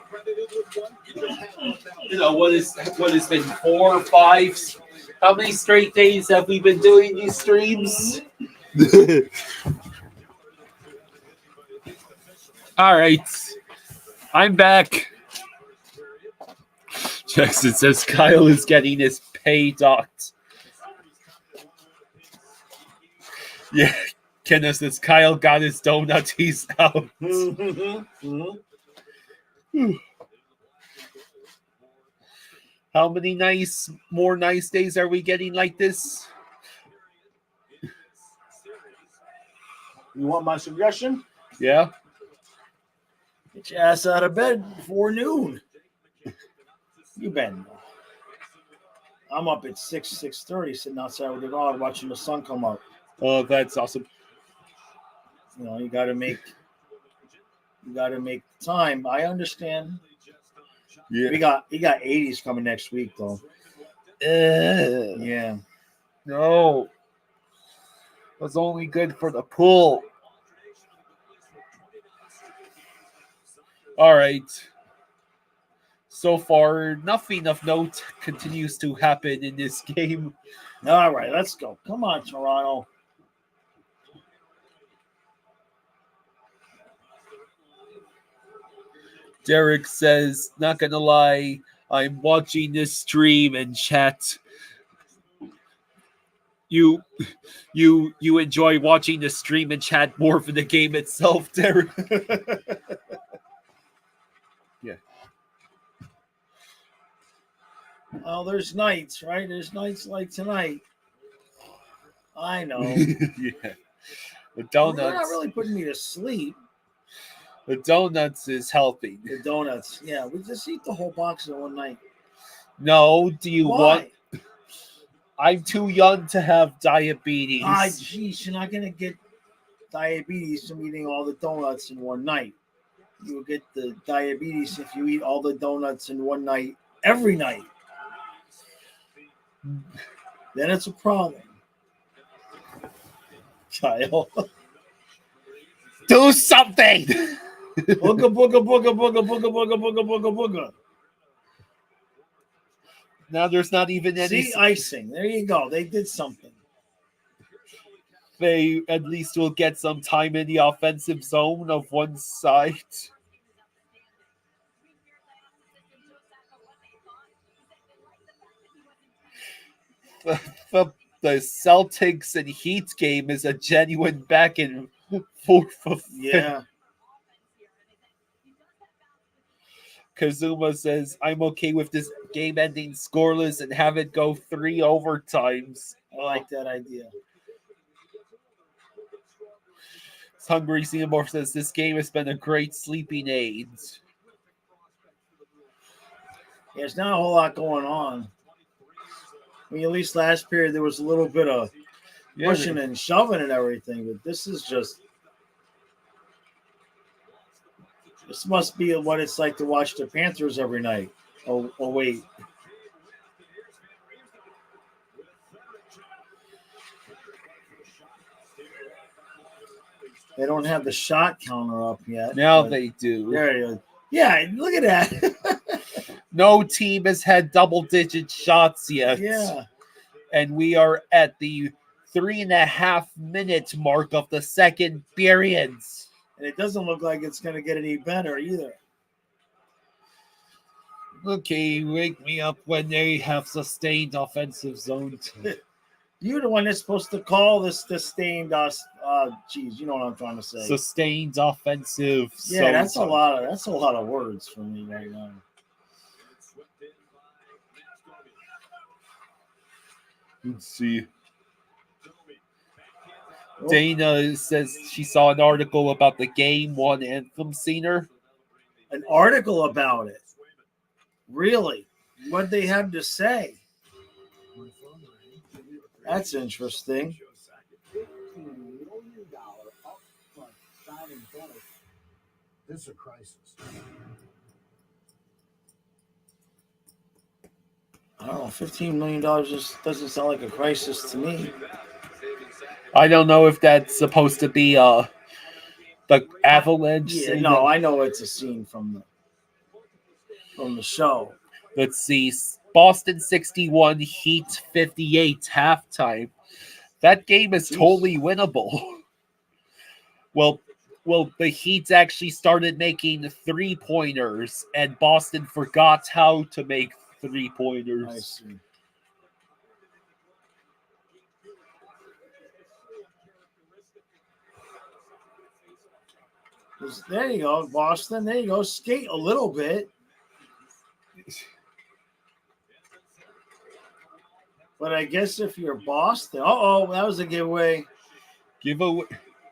S12: credited with one.
S1: What has been 4 or 5? How many straight days have we been doing these streams? All right. I'm back. Jackson says Kyle is getting his pay docked. Yeah, Kenneth says Kyle got his donut. He's out. How many more nice days are we getting like this?
S4: You want my suggestion?
S1: Yeah.
S4: Get your ass out of bed before noon. You been. I'm up at 6:30, sitting outside with the dog, watching the sun come up.
S1: Oh, that's awesome.
S4: You got to make time. I understand.
S1: Yeah.
S4: We got 80s coming next week though. Yeah.
S1: No. That's only good for the pool. All right. So far, nothing of note continues to happen in this game.
S4: All right, let's go. Come on, Toronto.
S1: Derek says, not gonna lie, I'm watching this stream and chat. You enjoy watching the stream and chat more for the game itself, Derek. Yeah.
S4: Well, there's nights, right? There's nights like tonight. I know.
S1: Yeah. The donuts.
S4: They're not really putting me to sleep.
S1: The donuts is helping.
S4: The donuts. Yeah, we just eat the whole box in one night.
S1: No, do you
S4: Why?
S1: want? I'm too young to have diabetes.
S4: Geez, you're not going to get diabetes from eating all the donuts in one night. You'll get the diabetes if you eat all the donuts in one night, every night. Then it's a problem. Kyle.
S1: Do something!
S4: Booga, booga, booga, booga, booga, booga, booga, booga, booga.
S1: Now there's not even any...
S4: See, icing. There you go. They did something.
S1: They at least will get some time in the offensive zone of one side. the Celtics and Heat game is a genuine back and forth.
S4: Yeah.
S1: Kazuma says, I'm okay with this game ending scoreless and have it go 3 overtimes.
S4: I like that idea.
S1: Hungry Seymour says, this game has been a great sleeping aid.
S4: There's not a whole lot going on. I mean, at least last period there was a little bit of pushing and shoving and everything, but this is just. This must be what it's like to watch the Panthers every night. Oh wait. They don't have the shot counter up yet.
S1: Now they do.
S4: There you go. Yeah, look at that.
S1: No team has had double-digit shots yet.
S4: Yeah.
S1: And we are at the 3.5 minute mark of the second period.
S4: And it doesn't look like it's going to get any better either.
S1: Okay, wake me up when they have sustained offensive zone.
S4: You're the one that's supposed to call this sustained geez, you know what I'm trying to say.
S1: Sustained offensive
S4: Yeah,
S1: zone.
S4: that's a lot of words for me right now.
S1: Let's see. Dana says she saw an article about the Game 1 anthem singer.
S4: An article about it? Really? What'd they have to say? That's interesting.
S2: This is a crisis.
S4: I don't know. $15 million just doesn't sound like a crisis to me.
S1: I don't know if that's supposed to be the Avalanche.
S4: Yeah, no, I know it's a scene from the show.
S1: Let's see. Boston 61, Heat 58 halftime. That game is totally winnable. Well, the Heat actually started making 3-pointers, and Boston forgot how to make 3-pointers.
S4: I see. There you go, Boston. There you go. Skate a little bit. But I guess if you're Boston, that was a giveaway.
S1: Giveaway.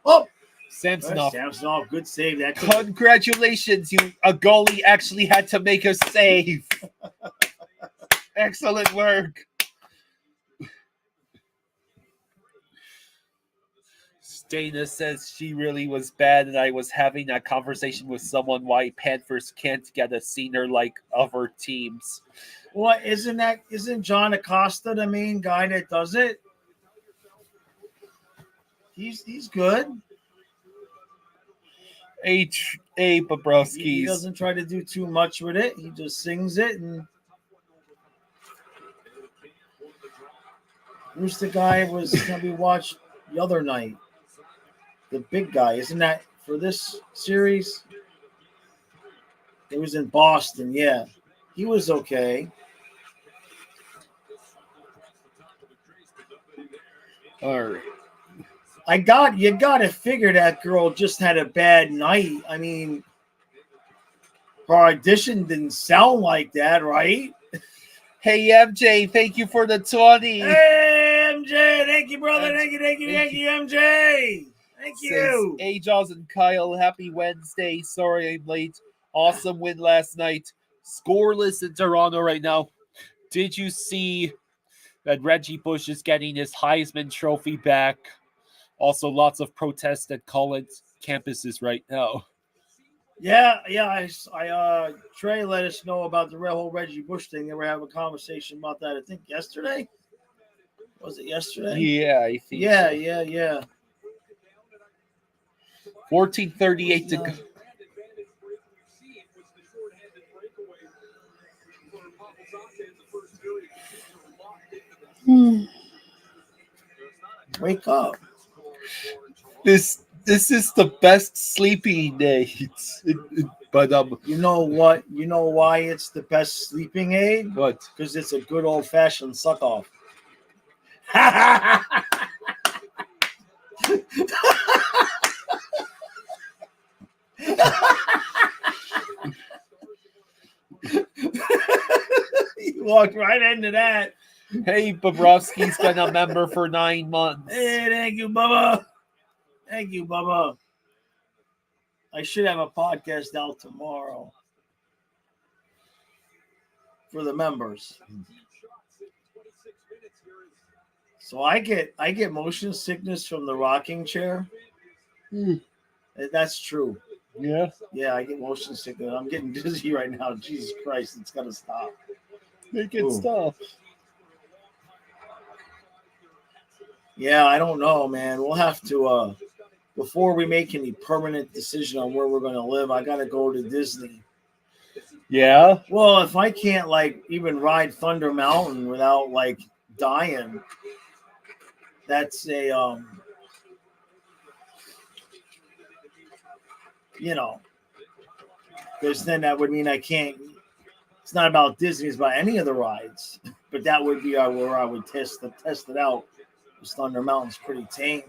S4: Oh,
S1: Samsonov.
S4: Samsonov, good save. That
S1: Congratulations, a goalie actually had to make a save. Excellent work. Dana says she really was bad, and I was having a conversation with someone why Panthers can't get a senior like other teams.
S4: Well, isn't John Acosta the main guy that does it? He's good.
S1: A Bobrovsky.
S4: He doesn't try to do too much with it. He just sings it. And who's the guy who was going to be watched the other night? The big guy, isn't that for this series? It was in Boston, yeah. He was okay.
S1: All right.
S4: You got to figure that girl just had a bad night. I mean, her audition didn't sound like that, right?
S1: Hey, MJ, thank you for the 20.
S4: Hey, MJ, thank you, brother. Thank you, MJ. Thank you.
S1: Jaws and Kyle, happy Wednesday. Sorry I'm late. Awesome win last night. Scoreless in Toronto right now. Did you see that Reggie Bush is getting his Heisman Trophy back? Also, lots of protests at college campuses right now.
S4: Yeah. I Trey let us know about the whole Reggie Bush thing. They were having a conversation about that, I think, yesterday. Was it yesterday?
S1: Yeah, I think
S4: Yeah.
S1: 14:38 to go.
S4: Wake up.
S1: This is the best sleeping aid. But
S4: you know what? You know why it's the best sleeping aid?
S1: What?
S4: Because it's a good old fashioned suck off. You walked right into that.
S1: Hey, Bobrovsky's been a member for 9 months.
S4: Hey, thank you, Bubba. Thank you, Bubba. I should have a podcast out tomorrow for the members. So I get motion sickness from the rocking chair. That's true.
S1: Yeah.
S4: Yeah, I get motion sickness. I'm getting dizzy right now. Jesus Christ, it's gotta stop.
S1: Make it stop.
S4: Yeah, I don't know, man. We'll have to before we make any permanent decision on where we're gonna live, I gotta go to Disney.
S1: Yeah.
S4: Well, if I can't like even ride Thunder Mountain without like dying, that's a because then that would mean I can't. It's not about Disney; it's about any of the rides. But that would be where I would test it out. Because Thunder Mountain's pretty tame.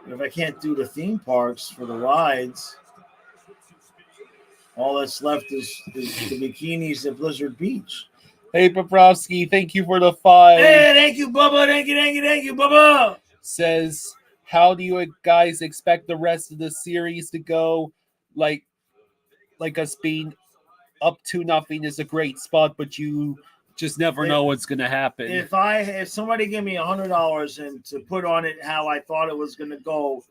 S4: But if I can't do the theme parks for the rides, all that's left is the bikinis at Blizzard Beach.
S1: Hey, Bobrovsky, thank you for the 5.
S4: Hey, thank you, Bubba. Thank you, Bubba.
S1: Says, how do you guys expect the rest of the series to go? Like us being up 2-0 is a great spot, but you just never know what's going to happen.
S4: If somebody gave me $100 and to put on it how I thought it was going to go,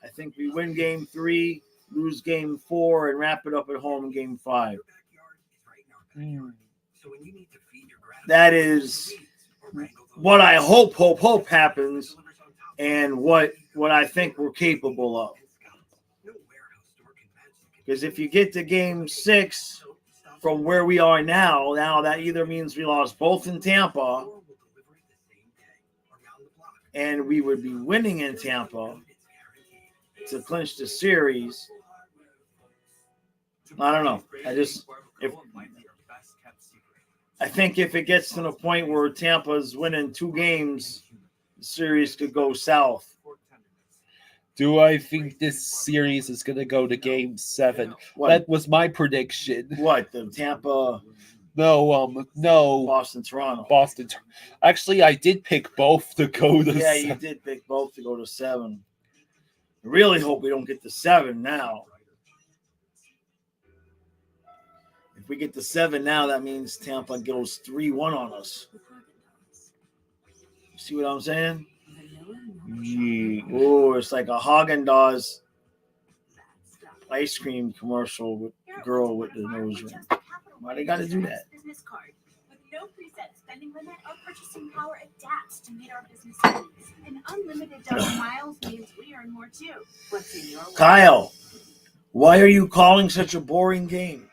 S4: I think we win game 3, lose game 4, and wrap it up at home in game 5. That is what I hope happens, and what I think we're capable of. Because if you get to game 6 from where we are now that either means we lost both in Tampa and we would be winning in Tampa to clinch the series. I don't know. I think if it gets to the point where Tampa's winning 2 games, the series could go south.
S1: Do I think this series is going to go to game 7?
S4: What?
S1: That was my prediction.
S4: What, the Tampa?
S1: No.
S4: Boston, Toronto.
S1: Boston. Actually, I did pick both to go to 7.
S4: You did pick both to go to 7. I really hope we don't get to 7 now. If we get to 7 now, that means Tampa goes 3-1 on us. See what I'm saying?
S1: Yeah.
S4: Oh, it's like a Haagen-Dazs ice cream commercial with the girl with the nose ring. Why they got to do that?
S19: Business card. With no preset spending limit, our purchasing power adapts to meet our business needs. And unlimited double miles means we earn more too. What's in your wallet?
S4: Kyle, why are you calling such a boring game?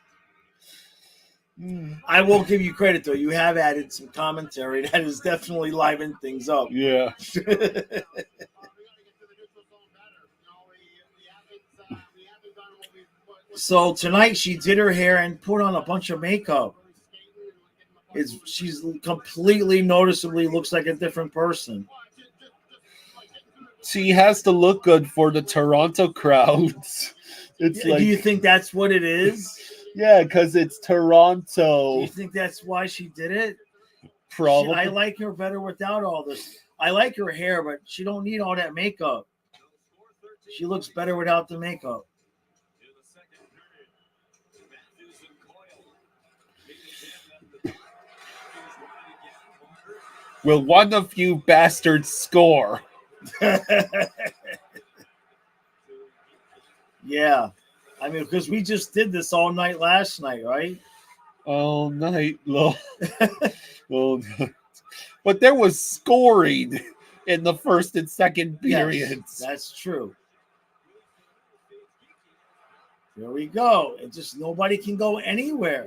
S4: I will give you credit, though. You have added some commentary that has definitely livened things up.
S1: Yeah.
S4: So tonight she did her hair and put on a bunch of makeup. She's completely noticeably looks like a different person.
S1: She has to look good for the Toronto crowds.
S4: Do you think that's what it is?
S1: Yeah, because it's Toronto.
S4: Do you think that's why she did it?
S1: Probably.
S4: I like her better without all this. I like her hair, but she don't need all that makeup. She looks better without the makeup.
S1: Will one of you bastards score?
S4: Yeah. I mean, because we just did this all night last night, right?
S1: All night long. Well, but there was scoring in the first and second periods.
S4: Yes, that's true. There we go. It just nobody can go anywhere.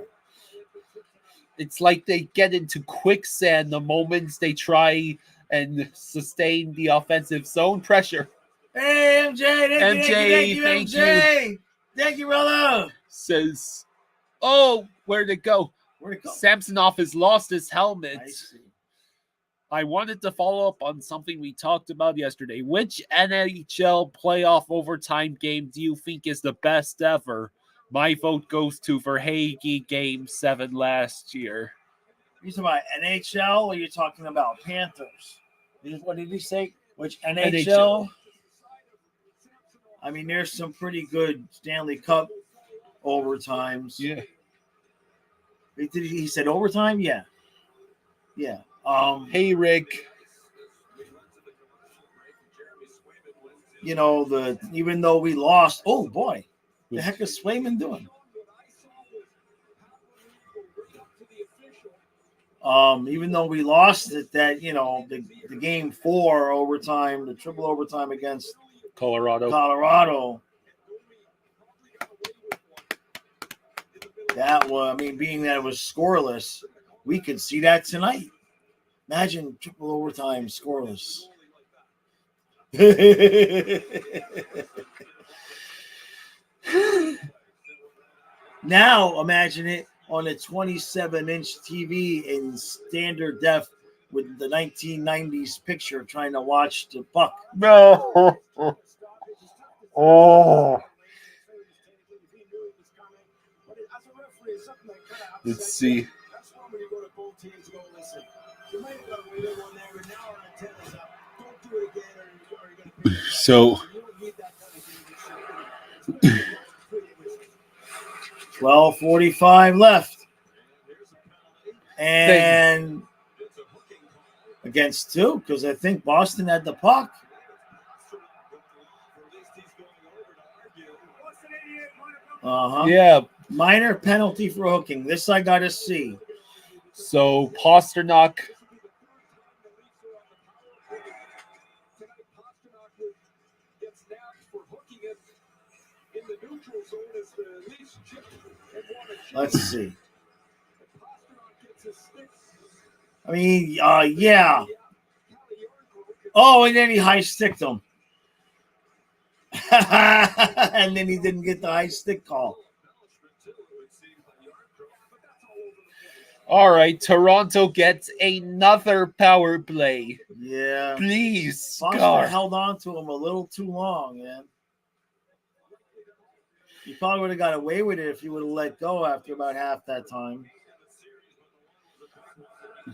S1: It's like they get into quicksand the moments they try and sustain the offensive zone pressure.
S4: Hey, MJ. Thank you. Thank you, brother.
S1: Says, oh, where'd it go?
S4: Where'd it go?
S1: Samsonov has lost his helmet.
S4: I see.
S1: I wanted to follow up on something we talked about yesterday. Which NHL playoff overtime game do you think is the best ever? My vote goes to Verhaeghe Game 7 last year.
S4: You talking about NHL or you talking about Panthers? What did he say? Which NHL? I mean, there's some pretty good Stanley Cup overtimes.
S1: Yeah.
S4: He said overtime? Yeah. Yeah.
S1: Hey, Rick.
S4: You know, even though we lost, oh boy, the heck is Swayman doing? Even though we lost it, that the game 4 overtime, the triple overtime against Colorado. That was, being that it was scoreless, we could see that tonight. Imagine triple overtime scoreless. Now imagine it on a 27-inch TV in standard def with the 1990s picture trying to watch the puck.
S1: No. Oh. Let's see. So
S4: 12:45 left. And against 2, because I think Boston had the puck.
S1: Yeah.
S4: Minor penalty for hooking. This I got to see.
S1: So Pasternak.
S4: Let's see. Yeah. Oh, and then he high sticked him. And then he didn't get the high stick call.
S1: All right, Toronto gets another power play.
S4: Yeah.
S1: Please,
S4: Foster held on to him a little too long, man. You probably would have got away with it if you would have let go after about half that time. You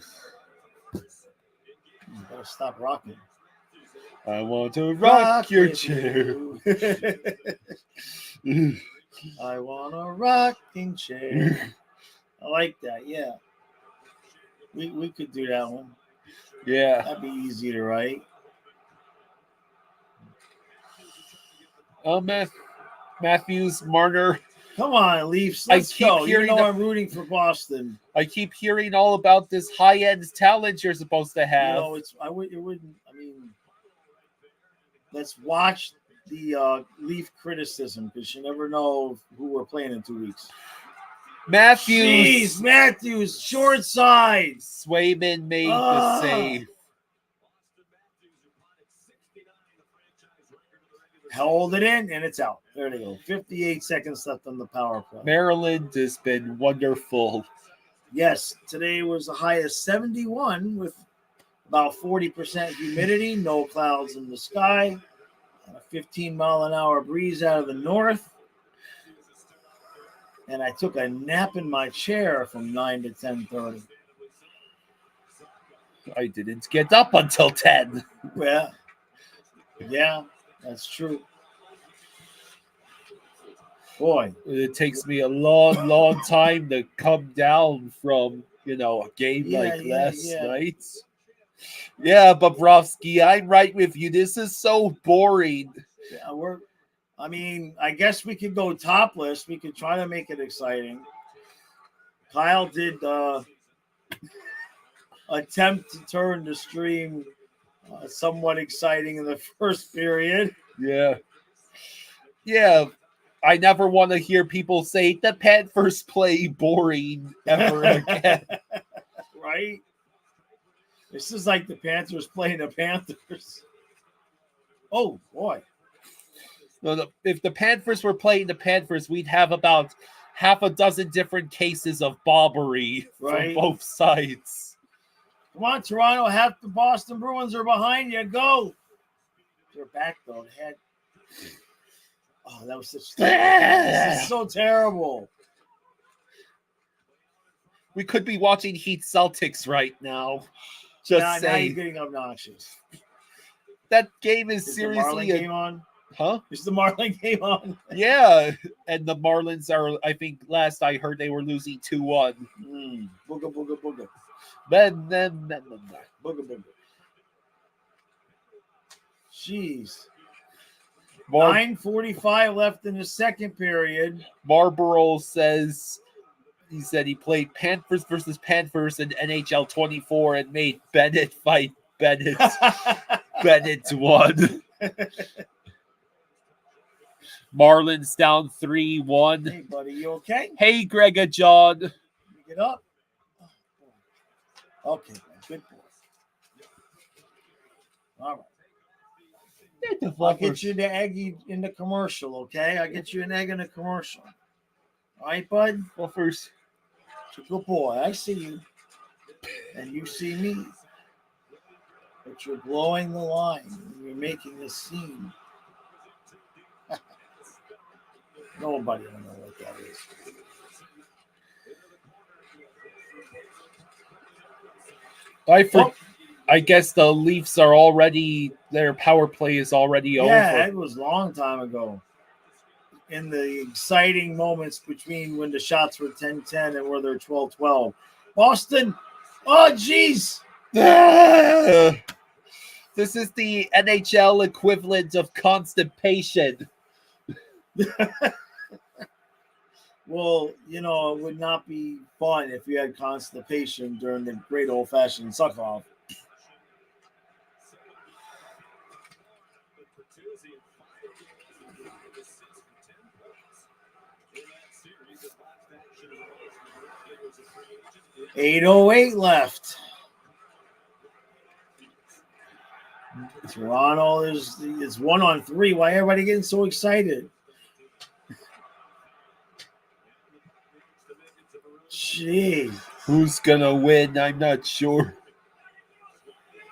S4: gotta stop rocking.
S1: I want to rock your chair.
S4: I want a rocking chair. I like that, yeah. We could do that one.
S1: Yeah.
S4: That'd be easy to write.
S1: Oh, Matthews, Marner.
S4: Come on, Leafs. Let's go. You know I'm rooting for Boston.
S1: I keep hearing all about this high-end talent you're supposed to have.
S4: Let's watch the Leaf criticism because you never know who we're playing in 2 weeks.
S1: Matthews.
S4: Jeez, Matthews, short side.
S1: Swayman made the save.
S4: Hold it in, and it's out. There they go. 58 seconds left on the power play.
S1: Maryland has been wonderful.
S4: Yes, today was a high of 71 with about 40% humidity, no clouds in the sky, a 15-mile-an-hour breeze out of the north. And I took a nap in my chair from 9 to 10:30.
S1: I didn't get up until 10.
S4: Yeah, that's true. Boy,
S1: it takes me a long time to come down from, a game like last night. Yeah, Bobrovsky, I'm right with you. This is so boring.
S4: Yeah, I guess we could go topless. We could try to make it exciting. Kyle did attempt to turn the stream somewhat exciting in the first period.
S1: Yeah. I never want to hear people say the Panthers play boring ever again.
S4: Right? This is like the Panthers playing the Panthers. Oh, boy.
S1: No, if the Panthers were playing the Panthers, we'd have about half a dozen different cases of bobbery
S4: Right.
S1: from both sides.
S4: Come on, Toronto. Half the Boston Bruins are behind you. Go. They're back, though. They had... Oh, that was such... This is so terrible.
S1: We could be watching Heat Celtics right now. Just
S4: Now
S1: saying.
S4: you're getting obnoxious.
S1: That game is
S4: Is
S1: seriously
S4: the Marlin game on?
S1: Huh?
S4: Is the Marlin game on?
S1: Yeah. And the Marlins are, I think, last I heard they were losing 2-1.
S4: Booga, booga, booga.
S1: Then.
S4: Booga, booga. Jeez. 9:45 left in the second period.
S1: Marlboro says he said he played Panthers versus Panthers in NHL 24 and made Bennett fight Bennett. Bennett won. Marlins down 3-1.
S4: Hey, buddy, you okay?
S1: Hey, Grega John.
S4: You get up. Okay, man. Good boy. All right. I'll get you the egg in the commercial, okay? I'll get you an egg in the commercial. All right, bud?
S1: Well, first.
S4: It's a good boy. I see you. And you see me. But you're blowing the line. And you're making a scene. Nobody will know what that is.
S1: I guess the Leafs are already, their power play is already over.
S4: Yeah, it was a long time ago. In the exciting moments between when the shots were 10-10 and where they're 12-12. Boston, oh, jeez.
S1: This is the NHL equivalent of constipation.
S4: Well, you know, it would not be fun if you had constipation during the great old-fashioned suck-off. .808 left. Toronto is 1-3. Why everybody getting so excited? Jeez.
S1: Who's gonna win? I'm not sure.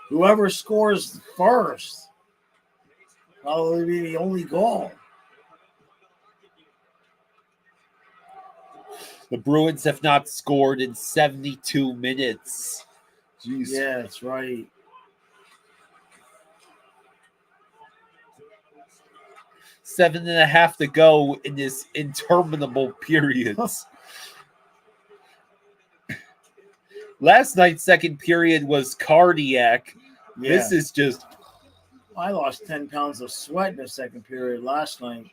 S4: Whoever scores first probably be the only goal.
S1: The Bruins have not scored in 72 minutes. Jeez.
S4: Yeah, that's right.
S1: Seven and a half to go in this interminable period. Last night's second period was cardiac.
S4: Yeah.
S1: This is just...
S4: I lost 10 pounds of sweat in the second period last night.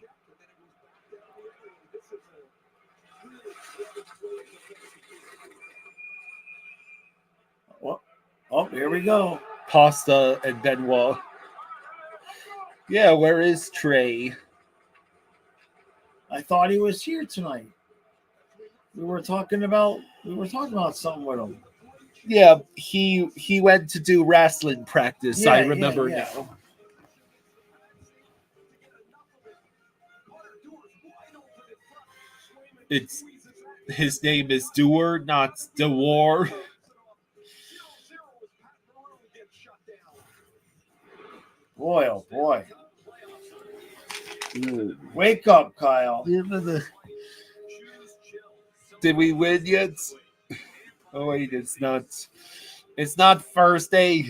S4: Oh, here we go.
S1: Pasta and Benoit. Yeah, where is Trey?
S4: I thought he was here tonight. We were talking about something with him.
S1: Yeah, he went to do wrestling practice.
S4: Yeah,
S1: I remember now. His name is Dewar, not DeWar.
S4: Boy, oh boy. Wake up, Kyle.
S1: Did we win yet? Oh wait, it's not. It's not Thursday.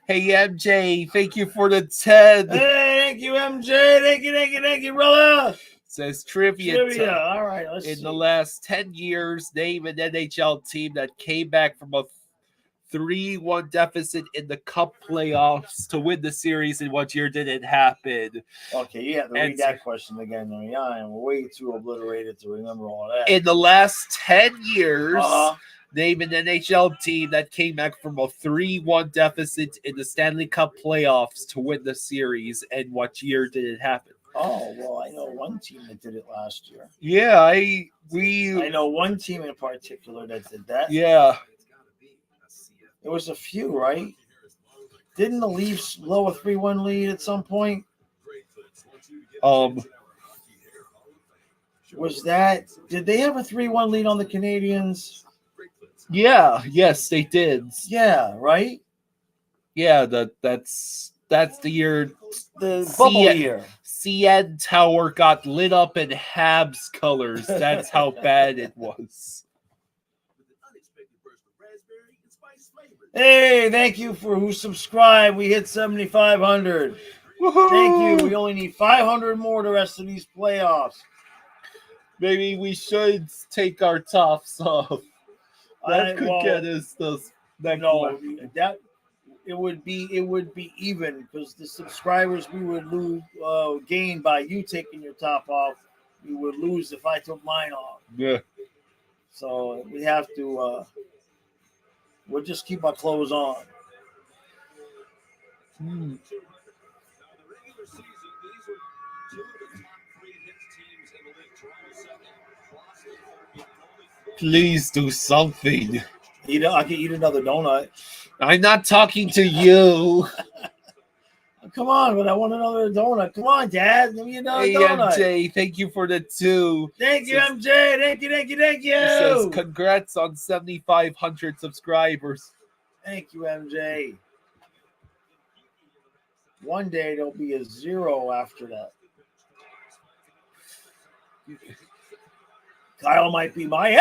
S1: Hey MJ, thank you for the 10.
S4: Hey, thank you, MJ. Thank you, brother.
S1: Says trivia.
S4: All right, let's see.
S1: the last 10 years, name an NHL team that came back from a 3-1 deficit in the Cup playoffs to win the series. In what year did it happen?
S4: Okay, you have to read that question again. I mean, I am way too obliterated to remember all that.
S1: In the last 10 years, name an NHL team that came back from a 3-1 deficit in the Stanley Cup playoffs to win the series. And what year did it happen?
S4: Oh, well, I know one team that did it last year.
S1: Yeah,
S4: I know one team in particular that did that.
S1: Yeah.
S4: It was a few, right? Didn't the Leafs blow a 3-1 lead at some point? Was that? Did they have a 3-1 lead on the Canadians?
S1: Yeah, yes, they did.
S4: Yeah, right.
S1: Yeah, that's the year
S4: the bubble year.
S1: CN Tower got lit up in Habs colors. That's how bad it was.
S4: Hey, thank you for who subscribed. We hit 7,500. Thank you. We only need 500 more the rest of these playoffs.
S1: Maybe we should take our tops off. That could get us those.
S4: That it would be even because the subscribers we would lose gain by you taking your top off. We would lose if I took mine off.
S1: Yeah.
S4: So we have to. We'll just keep our clothes on.
S1: Please do something.
S4: I can eat another donut.
S1: I'm not talking to you.
S4: Come on, but I want another donut. Come on, Dad. Give me another donut.
S1: MJ, thank you for the 2.
S4: Thank you, MJ. Thank you.
S1: He says, congrats on 7,500 subscribers.
S4: Thank you, MJ. One day there'll be a 0 after that. Kyle might be my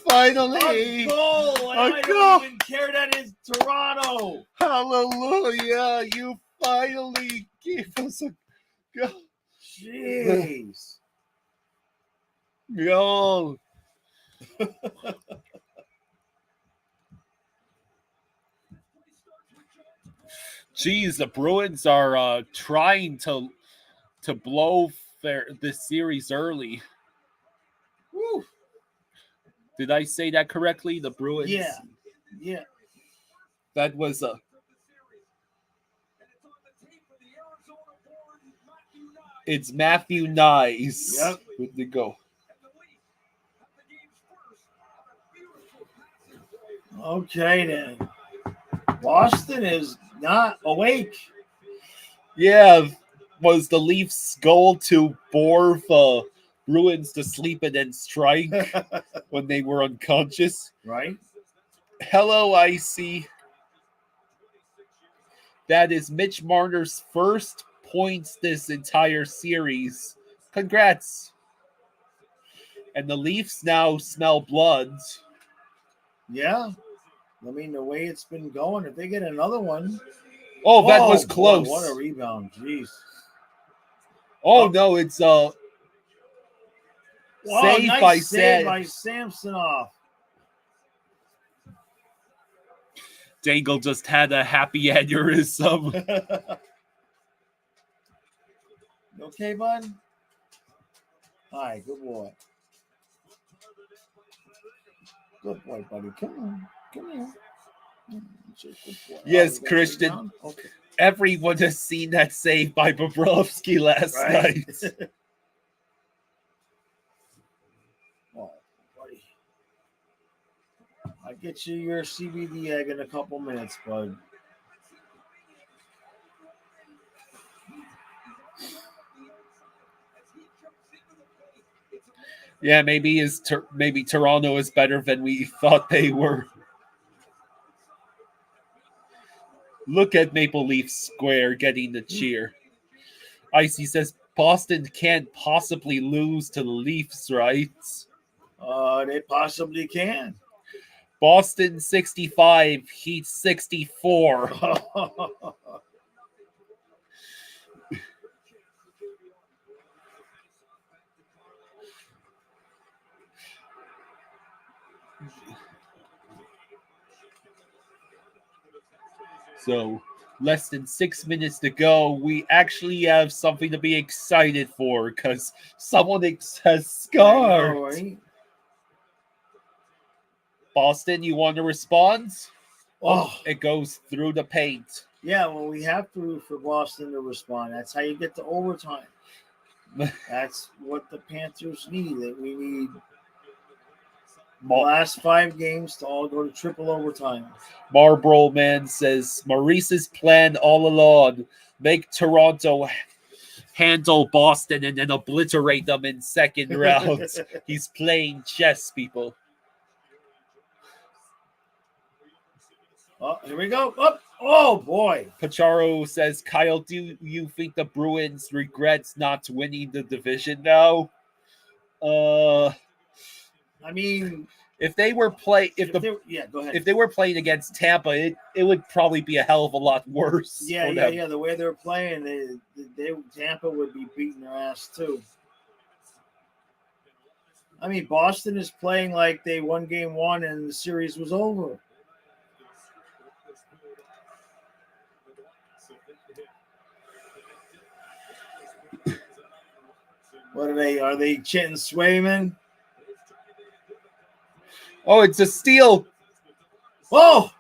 S1: finally
S4: a goal. And I don't even care that it's Toronto.
S1: Hallelujah! You finally gave us a goal.
S4: Jeez.
S1: Yo. Jeez, the Bruins are trying to blow this series early.
S4: Woo.
S1: Did I say that correctly? The Bruins?
S4: Yeah.
S1: That was a... It's Matthew Nyes.
S4: Yep.
S1: Good to go.
S4: Okay, then. Boston is not awake.
S1: Yeah, was the Leafs' goal to bore the Bruins to sleep and then strike when they were unconscious?
S4: Right.
S1: Hello, Icy. That is Mitch Marner's first points this entire series. Congrats. And the Leafs now smell blood.
S4: Yeah. I mean, the way it's been going, if they get another one.
S1: Oh, that was close.
S4: Boy, what a rebound. Jeez.
S1: Oh, no, it's
S4: nice
S1: save
S4: by Samsonov.
S1: Dangle just had a happy aneurysm.
S4: You okay, bud? All right, good boy. Good boy, buddy. Come here.
S1: Yes, Christian.
S4: Okay.
S1: Everyone has seen that save by Bobrovsky last night.
S4: Oh, buddy. I'll get you your CBD egg in a couple minutes, bud.
S1: Yeah, maybe Toronto is better than we thought they were. Look at Maple Leaf Square getting the cheer. Icy says Boston can't possibly lose to the Leafs, right?
S4: They possibly can.
S1: Boston 65, Heat 64. So, less than 6 minutes to go. We actually have something to be excited for because someone has scored.
S4: Right.
S1: Boston, you want to respond?
S4: Oh,
S1: it goes through the paint.
S4: Yeah, well, we have to for Boston to respond. That's how you get to overtime. That's what the Panthers need. That we need the last 5 games to all go to triple overtime.
S1: Marlboro Man says Maurice's plan all along: make Toronto handle Boston and then obliterate them in second round. He's playing chess, people.
S4: Oh, here we go. Oh boy.
S1: Pacharo says, Kyle, do you think the Bruins regrets not winning the division now?
S4: I mean,
S1: if they were go ahead. If they were playing against Tampa, it would probably be a hell of a lot worse.
S4: Yeah. The way they're playing, Tampa would be beating their ass too. I mean, Boston is playing like they won game one and the series was over. What are they? Are they chanting Swayman?
S1: Oh, it's a steal.
S4: Oh,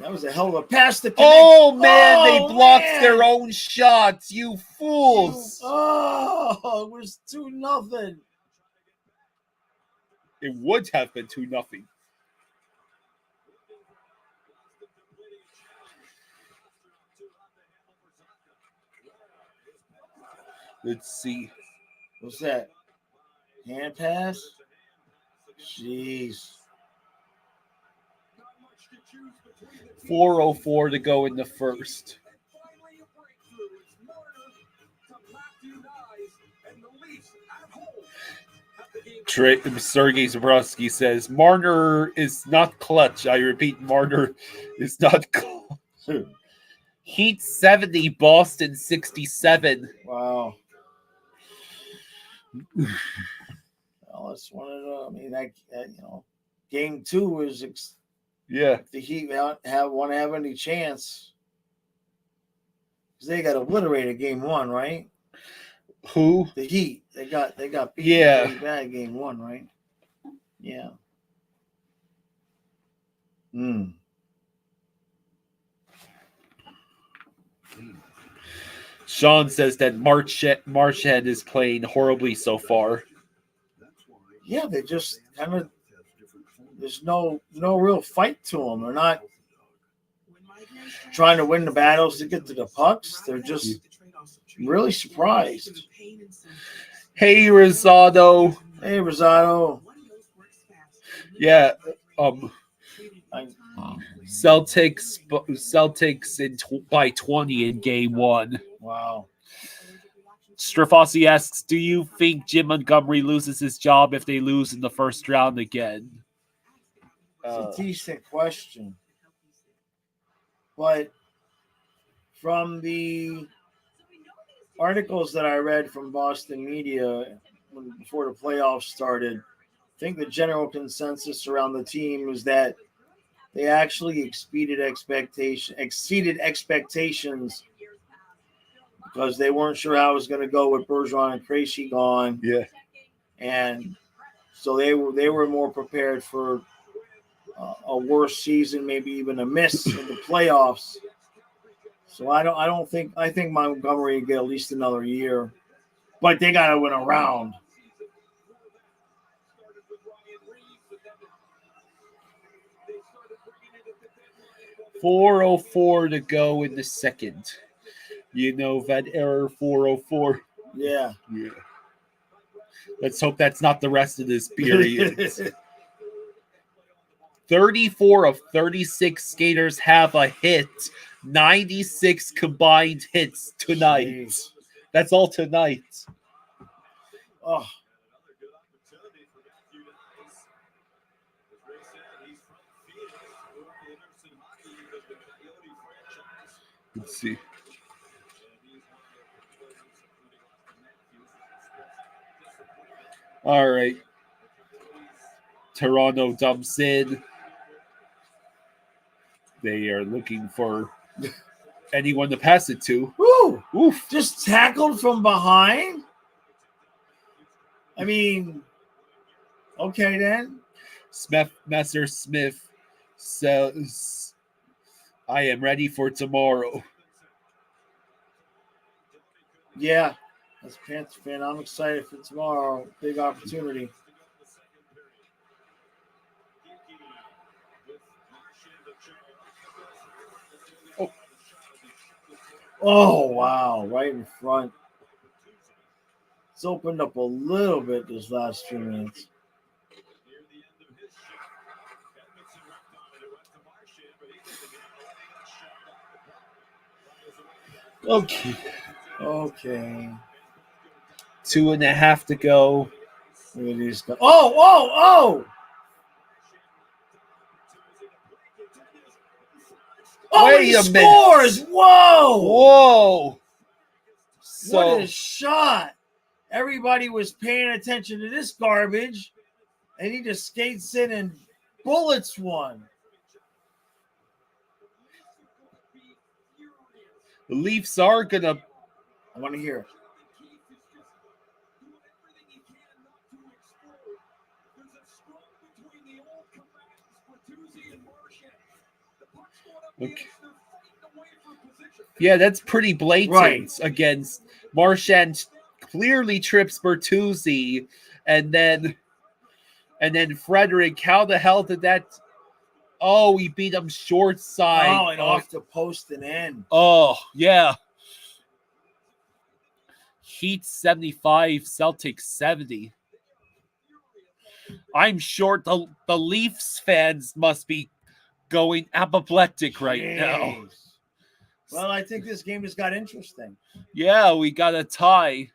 S4: that was a hell of a pass to connect.
S1: Oh, man, they blocked their own shots, you fools.
S4: It was 2-0.
S1: It would have been 2-0. Let's see.
S4: What's that? Hand pass? Jeez.
S1: 4:04 to go in the first. Sergei Zabrowski says, Marner is not clutch. I repeat, Marner is not clutch. Heat 70, Boston 67.
S4: Wow. Well, it's one of the, I mean, game two is, if the Heat want to have any chance, because they got obliterated game one, right?
S1: Who?
S4: The Heat. They got beat pretty bad game one, right? Yeah.
S1: Sean says that Marchand is playing horribly so far.
S4: Yeah, they just kind of, there's no real fight to them. They're not trying to win the battles to get to the pucks. They're just really surprised.
S1: Hey, Rosado.
S4: Hey, Rosado.
S1: Yeah. Celtics by 20 in game one.
S4: Wow.
S1: Strafossi asks, do you think Jim Montgomery loses his job if they lose in the first round again?
S4: It's a decent question. But from the articles that I read from Boston media before the playoffs started, I think the general consensus around the team is that they actually exceeded expectations because they weren't sure how it was going to go with Bergeron and Krejci gone.
S1: Yeah.
S4: And so they were more prepared for a worse season, maybe even a miss in the playoffs. So I think Montgomery will get at least another year, but they got to win a round.
S1: .404 to go in the second. You know that error 404.
S4: Yeah.
S1: Let's hope that's not the rest of this period. 34 of 36 skaters have a hit. 96 combined hits tonight.
S4: Jeez.
S1: That's all tonight.
S4: Oh.
S1: Let's see. All right. Toronto dumps in. They are looking for anyone to pass it to.
S4: Woo!
S1: Oof.
S4: Just tackled from behind? I mean, okay then.
S1: Messer Smith says, I am ready for tomorrow.
S4: Yeah. As a Panther fan, I'm excited for tomorrow. Big opportunity. Oh, wow. Right in front. It's opened up a little bit this last few minutes.
S1: Okay. 2.5 to go.
S4: Look at these guys. Oh! Oh,
S1: Wait
S4: he
S1: a minute.
S4: scores! Whoa!
S1: So,
S4: What a shot! Everybody was paying attention to this garbage, and he just skates in and bullets one.
S1: the Leafs are gonna.
S4: I want to hear it.
S1: Okay. Yeah, that's pretty blatant
S4: Right.
S1: against Marchand. Clearly trips Bertuzzi, and then Frederick. How the hell did that? Oh, he beat him short side.
S4: Oh, and off the post and in.
S1: Oh, yeah. Heat 75, Celtics 70. I'm sure the Leafs fans must be going apoplectic right now.
S4: Well, I think this game has got interesting.
S1: Yeah, we got a tie.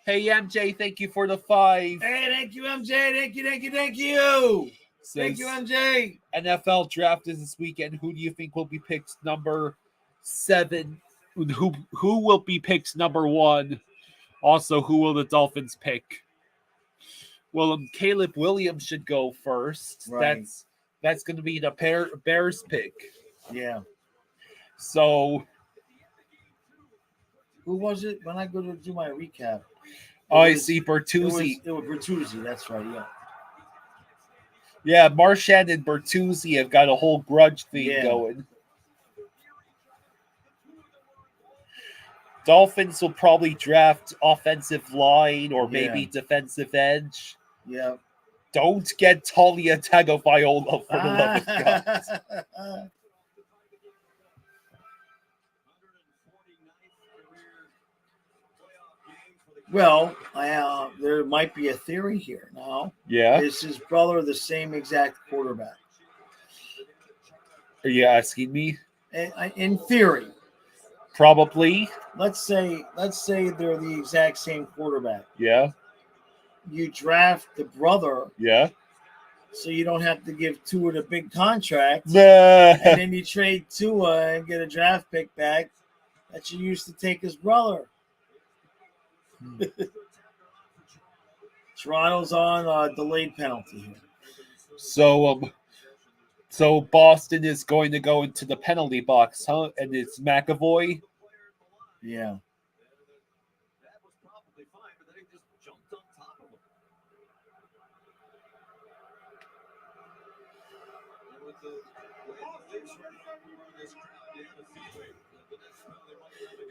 S1: Hey, MJ, thank you for the 5.
S4: Hey, thank you, MJ. Thank you. Thank you, MJ.
S1: NFL draft is this weekend. Who do you think will be picked number 7? Who will be picked number 1? Also, who will the Dolphins pick? Well, Caleb Williams should go first.
S4: Right.
S1: That's going to be the Bears pick.
S4: Yeah.
S1: So,
S4: who was it? When I go to do my recap.
S1: I see Bertuzzi.
S4: It was Bertuzzi. That's right. Yeah.
S1: Yeah, Marchand and Bertuzzi have got a whole grudge thing going. Dolphins will probably draft offensive line or maybe defensive edge.
S4: Yeah.
S1: Don't get Talia Tagovailoa for the love of God.
S4: Well, there might be a theory here now.
S1: Yeah.
S4: Is his brother the same exact quarterback?
S1: Are you asking me?
S4: In theory.
S1: Probably.
S4: Let's say they're the exact same quarterback.
S1: Yeah.
S4: You draft the brother.
S1: Yeah.
S4: So you don't have to give Tua the big contract.
S1: Nah.
S4: And then you trade Tua and get a draft pick back that you used to take his brother. Toronto's on a delayed penalty here.
S1: So Boston is going to go into the penalty box, huh? And it's McAvoy.
S4: Yeah.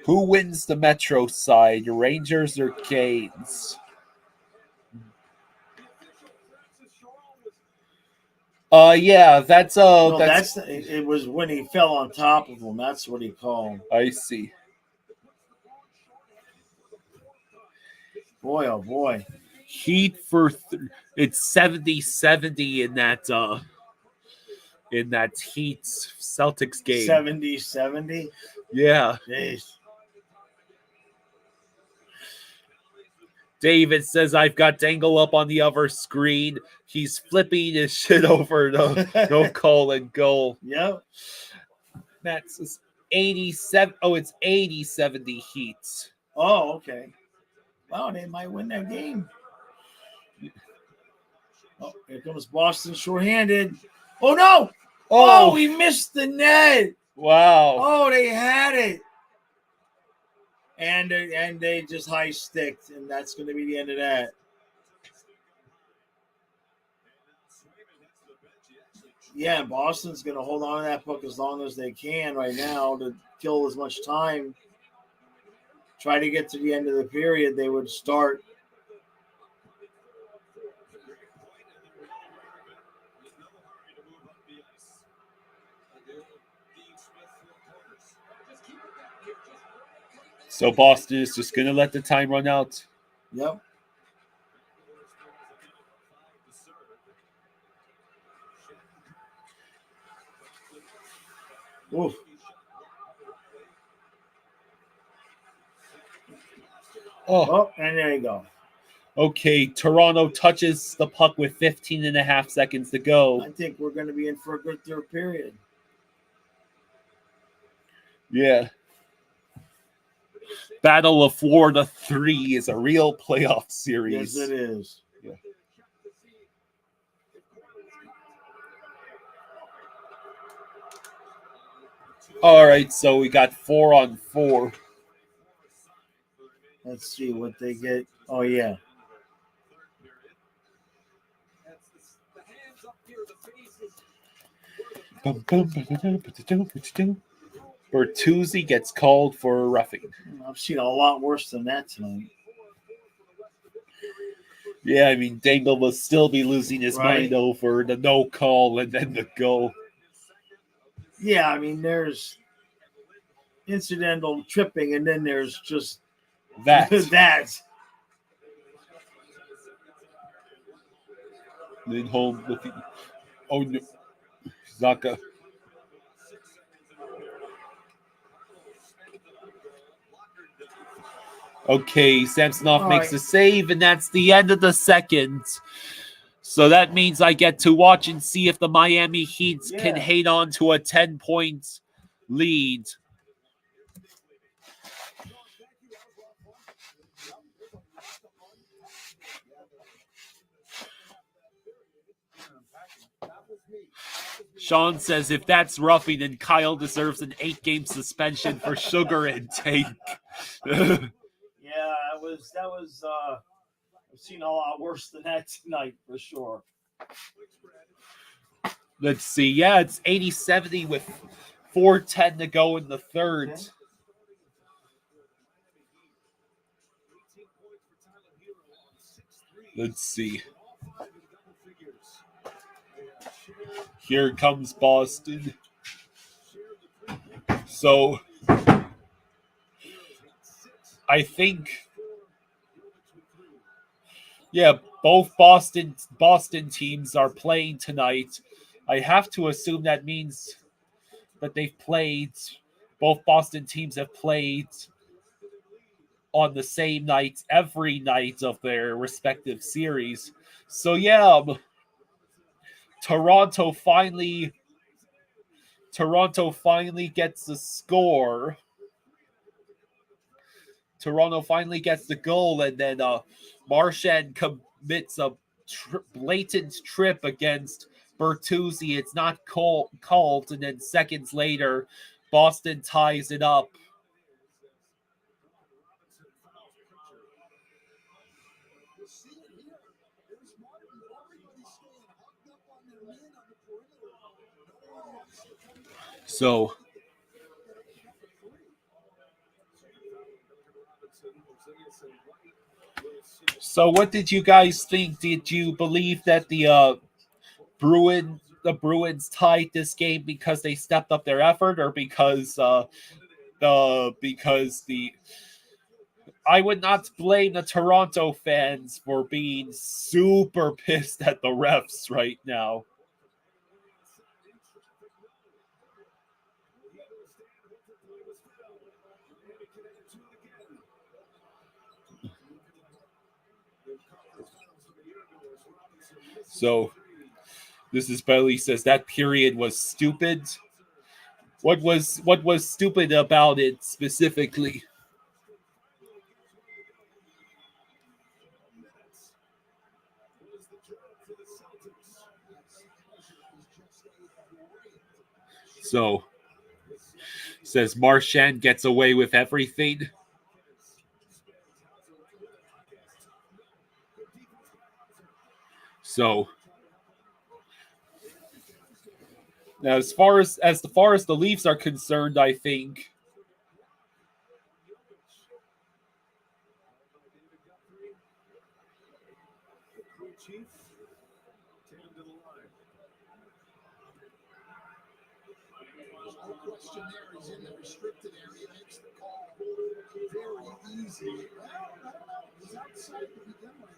S1: Who wins the Metro side, Rangers or Canes? Yeah, that's
S4: it was when he fell on top of him. That's what he called.
S1: I see.
S4: Boy, oh boy.
S1: Heat for it's 70-70 in that Heat Celtics game.
S4: 70-70?
S1: Yeah.
S4: Jeez.
S1: David says, I've got Dangle up on the other screen. He's flipping his shit over. No call and goal.
S4: Yep.
S1: That's 87. Oh, it's 80-70 Heat.
S4: Oh, okay. Wow, they might win that game. Oh, here comes Boston shorthanded. Oh, no. Oh, he missed the net.
S1: Wow.
S4: Oh, they had it. And they just high sticked, and that's going to be the end of that. Yeah, Boston's going to hold on to that puck as long as they can right now to kill as much time. Try to get to the end of the period, they would start.
S1: So Boston is just going to let the time run out.
S4: Yep. Oof.
S1: Oh,
S4: and there you go.
S1: Okay, Toronto touches the puck with 15 and a half seconds to go.
S4: I think we're going to be in for a good third period.
S1: Yeah. Battle of Florida 3 is a real playoff series.
S4: Yes, it is.
S1: Yeah. All right, so we got 4-on-4.
S4: Let's see what they get. Oh, yeah.
S1: Bertuzzi gets called for a roughing.
S4: I've seen a lot worse than that tonight.
S1: Yeah, I mean, Dangle will still be losing his
S4: Right.
S1: mind over the no call and then the goal.
S4: Yeah, I mean, there's incidental tripping, and then there's just
S1: that. Lindholm looking. Oh, no. Zaka. Okay, Samsonov makes a save, and that's the end of the second. So that means I get to watch and see if the Miami Heat can hang on to a 10-point lead. Sean says if that's roughing, then Kyle deserves an 8-game suspension for sugar intake.
S4: Yeah, that was I've seen a lot worse than that tonight for sure.
S1: Let's see. Yeah, it's 80-70 with 4:10 to go in the third. Okay. Let's see. Here comes Boston. So I think, yeah, both Boston teams are playing tonight. I have to assume that means that both Boston teams have played on the same night every night of their respective series. So yeah, Toronto finally gets the score. Toronto finally gets the goal, and then Marchand commits a blatant trip against Bertuzzi. It's not called, and then seconds later, Boston ties it up. So what did you guys think? Did you believe that the Bruins tied this game because they stepped up their effort, or because I would not blame the Toronto fans for being super pissed at the refs right now. So this is Bailey says that period was stupid. What was stupid about it specifically? So says Marchand gets away with everything. So now, as far as the Leafs are concerned, I think
S2: very easy. Well, I don't know. He's outside to begin with.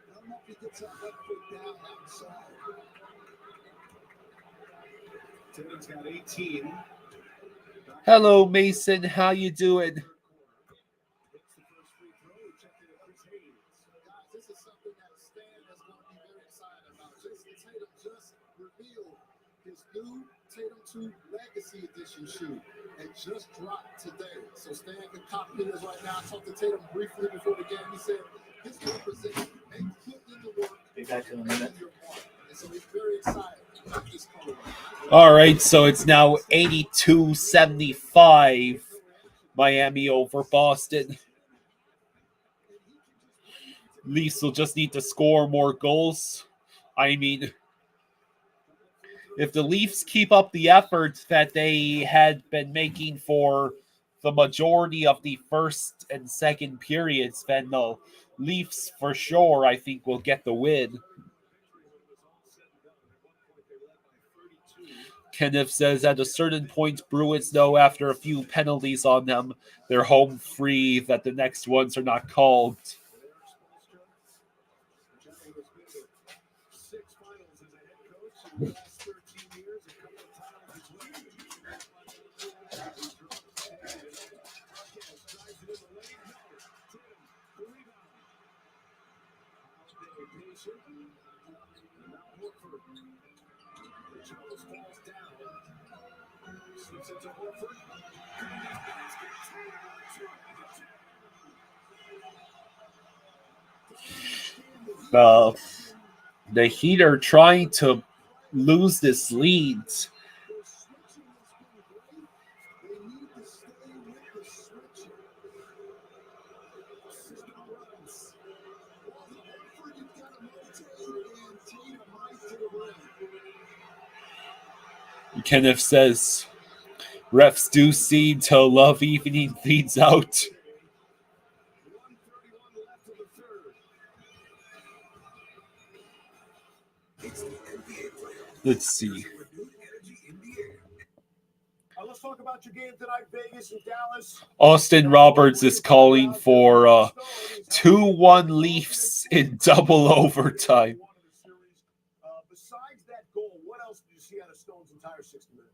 S2: I don't know if he gets that left foot down outside.
S12: Tatum's got 18.
S1: Hello, Mason. How you doing?
S2: This is something that Stan is going to be very excited about. Tatum just revealed his new Tatum 2 Legacy Edition shoe. It just dropped today. So Stan can copy this right now. I talked to Tatum briefly before the game. He said this represents and put in the work.
S4: Be back in a minute.
S2: And so he's very excited about this colorway.
S1: All right, so it's now 82-75. Miami over Boston. Leafs will just need to score more goals. I mean, if the Leafs keep up the effort that they had been making for the majority of the first and second periods, then the Leafs for sure, I think, will get the win. Kenneth says at a certain point, Bruins know after a few penalties on them, they're home free, that the next ones are not called. The Heat are trying to lose this lead. Kenneth says, refs do seem to love evening leads out. Let's see.
S2: Let's talk about your game tonight, Vegas and Dallas.
S1: Austin Roberts is calling for 2-1 Leafs in double overtime.
S2: Besides that goal, what else did you see out of Stone's entire 60 minutes?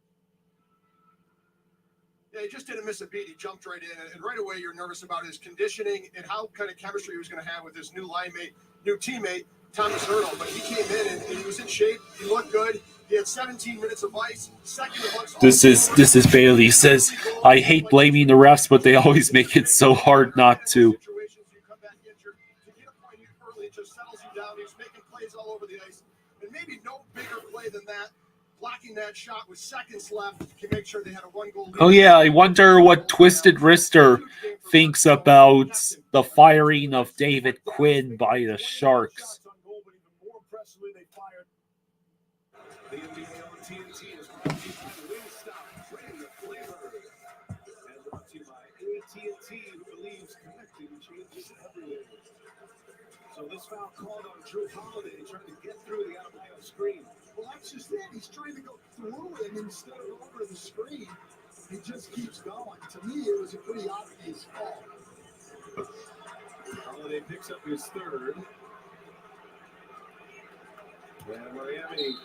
S20: Yeah, he just didn't miss a beat. He jumped right in, and right away you're nervous about his conditioning and how kind of chemistry he was going to have with his new line mate, new teammate, Thomas Hurdle. But he came in and he was in shape. He looked good. He had 17 minutes of ice. Second amongst
S1: This is Bailey says, I hate blaming the refs, but they always make it so hard not to.
S20: early, it just settles you down. He was making plays all over the ice, and maybe no bigger play than that. Blocking that shot with seconds left to make sure they had a one-goal lead.
S1: Oh yeah, I wonder what Twisted Wrister thinks about the firing of David Quinn by the Sharks.
S12: The NBA on TNT is brought to you by Wingstop, bringing the flavor. And brought to you by AT&T, who believes connecting changes everything. So this foul called on Drew Holiday, trying to get through the out-of-bounds screen.
S2: Well, that's just it. He's trying to go through him instead of over the screen. He just keeps going. To me, it was a pretty obvious fall.
S12: Holiday picks up his third. And Miami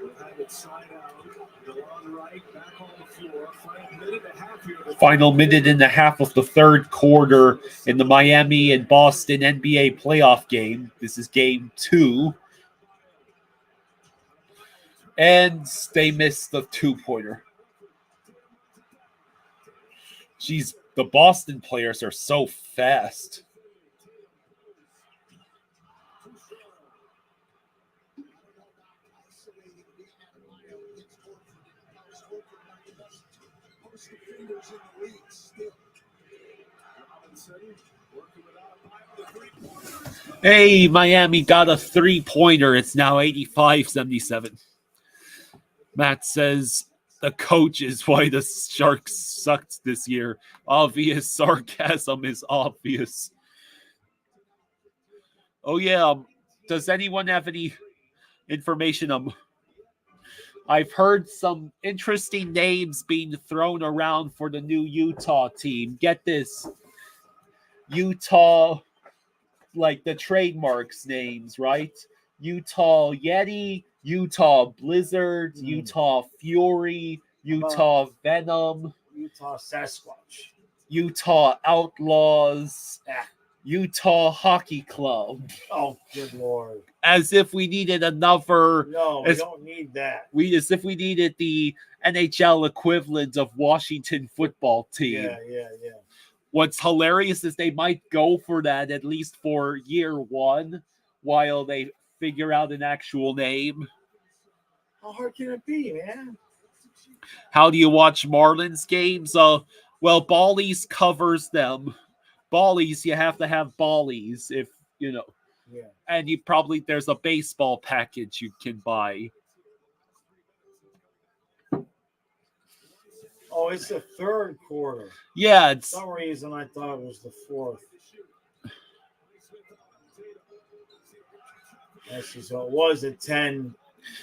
S12: will have it side out. DeLon Wright back on the floor.
S1: Final minute and a half of the third quarter in the Miami and Boston NBA playoff game. This is game 2. And they missed the 2-pointer. Jeez, the Boston players are so fast. Hey, Miami got a 3-pointer. It's now 85-77. Matt says the coach is why the Sharks sucked this year. Obvious sarcasm is obvious. Oh yeah, does anyone have any information I've heard some interesting names being thrown around for the new Utah team. Get this. Utah, like the trademarks names, right? Utah Yeti, Utah Blizzard, Utah Fury, Utah Venom,
S4: Utah Sasquatch,
S1: Utah Outlaws, Utah Hockey Club.
S4: Oh, good lord!
S1: As if we needed another.
S4: No, we don't need that.
S1: As if we needed the NHL equivalent of Washington football team.
S4: Yeah.
S1: What's hilarious is they might go for that at least for year one while they figure out an actual name.
S4: How hard can it be, man?
S1: How do you watch Marlins games? Well, Bally's covers them. Bally's, you have to have Bally's if you know.
S4: Yeah.
S1: And there's a baseball package you can buy.
S4: Oh, it's the third quarter.
S1: Yeah,
S4: For some reason I thought it was the fourth. Actually, so it was a 10.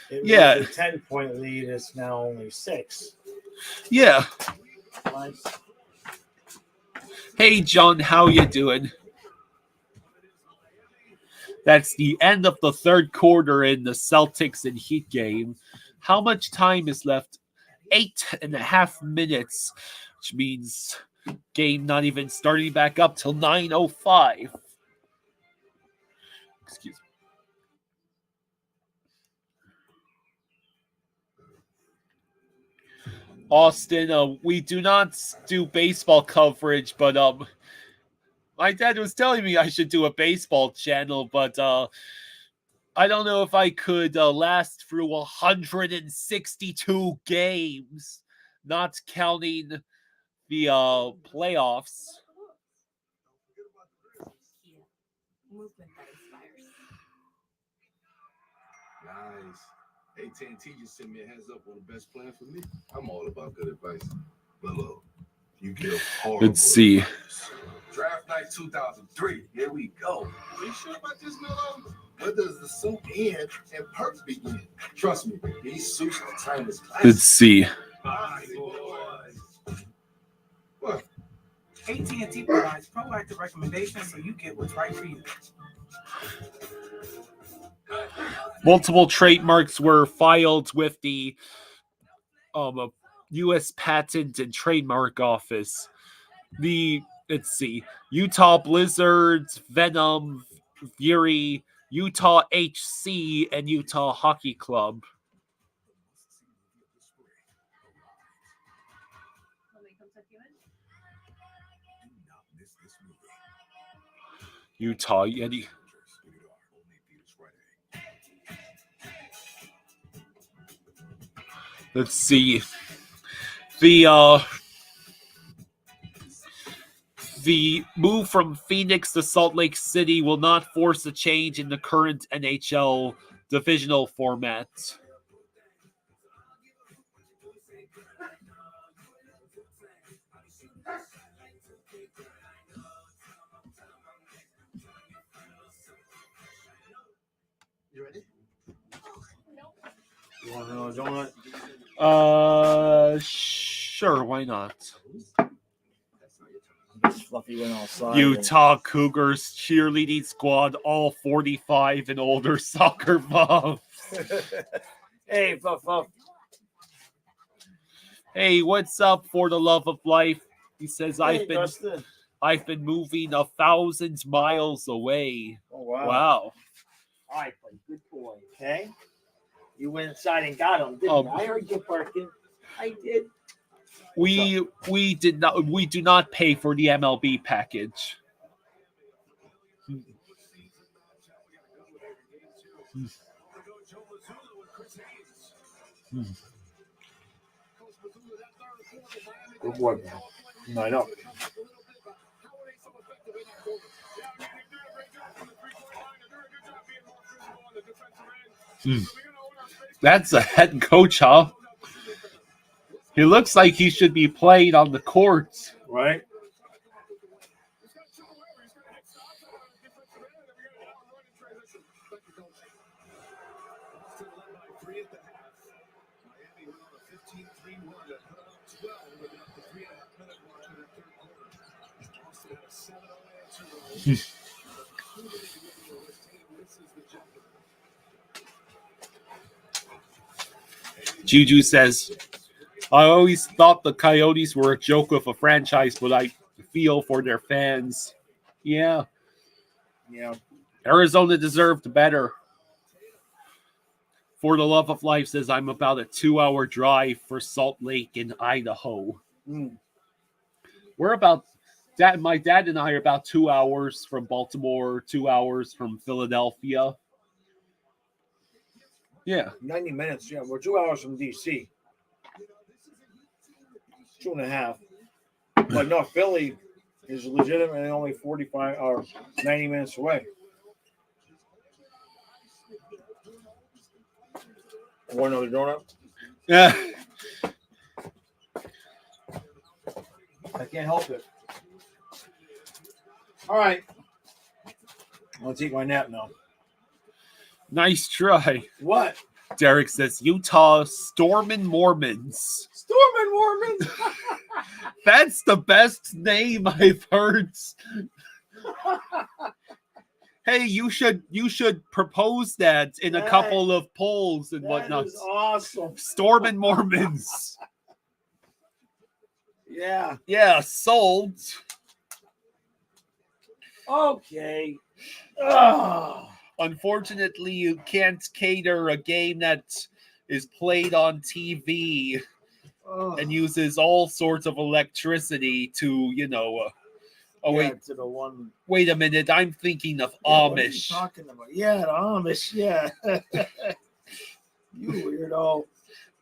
S4: It was a 10-point lead. It's now only 6.
S1: Yeah.
S4: Nice.
S1: Hey, John, how you doing? That's the end of the third quarter in the Celtics and Heat game. How much time is left? 8.5 minutes, which means game not even starting back up till 9:05. Excuse me. Austin, we do not do baseball coverage, but my dad was telling me I should do a baseball channel, but I don't know if I could last through 162 games, not counting the playoffs.
S21: Nice. AT&T just sent me a heads up on the best plan for me. I'm all about good advice. But look, you get a horrible
S1: Let's see.
S21: advice. Draft night 2003. Here we go. Are you sure about this, Milo? When does the suit end and perks begin? Trust me, these suits are timeless classics.
S1: Let's see.
S21: What?
S15: AT&T provides proactive recommendations so you get what's right for you.
S1: Multiple trademarks were filed with the U.S. Patent and Trademark Office. Let's see, Utah Blizzards, Venom, Fury, Utah HC, and Utah Hockey Club. Utah Yeti. Let's see. The move from Phoenix to Salt Lake City will not force a change in the current NHL divisional format.
S4: You ready? You want another donut?
S1: Sure, why not?
S4: Fluffy went outside.
S1: Utah Cougars cheerleading squad, all 45 and older soccer moms.
S4: Hey, Fluff.
S1: Hey, what's up for the love of life? He says,
S4: Hey,
S1: I've been moving 1,000 miles away.
S4: Oh, wow.
S1: Wow.
S4: All right, buddy. Good boy. Okay. You went inside and got him, didn't you? I heard you barking. I did.
S1: We do not pay for the MLB package.
S4: Good boy, man. I know.
S1: That's a head coach, huh? He looks like he should be playing on the courts.
S4: Right?
S1: Juju says, I always thought the Coyotes were a joke of a franchise, but I feel for their fans. Yeah.
S4: Yeah.
S1: Arizona deserved better. For the Love of Life says, I'm about a 2-hour drive for Salt Lake in Idaho. We're about that. My dad and I are about 2 hours from Baltimore, 2 hours from Philadelphia. Yeah.
S4: 90 minutes. Yeah, we're 2 hours from DC. 2.5. But no, Philly is legitimately only 45 or 90 minutes away. Want another donut?
S1: Yeah.
S4: I can't help it. All right. I'll take my nap now.
S1: Nice try.
S4: What?
S1: Derek says, Utah Stormin' Mormons.
S4: Stormin' Mormons?
S1: That's the best name I've heard. Hey, you should propose that in a couple of polls and whatnot.
S4: That is awesome.
S1: Stormin' Mormons.
S4: Yeah.
S1: Yeah, sold.
S4: Okay.
S1: Unfortunately, you can't cater a game that is played on TV and uses all sorts of electricity to,
S4: To the one.
S1: Wait a minute, I'm thinking of
S4: What are you
S1: Amish.
S4: talking about? Yeah, the Amish. Yeah. You weirdo.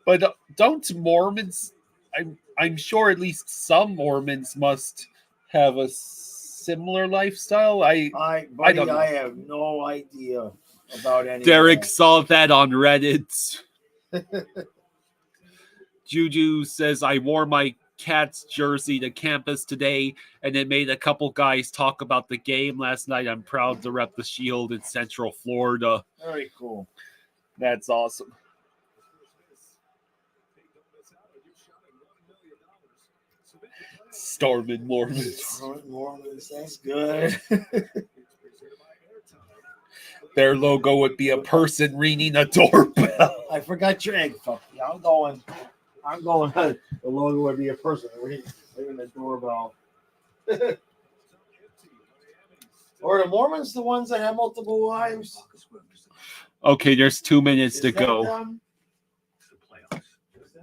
S1: But don't Mormons? I'm sure at least some Mormons must have a similar lifestyle. I don't know.
S4: I have no idea about any.
S1: Derek saw that on Reddit. Juju says, I wore my Cats jersey to campus today, and it made a couple guys talk about the game last night. I'm proud to rep the Shield in Central Florida.
S4: Very cool.
S1: That's awesome. Stormin' Mormons.
S4: Stormin' Mormons, that's good.
S1: Their logo would be a person ringing a doorbell.
S4: I forgot your egg, fuck. Yeah, I'm going. The logo would be a person ringing the doorbell. Or the Mormons the ones that have multiple wives?
S1: Okay, there's 2 minutes to go.
S4: Then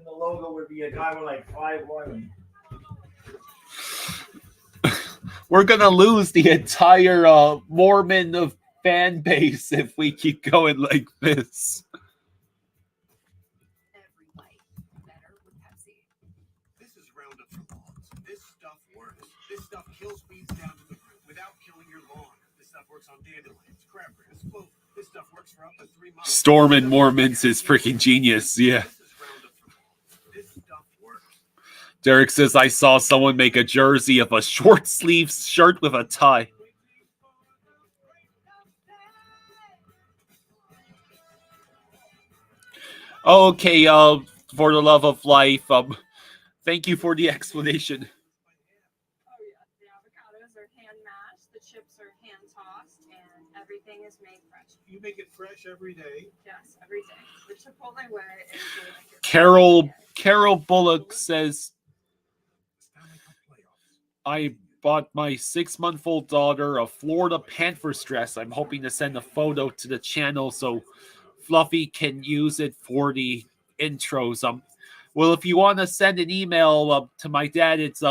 S4: the logo would be a guy with like 5 women.
S1: We're gonna lose the entire Mormon fan base if we keep going like this.
S11: This is Roundup for lawns. This stuff works. This stuff kills weeds down to the root without killing your lawn. This stuff works on dandelions, crabgrass, clover. This stuff works for up to 3 months.
S1: Stormin' Mormons is freaking genius. Yeah. Derek says, I saw someone make a jersey of a short sleeve shirt with a tie. Okay, for the love of life, thank you for the explanation.
S18: Oh yeah, the avocados are hand mashed, the chips are hand tossed, and everything is made fresh.
S9: You make it fresh every day.
S18: Yes, every day. The Chipotle way is really like
S1: Carol Bullock says, I bought my 6-month-old daughter a Florida Panthers dress. I'm hoping to send a photo to the channel so Fluffy can use it for the intros. Well, if you want to send an email to my dad, it's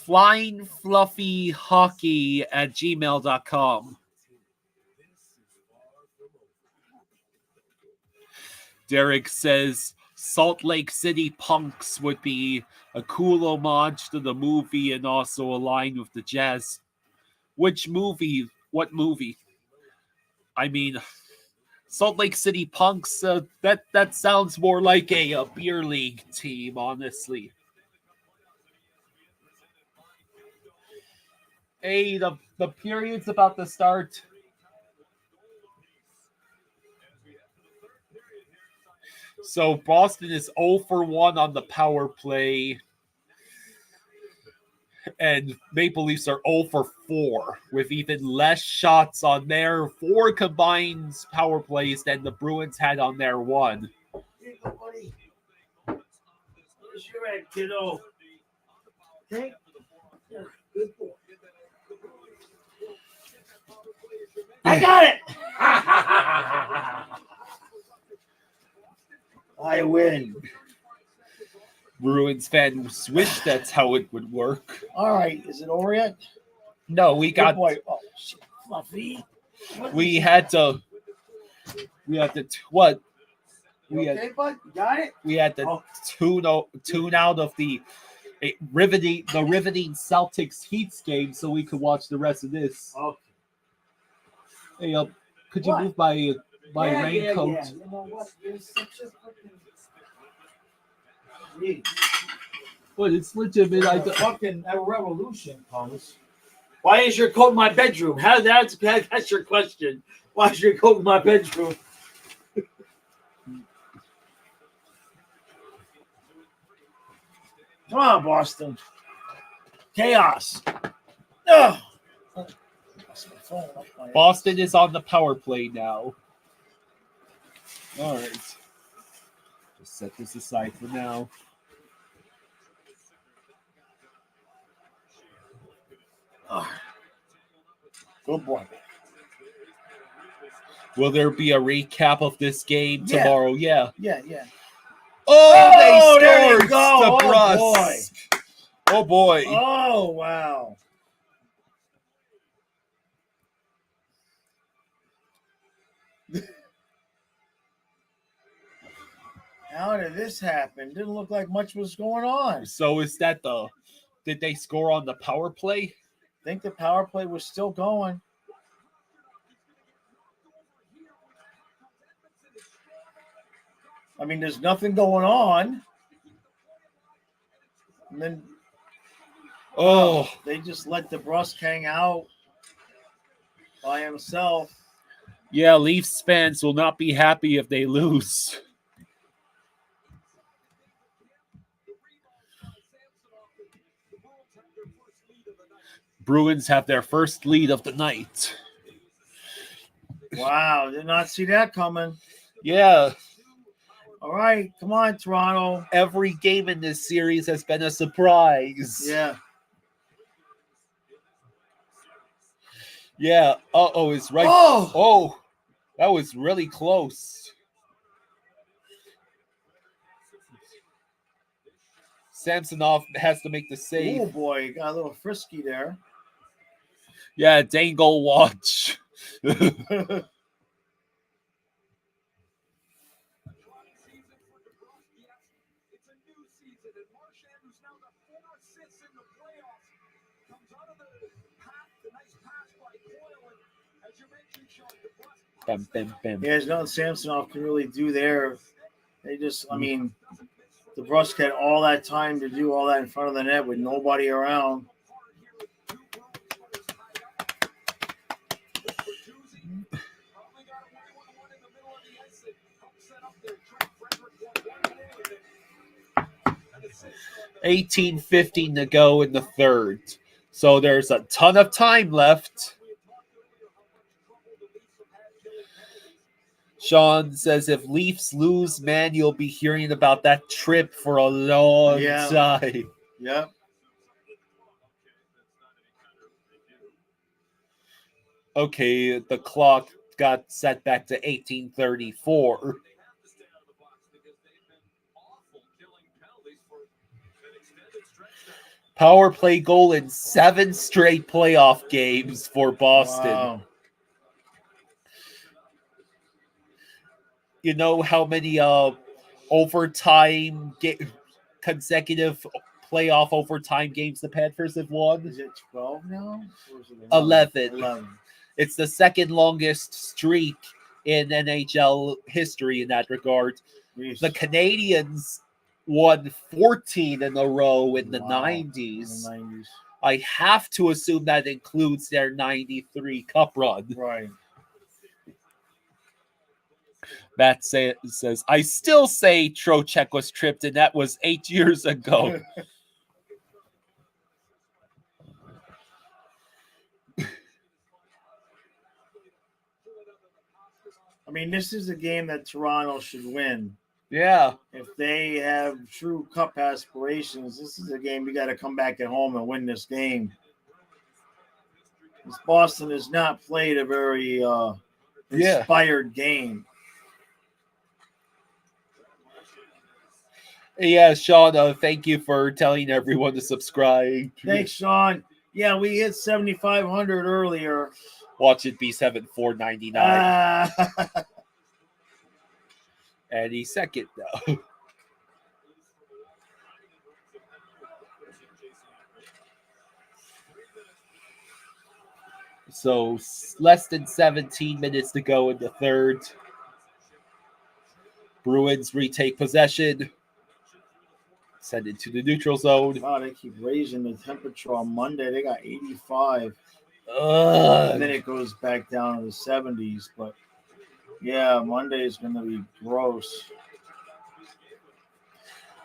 S1: flyingfluffyhockey@gmail.com. Derek says Salt Lake City Punks would be a cool homage to the movie and also align with the jazz. Which movie? What movie? I mean, Salt Lake City Punks, that sounds more like a beer league team, honestly. Hey, the period's about to start. So Boston is 0 for 1 on the power play. And Maple Leafs are 0 for 4 with even less shots on their 4 combined power plays than the Bruins had on their 1.
S4: Here you go, buddy. Where's your at, kiddo? Okay. Yeah, good boy. I got it. I win.
S1: Bruins fans wish that's how it would work.
S4: All right, is it over yet?
S1: No, we got.
S4: Good boy. Oh shit, fluffy.
S1: We had to. What? We
S4: okay, bud? You got it?
S1: We had to tune out of the riveting Celtics Heats game so we could watch the rest of this.
S4: Okay.
S1: Hey, could you move my raincoat?
S4: Yeah. You know what? You're such a fucking. Jeez.
S1: But it's legitimate.
S4: Fucking a revolution comes. Why is your coat in my bedroom? That's your question. Why is your coat in my bedroom? Come on, Boston. Chaos. Ugh.
S1: Boston is on the power play now. All right. Just set this aside for now.
S4: Good boy.
S1: Will there be a recap of this game tomorrow? Yeah.
S4: Yeah.
S1: Oh, they
S4: there you
S1: scored!
S4: go.
S1: DeBrusque. Oh boy.
S4: Oh wow. How did this happen? Didn't look like much was going on.
S1: So is that did they score on the power play?
S4: I think the power play was still going. I mean, there's nothing going on. And then they just let DeBrusque hang out by himself.
S1: Yeah, Leafs fans will not be happy if they lose. Bruins have their first lead of the night.
S4: Wow, did not see that coming.
S1: Yeah.
S4: All right, come on, Toronto.
S1: Every game in this series has been a surprise.
S4: Yeah.
S1: Yeah. It's right.
S4: Oh,
S1: that was really close. Samsonov has to make the save.
S4: Oh boy, got a little frisky there.
S1: Yeah, dangle watch. Bam, bam, bam.
S4: Yeah, there's nothing Samsonov can really do there. They just, I mean, DeBrusque had all that time to do all that in front of the net with nobody around.
S1: $18:15 to go in the third. So there's a ton of time left. Sean says if Leafs lose, man, you'll be hearing about that trip for a long time.
S4: Yeah.
S1: Okay, the clock got set back to 18:34. Power play goal in 7 straight playoff games for Boston.
S4: Wow.
S1: You know how many consecutive playoff overtime games the Panthers have won?
S4: Is it 12 now? Or is it
S1: 11. It's the second longest streak in NHL history in that regard.
S4: Jeez.
S1: The Canadians won 14 in a row in the 90s. I have to assume that includes their 93 Cup run.
S4: Right.
S1: Matt says, I still say Trocheck was tripped, and that was 8 years ago.
S4: I mean, this is a game that Toronto should win.
S1: Yeah.
S4: If they have true cup aspirations, this is a game you got to come back at home and win this game. This Boston has not played a very inspired game.
S1: Yeah, Sean, thank you for telling everyone to subscribe.
S4: Thanks, Sean. Yeah, we hit 7,500 earlier.
S1: Watch it be 7,499. Any second, though. So, less than 17 minutes to go in the third. Bruins retake possession. Send it to the neutral zone.
S4: Wow, they keep raising the temperature on Monday. They got 85. And then it goes back down to the 70s. But, yeah, Monday is going to be gross.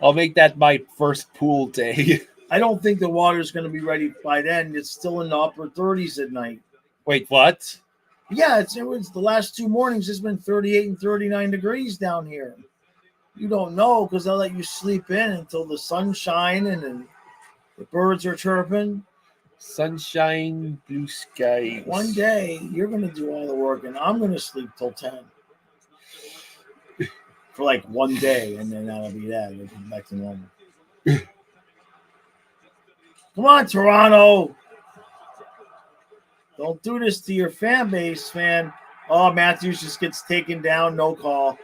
S1: I'll make that my first pool day.
S4: I don't think the water's going to be ready by then. It's still in the upper 30s at night.
S1: Wait, what?
S4: Yeah, it was the last 2 mornings. It's been 38 and 39 degrees down here. You don't know because they'll let you sleep in until the sun's shining and the birds are chirping.
S1: Sunshine, blue skies.
S4: One day, you're going to do all the work, and I'm going to sleep till 10. For like one day, and then that'll be that. It'll come back to normal. Come on, Toronto. Don't do this to your fan base, fan. Oh, Matthews just gets taken down. No call.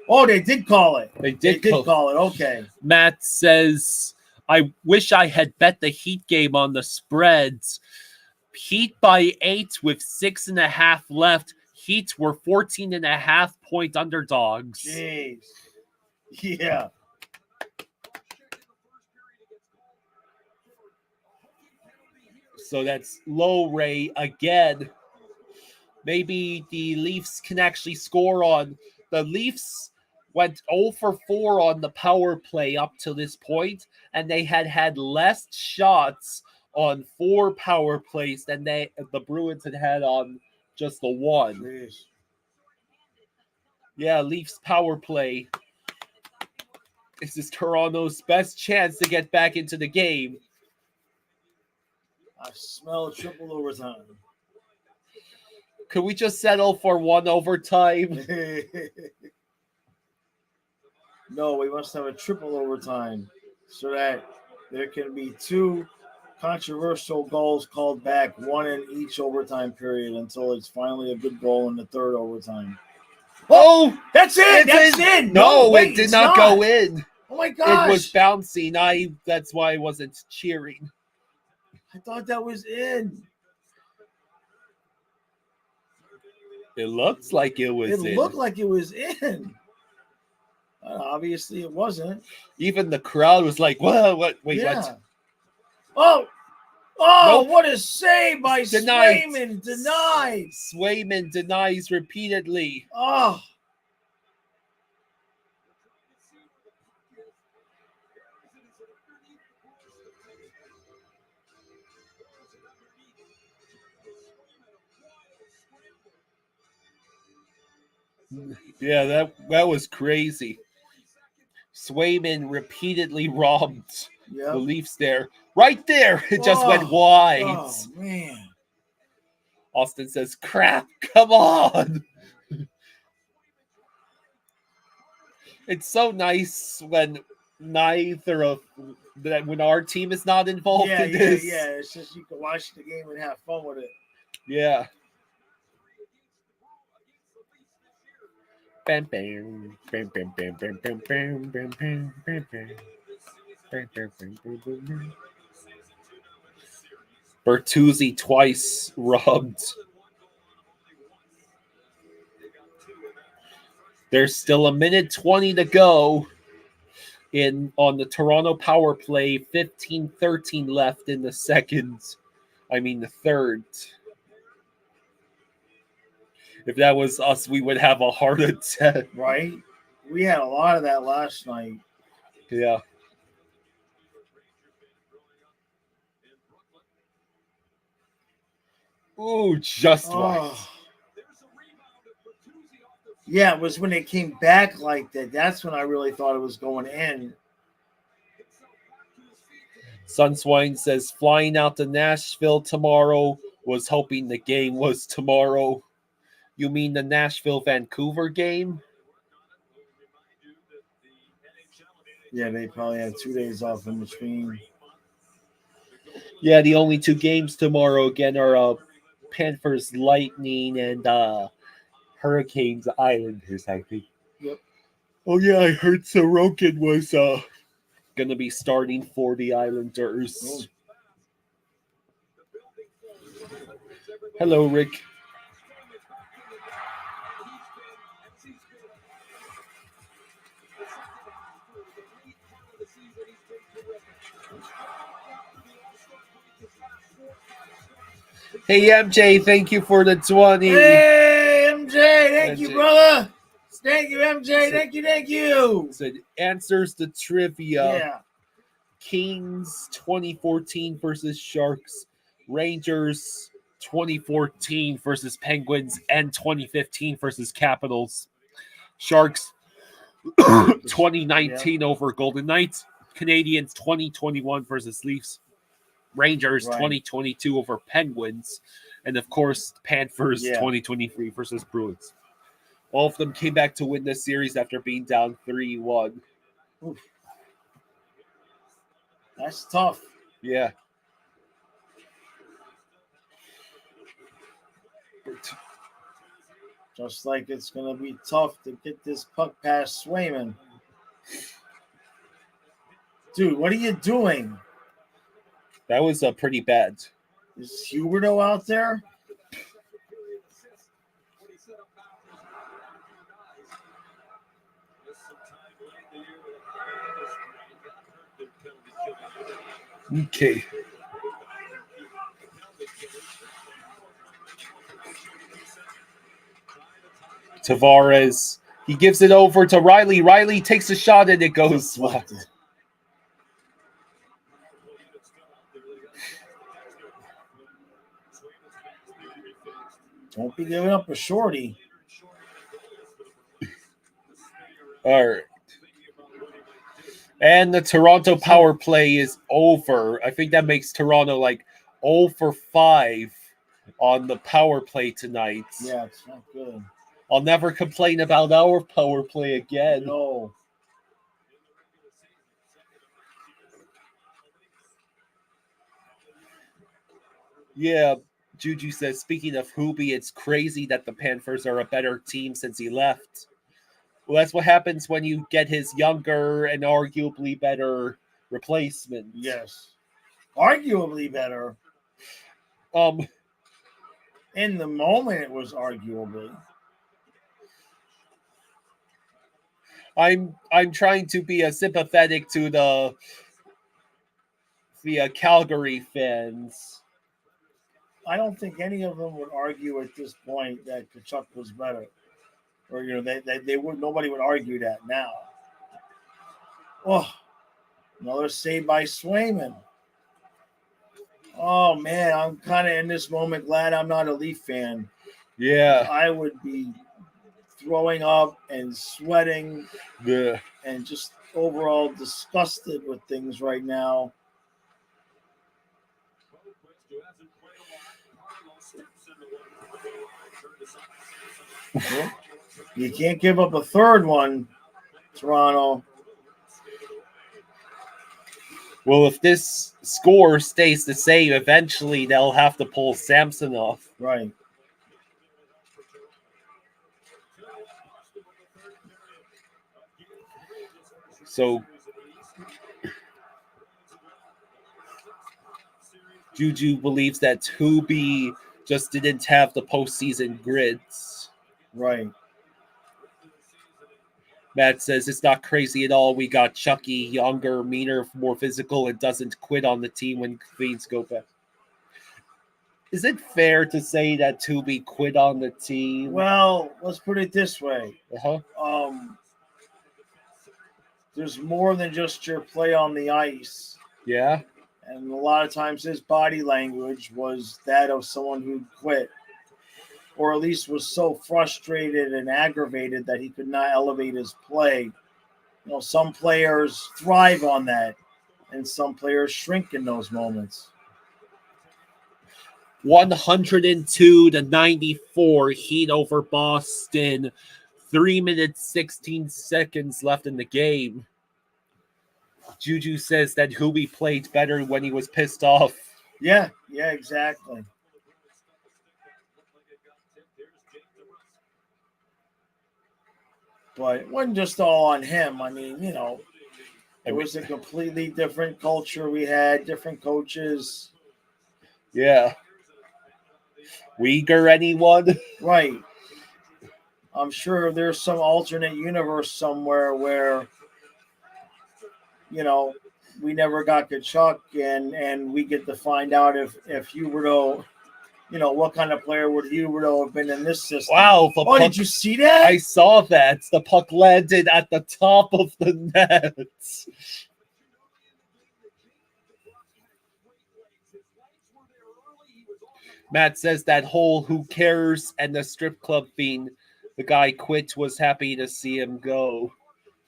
S4: Oh, they did call it.
S1: They did
S4: call it. Okay.
S1: Matt says, I wish I had bet the Heat game on the spreads. Heat by 8 with 6.5 left. Heat were 14.5-point underdogs.
S4: Jeez. Yeah.
S1: So that's low Ray again. Maybe the Leafs can actually score on. The Leafs went 0 for 4 on the power play up to this point, and they had less shots on 4 power plays than the Bruins had on just the 1.
S4: Jeez.
S1: Yeah, Leafs power play. This is Toronto's best chance to get back into the game.
S4: I smell triple overtime.
S1: Could we just settle for 1 overtime?
S4: No, we must have a triple overtime so that there can be 2 controversial goals called back, 1 in each overtime period until it's finally a good goal in the 3rd overtime.
S1: Oh,
S4: that's it. That's in.
S1: No,
S4: wait,
S1: it did not go in.
S4: Oh my gosh.
S1: It was bouncing. That's why I wasn't cheering.
S4: I thought that was in.
S1: It looks like it was in.
S4: It looked like it was in. Obviously, it wasn't.
S1: Even the crowd was like, "Whoa, what? Wait, what?"
S4: Oh,
S1: Nope.
S4: What a save by
S1: Denied.
S4: Swayman. Denied.
S1: Swayman denies repeatedly.
S4: Oh.
S1: Yeah, that was crazy. Swayman repeatedly robbed the Leafs there. Right there, it just went wide.
S4: Oh, man.
S1: Austin says, crap, come on. It's so nice when when our team is not involved in this.
S4: Yeah, it's just you can watch the game and have fun with it.
S1: Yeah. Bam, bam, bam, bam, bam, bam, bam, bam, bam, bam, bam, bam. Bertuzzi twice robbed. There's still 1:20 to go on the Toronto power play. 15-13 left in the third. If that was us, we would have a heart attack.
S4: Right? We had a lot of that last night.
S1: Yeah. Ooh, just right.
S4: Yeah, it was when it came back like that. That's when I really thought it was going in.
S1: Sunswine says, flying out to Nashville tomorrow, was hoping the game was tomorrow. You mean the Nashville-Vancouver game?
S4: Yeah, they probably have 2 days off in between.
S1: Yeah, the only 2 games tomorrow again are Panthers Lightning and Hurricanes Islanders, I think.
S4: Yep.
S1: Oh yeah, I heard Sorokin was gonna be starting for the Islanders.
S4: Oh.
S1: Hello, Rick. Hey MJ, thank you for the 20.
S4: Hey MJ, thank you, brother. Thank you, MJ. Thank you.
S1: Said answers to trivia.
S4: Yeah.
S1: Kings 2014 versus Sharks. Rangers 2014 versus Penguins and 2015 versus Capitals. Sharks 2019 over Golden Knights. Canadians 2021 versus Leafs. Rangers 2022 over Penguins. And of course, Panthers 2023 versus Bruins. All of them came back to win this series after being down 3-1.
S4: Oof. That's tough.
S1: Yeah.
S4: Just like it's going to be tough to get this puck past Swayman. Dude, what are you doing?
S1: That was pretty bad.
S4: Is Huberto out there?
S1: Okay. Tavares, he gives it over to Riley. Riley takes a shot and it goes left.
S4: Don't be giving up a shorty.
S1: All right. And the Toronto power play is over. I think that makes Toronto like 0 for 5 on the power play tonight.
S4: Yeah, it's not good.
S1: I'll never complain about our power play again.
S4: No.
S1: Yeah, Juju says, speaking of Hoobie, it's crazy that the Panthers are a better team since he left. Well, that's what happens when you get his younger and arguably better replacement.
S4: Yes. Arguably better. In the moment, it was arguably.
S1: I'm trying to be sympathetic to the Calgary fans.
S4: I don't think any of them would argue at this point that Tkachuk was better. Or, they would. Nobody would argue that now. Oh, another save by Swayman. Oh man, I'm kind of in this moment glad I'm not a Leaf fan.
S1: Yeah,
S4: I would be throwing up and sweating, and just overall disgusted with things right now. You can't give up a third one, Toronto.
S1: Well, if this score stays the same, eventually they'll have to pull Samson off.
S4: Right.
S1: So Juju believes that Hoobie just didn't have the postseason grids.
S4: Right.
S1: Matt says it's not crazy at all. We got Chucky, younger, meaner, more physical, and doesn't quit on the team when things go bad. Is it fair to say that Tubi quit on the team?
S4: Well, let's put it this way.
S1: Uh-huh.
S4: There's more than just your play on the ice.
S1: Yeah.
S4: And a lot of times his body language was that of someone who quit. Or at least was so frustrated and aggravated that he could not elevate his play. You know, some players thrive on that, and some players shrink in those moments.
S1: 102-94 Heat over Boston. 3 minutes 16 seconds left in the game. Juju says that Huby played better when he was pissed off.
S4: Yeah, exactly. But it wasn't just all on him. I mean, you know, it was a completely different culture we had, different coaches.
S1: Yeah. Uyghur, anyone?
S4: Right. I'm sure there's some alternate universe somewhere where, you know, we never got Kachuk and we get to find out if Huberdeau, you know, what kind of player would Huberdeau have been in this system.
S1: Wow.
S4: Did you see that?
S1: I saw that. The puck landed at the top of the net. Matt says that whole who cares and the strip club fiend, the guy quit, was happy to see him go.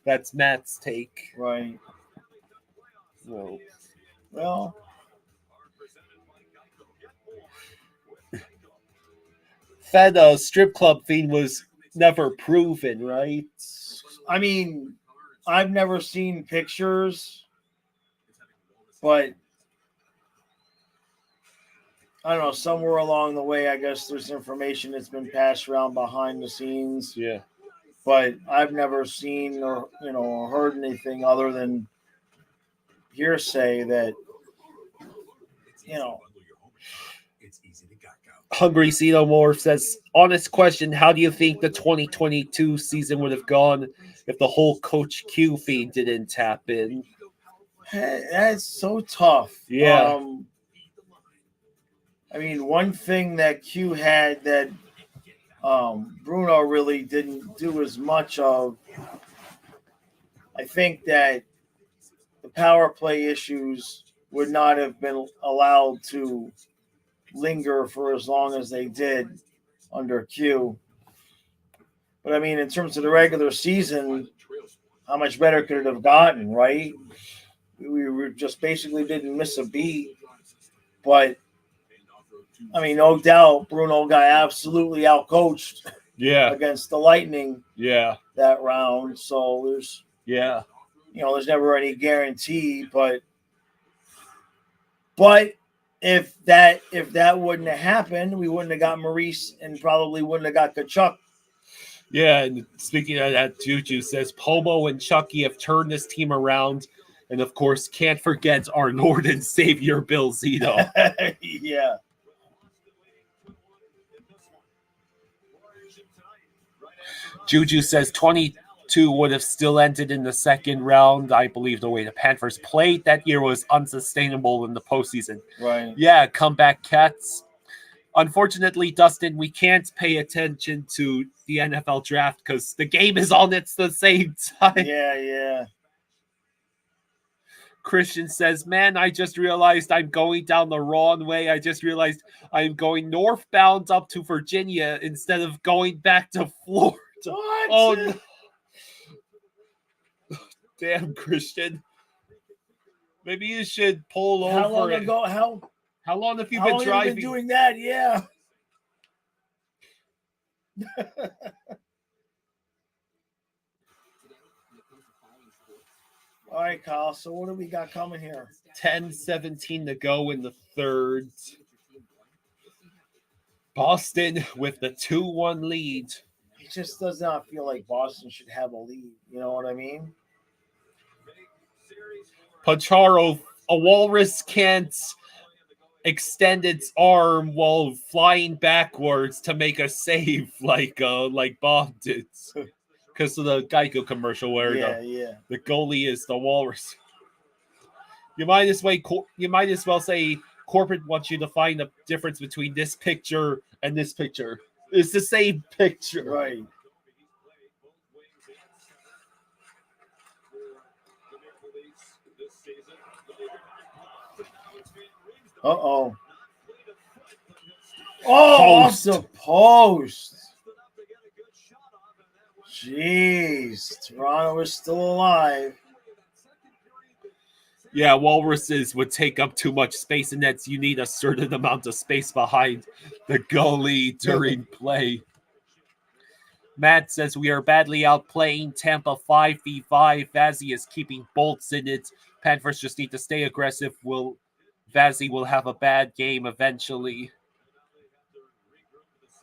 S1: That's Matt's take.
S4: Right.
S1: Well, that strip club fiend was never proven, right?
S4: I mean, I've never seen pictures, but I don't know, somewhere along the way, I guess there's information that's been passed around behind the scenes.
S1: Yeah.
S4: But I've never seen or, you know, or heard anything other than hearsay that, you know.
S1: Hungry Xenomorph says, honest question, how do you think the 2022 season would have gone if the whole Coach Q feed didn't tap in?
S4: That's so tough.
S1: Yeah.
S4: I mean, one thing that Q had that Bruno really didn't do as much of, I think that the power play issues would not have been allowed to linger for as long as they did under Q. But I mean, in terms of the regular season, how much better could it have gotten, right? We were just basically didn't miss a beat. But I mean, no doubt Bruno got absolutely outcoached against the Lightning that round. So there's there's never any guarantee, but if that wouldn't have happened, we wouldn't have got Maurice and probably wouldn't have got Kachuk.
S1: Yeah, and speaking of that, Juju says Pomo and Chucky have turned this team around, and of course, can't forget our Lord and Savior Bill Zito.
S4: Yeah.
S1: Juju says 22 would have still ended in the second round. I believe the way the Panthers played that year was unsustainable in the postseason.
S4: Right.
S1: Yeah, comeback Cats. Unfortunately, Dustin, we can't pay attention to the NFL draft because the game is on at the same time.
S4: Yeah.
S1: Christian says, man, I just realized I'm going down the wrong way. I just realized I'm going northbound up to Virginia instead of going back to Florida.
S4: What?
S1: Oh, no. Damn, Christian. Maybe you should pull over.
S4: How long ago?
S1: How long have you
S4: how
S1: been
S4: long
S1: driving?
S4: Have you been doing that? Yeah. All right, Kyle. So what do we got coming here?
S1: 10-17 to go in the third. Boston with the 2-1 lead.
S4: It just does not feel like Boston should have a lead. You know what I mean?
S1: Pacharo, a walrus can't extend its arm while flying backwards to make a save like Bob did. Because of the Geico commercial where the goalie is the walrus. You might as well say corporate wants you to find the difference between this picture and this picture. It's the same picture.
S4: Right. Uh-oh. Oh, off the post. Jeez. Toronto is still alive.
S1: Yeah, walruses would take up too much space in nets. You need a certain amount of space behind the goalie during play. Matt says we are badly outplaying Tampa 5v5. Vazzy is keeping bolts in it. Panthers just need to stay aggressive. Vazzy will have a bad game eventually.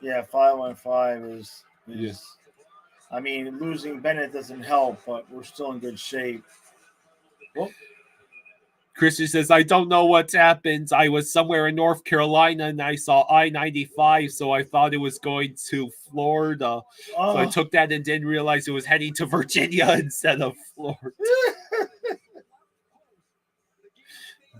S4: Yeah, 5-on-5 is. Yes. I mean, losing Bennett doesn't help, but we're still in good shape. Well,
S1: Christian says, I don't know what's happened. I was somewhere in North Carolina and I saw I-95, so I thought it was going to Florida. So I took that and didn't realize it was heading to Virginia instead of Florida.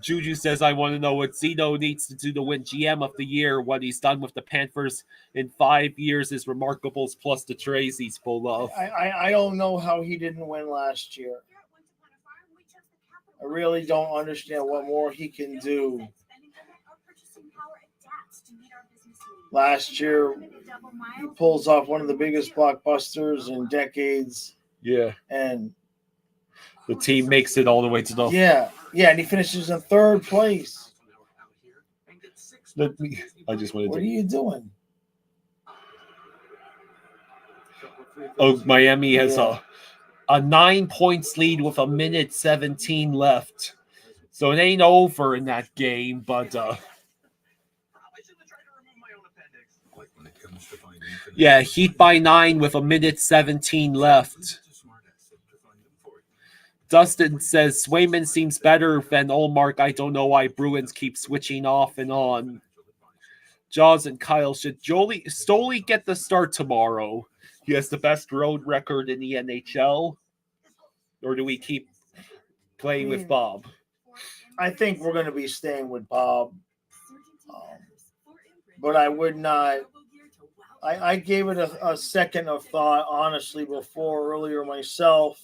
S1: Juju says, I want to know what Zito needs to do to win GM of the year. What he's done with the Panthers in 5 years is remarkable, plus the trays he's pulled off.
S4: I don't know how he didn't win last year. I really don't understand what more he can do. Last year, he pulls off one of the biggest blockbusters in decades.
S1: Yeah.
S4: And
S1: the team makes it all the way to the...
S4: Yeah, and he finishes in third place.
S1: I just wanted to...
S4: What are you doing?
S1: Oh, Miami has a 9 points lead with 1:17 left. So it ain't over in that game, but yeah, Heat by 9 with 1:17 left. Dustin says Swayman seems better than Olmark. I don't know why Bruins keep switching off and on. Jaws and Kyle, should Stoli get the start tomorrow? He has the best road record in the NHL. Or do we keep playing with Bob?
S4: I think we're going to be staying with Bob. But I would not. I gave it a second of thought, honestly, earlier myself.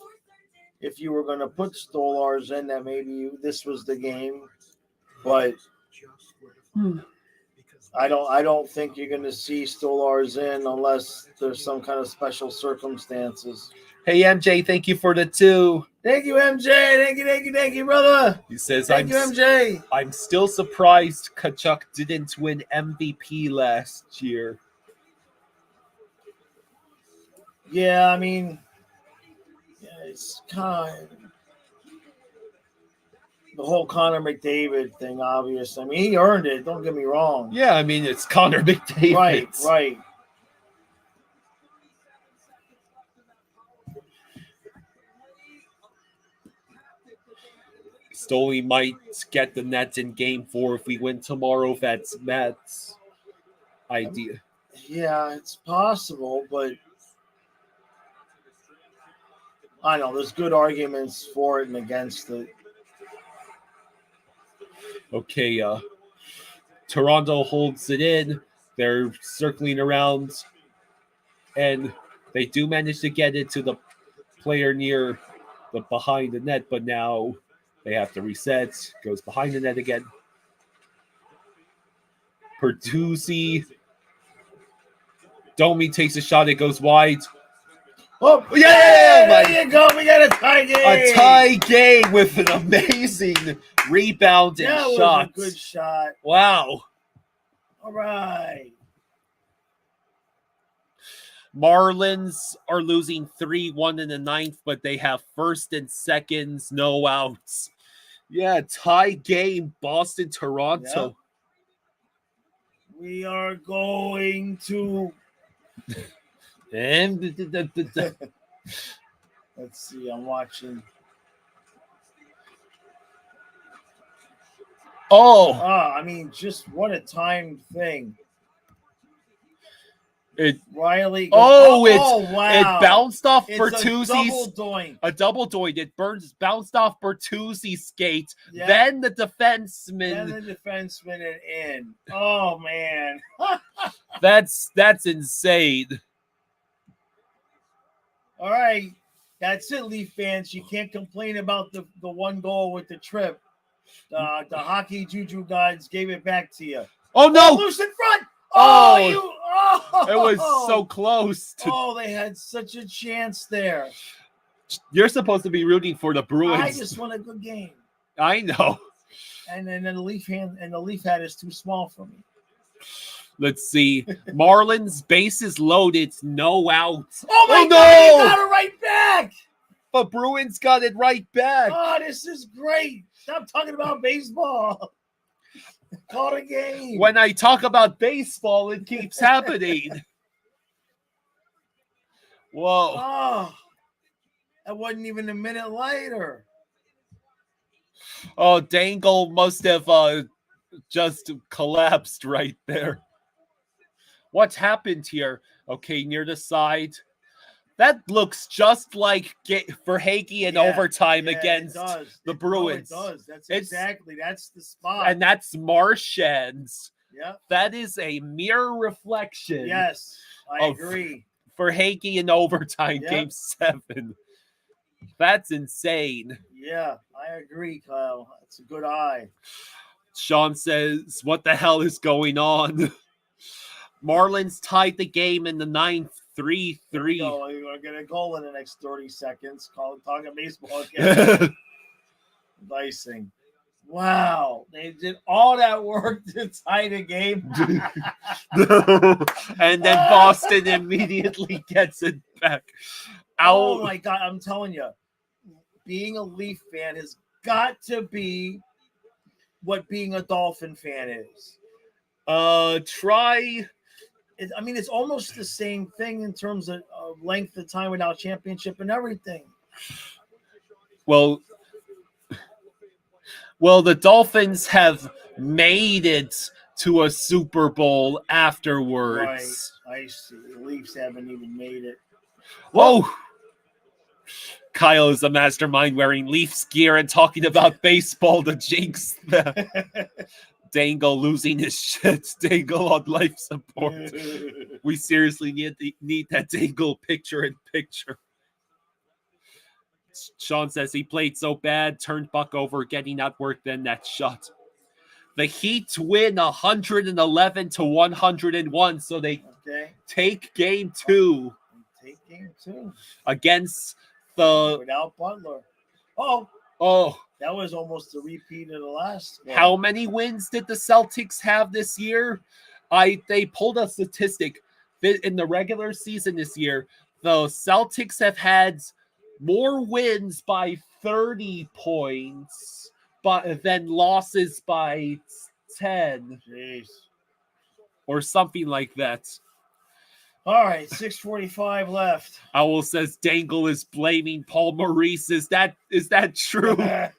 S4: If you were going to put Stolars in, that maybe this was the game. But I don't think you're going to see Stolars in unless there's some kind of special circumstances.
S1: Hey, MJ, thank you for the 2.
S4: Thank you, MJ. Thank you, brother.
S1: He says,
S4: thank you, MJ.
S1: I'm still surprised Kachuk didn't win MVP last year.
S4: Yeah, I mean, it's kind of the whole Connor McDavid thing, obvious. I mean, he earned it. Don't get me wrong.
S1: Yeah, I mean, it's Connor McDavid.
S4: Right.
S1: Stoli might get the Nets in Game 4 if we win tomorrow. If that's Matt's idea.
S4: Yeah, it's possible, but I know there's good arguments for it and against it.
S1: Okay, Toronto holds it in. They're circling around, and they do manage to get it to the player near the behind the net, but now they have to reset. Goes behind the net again. Pertuzzi. Domi takes a shot. It goes wide.
S4: Oh, yeah! There you go. We got a tie game.
S1: A tie game with an amazing rebound and shot.
S4: Was a good shot.
S1: Wow.
S4: All right.
S1: Marlins are losing 3-1 in the 9th, but they have first and seconds, no outs. Yeah, tie game, Boston, Toronto.
S4: Yep. We are going to...
S1: And
S4: let's see, I'm watching.
S1: Oh,
S4: I mean, just what a timed thing. Riley.
S1: Wow. It bounced off
S4: It's
S1: Bertuzzi's.
S4: A double
S1: doink. It bounced off Bertuzzi's skate.
S4: Yeah.
S1: Then the defenseman.
S4: and in. Oh man.
S1: That's insane.
S4: All right. That's it, Leaf fans. You can't complain about the one goal with the trip. The hockey juju gods gave it back to you.
S1: Oh no!
S4: Loose in front.
S1: It was so close.
S4: They had such a chance there.
S1: You're supposed to be rooting for the Bruins.
S4: I just want a good game.
S1: I know.
S4: And then the Leaf hat is too small for me.
S1: Let's see. Marlins bases loaded, no outs.
S4: Oh my God!
S1: No!
S4: He got it right back.
S1: But Bruins got it right back.
S4: Oh, this is great. Stop talking about baseball. Call a game.
S1: When I talk about baseball, it keeps happening. Whoa.
S4: Oh, that wasn't even a minute later.
S1: Oh, Dangle must have just collapsed right there. What happened here? Okay, near the side. That looks just like Verhaeghe in overtime against the Bruins.
S4: No, it does. That's the spot.
S1: And that's Marchand's.
S4: Yeah.
S1: That is a mirror reflection.
S4: Yes, I agree.
S1: Verhaeghe in overtime, Game 7. That's insane.
S4: Yeah, I agree, Kyle. That's a good eye.
S1: Sean says, what the hell is going on? Marlins tied the game in the 9th, 3-3.
S4: You're going to get a goal in the next 30 seconds. Talking baseball again. Dicing. Wow. They did all that work to tie the game.
S1: And then Boston immediately gets it back.
S4: Oh, my God. I'm telling you, being a Leaf fan has got to be what being a Dolphin fan is. It's almost the same thing in terms of length of time without championship and everything.
S1: Well, the Dolphins have made it to a Super Bowl afterwards.
S4: Right. I see. The Leafs haven't even made it.
S1: Whoa! Kyle is a mastermind wearing Leafs gear and talking about baseball to jinx the Dangle losing his shit. Dangle on life support. We seriously need that Dangle picture in picture. Sean says he played so bad, turned Buck over, getting outworked, then that shot. The Heat win 111-101, so they take game 2.
S4: Take game 2
S1: against
S4: without Butler.
S1: Oh,
S4: that was almost a repeat of the last one.
S1: How many wins did the Celtics have this year? They pulled a statistic in the regular season this year. The Celtics have had more wins by 30 points than losses by 10.
S4: Jeez.
S1: Or something like that.
S4: All right, 6:45 left.
S1: Owl says Dangle is blaming Paul Maurice. Is that true? Hey,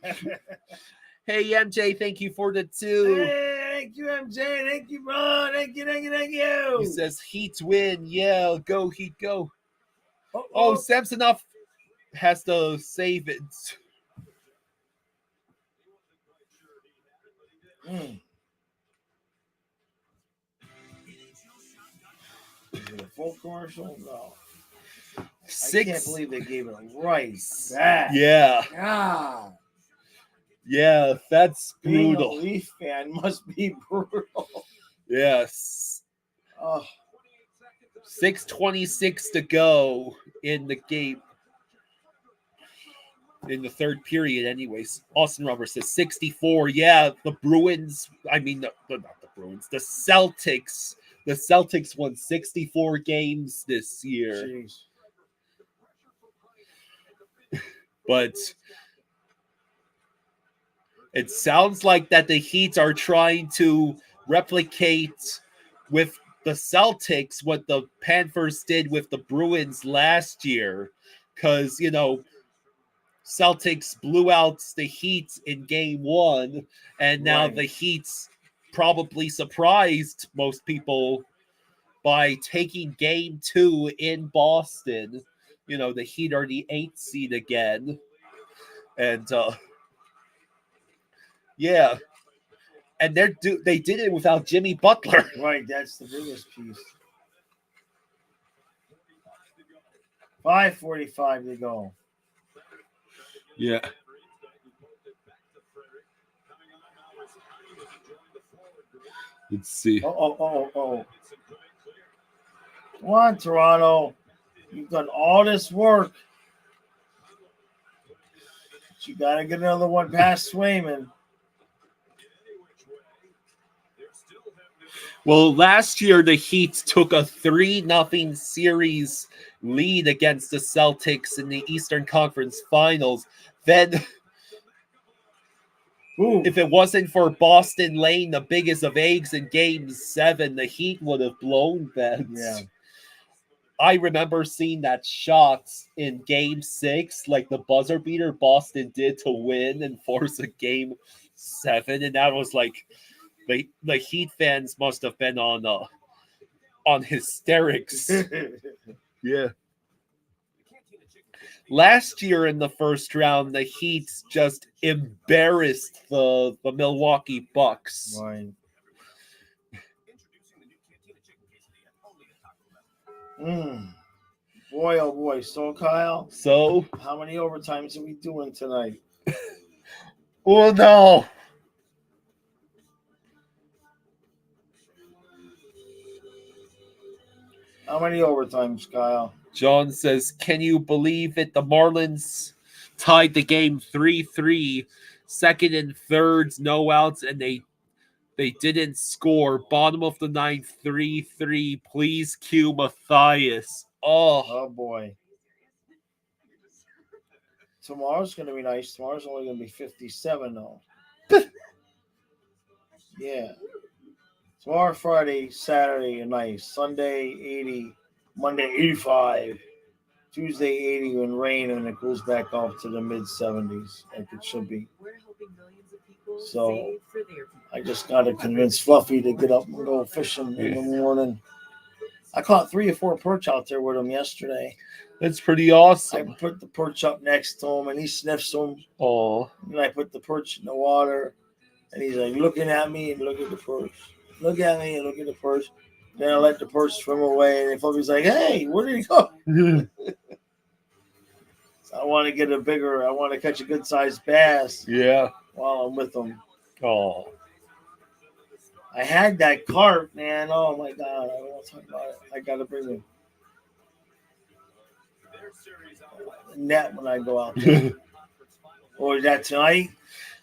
S1: MJ, thank you for the 2.
S4: Hey, thank you, MJ. Thank you, bro. Thank you.
S1: He says Heat win. Yeah, go Heat, go. Oh, Samsonov has to save it.
S4: Is it a full commercial? No. I
S1: 6.
S4: can't believe they gave it right back.
S1: Yeah.
S4: God.
S1: Yeah, that's
S4: Being
S1: brutal.
S4: a Leaf fan must be brutal.
S1: Yes. 6:26 to go in the game. In the third period, anyways. Austin Roberts says 64. Yeah, the Bruins. I mean, not the Bruins. The Celtics. The Celtics won 64 games this year.
S4: Jeez.
S1: But it sounds like that the Heat are trying to replicate with the Celtics what the Panthers did with the Bruins last year. Because, Celtics blew out the Heat in game 1, and now the Heat's probably surprised most people by taking Game 2 in Boston. The Heat are the 8th seed again. And, yeah. And they did it without Jimmy Butler.
S4: Right, that's the biggest piece. 5:45 to go.
S1: Yeah. Let's see.
S4: Oh. Come on, Toronto. You've done all this work. But you got to get another one past Swayman.
S1: Well, last year the Heat took a 3-0 series lead against the Celtics in the Eastern Conference Finals. Then, if it wasn't for Boston laying the biggest of eggs in Game 7, the Heat would have blown them.
S4: Yeah.
S1: I remember seeing that shot in Game 6, like the buzzer beater Boston did to win and force a Game 7, and that was like the Heat fans must have been on hysterics. Yeah. Last year in the first round, the Heat just embarrassed the Milwaukee Bucks.
S4: Right. Boy, oh boy. So, Kyle.
S1: So?
S4: How many overtimes are we doing tonight?
S1: Oh, no.
S4: How many overtimes, Kyle?
S1: John says, can you believe it? The Marlins tied the game 3-3, second and thirds, no outs, and they didn't score. Bottom of the ninth, 3-3. Please cue Matthias.
S4: Oh boy. Tomorrow's going to be nice. Tomorrow's only going to be 57, though. Yeah. Tomorrow, Friday, Saturday, nice. Sunday, 80. Monday, 85. Tuesday, 80 and rain, and it goes back off to the mid-70s, like it should be. So I just got to convince Fluffy to get up and go fishing in the morning. I caught 3 or 4 perch out there with him yesterday.
S1: That's pretty awesome.
S4: I put the perch up next to him, and he sniffs them.
S1: Oh.
S4: And I put the perch in the water, and he's like looking at me and look at the perch. Look at me and look at the perch. Then I let the perch swim away, and Fluffy's like, hey, where did he go? So I want to catch a good-sized bass.
S1: Yeah.
S4: While I'm with him.
S1: Oh.
S4: I had that carp, man. Oh, my God. I don't want to talk about it. I got to bring him a net when I go out there. Or is that tonight?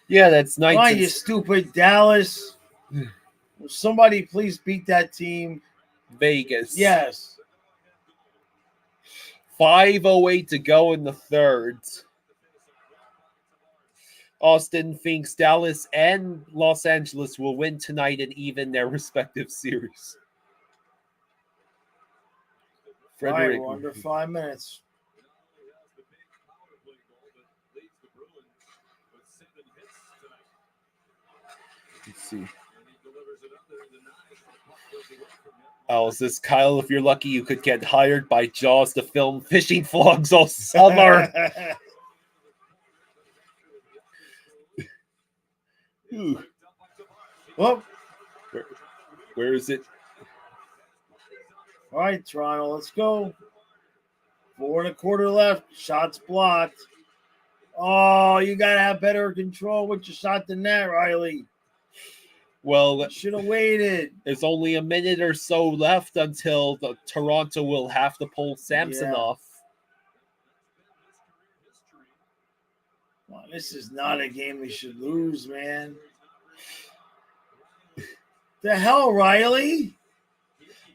S1: Yeah, that's night.
S4: Why, you stupid Dallas? Will somebody please beat that team?
S1: Vegas.
S4: Yes.
S1: 5:08 to go in the third. Austin thinks Dallas and Los Angeles will win tonight and even their respective series.
S4: Frederick. We're under 5 minutes.
S1: Let's see. Oh, is this Kyle? If you're lucky, you could get hired by Jaws to film fishing vlogs all summer.
S4: Well,
S1: where is it?
S4: All right, Toronto, let's go. 4 1/4 left. Shots blocked. Oh, you got to have better control with your shot than that, Riley.
S1: Well,
S4: should have waited.
S1: There's only a minute or so left until Toronto will have to pull Samsonov.
S4: Well, this is not a game we should lose, man. The hell, Riley?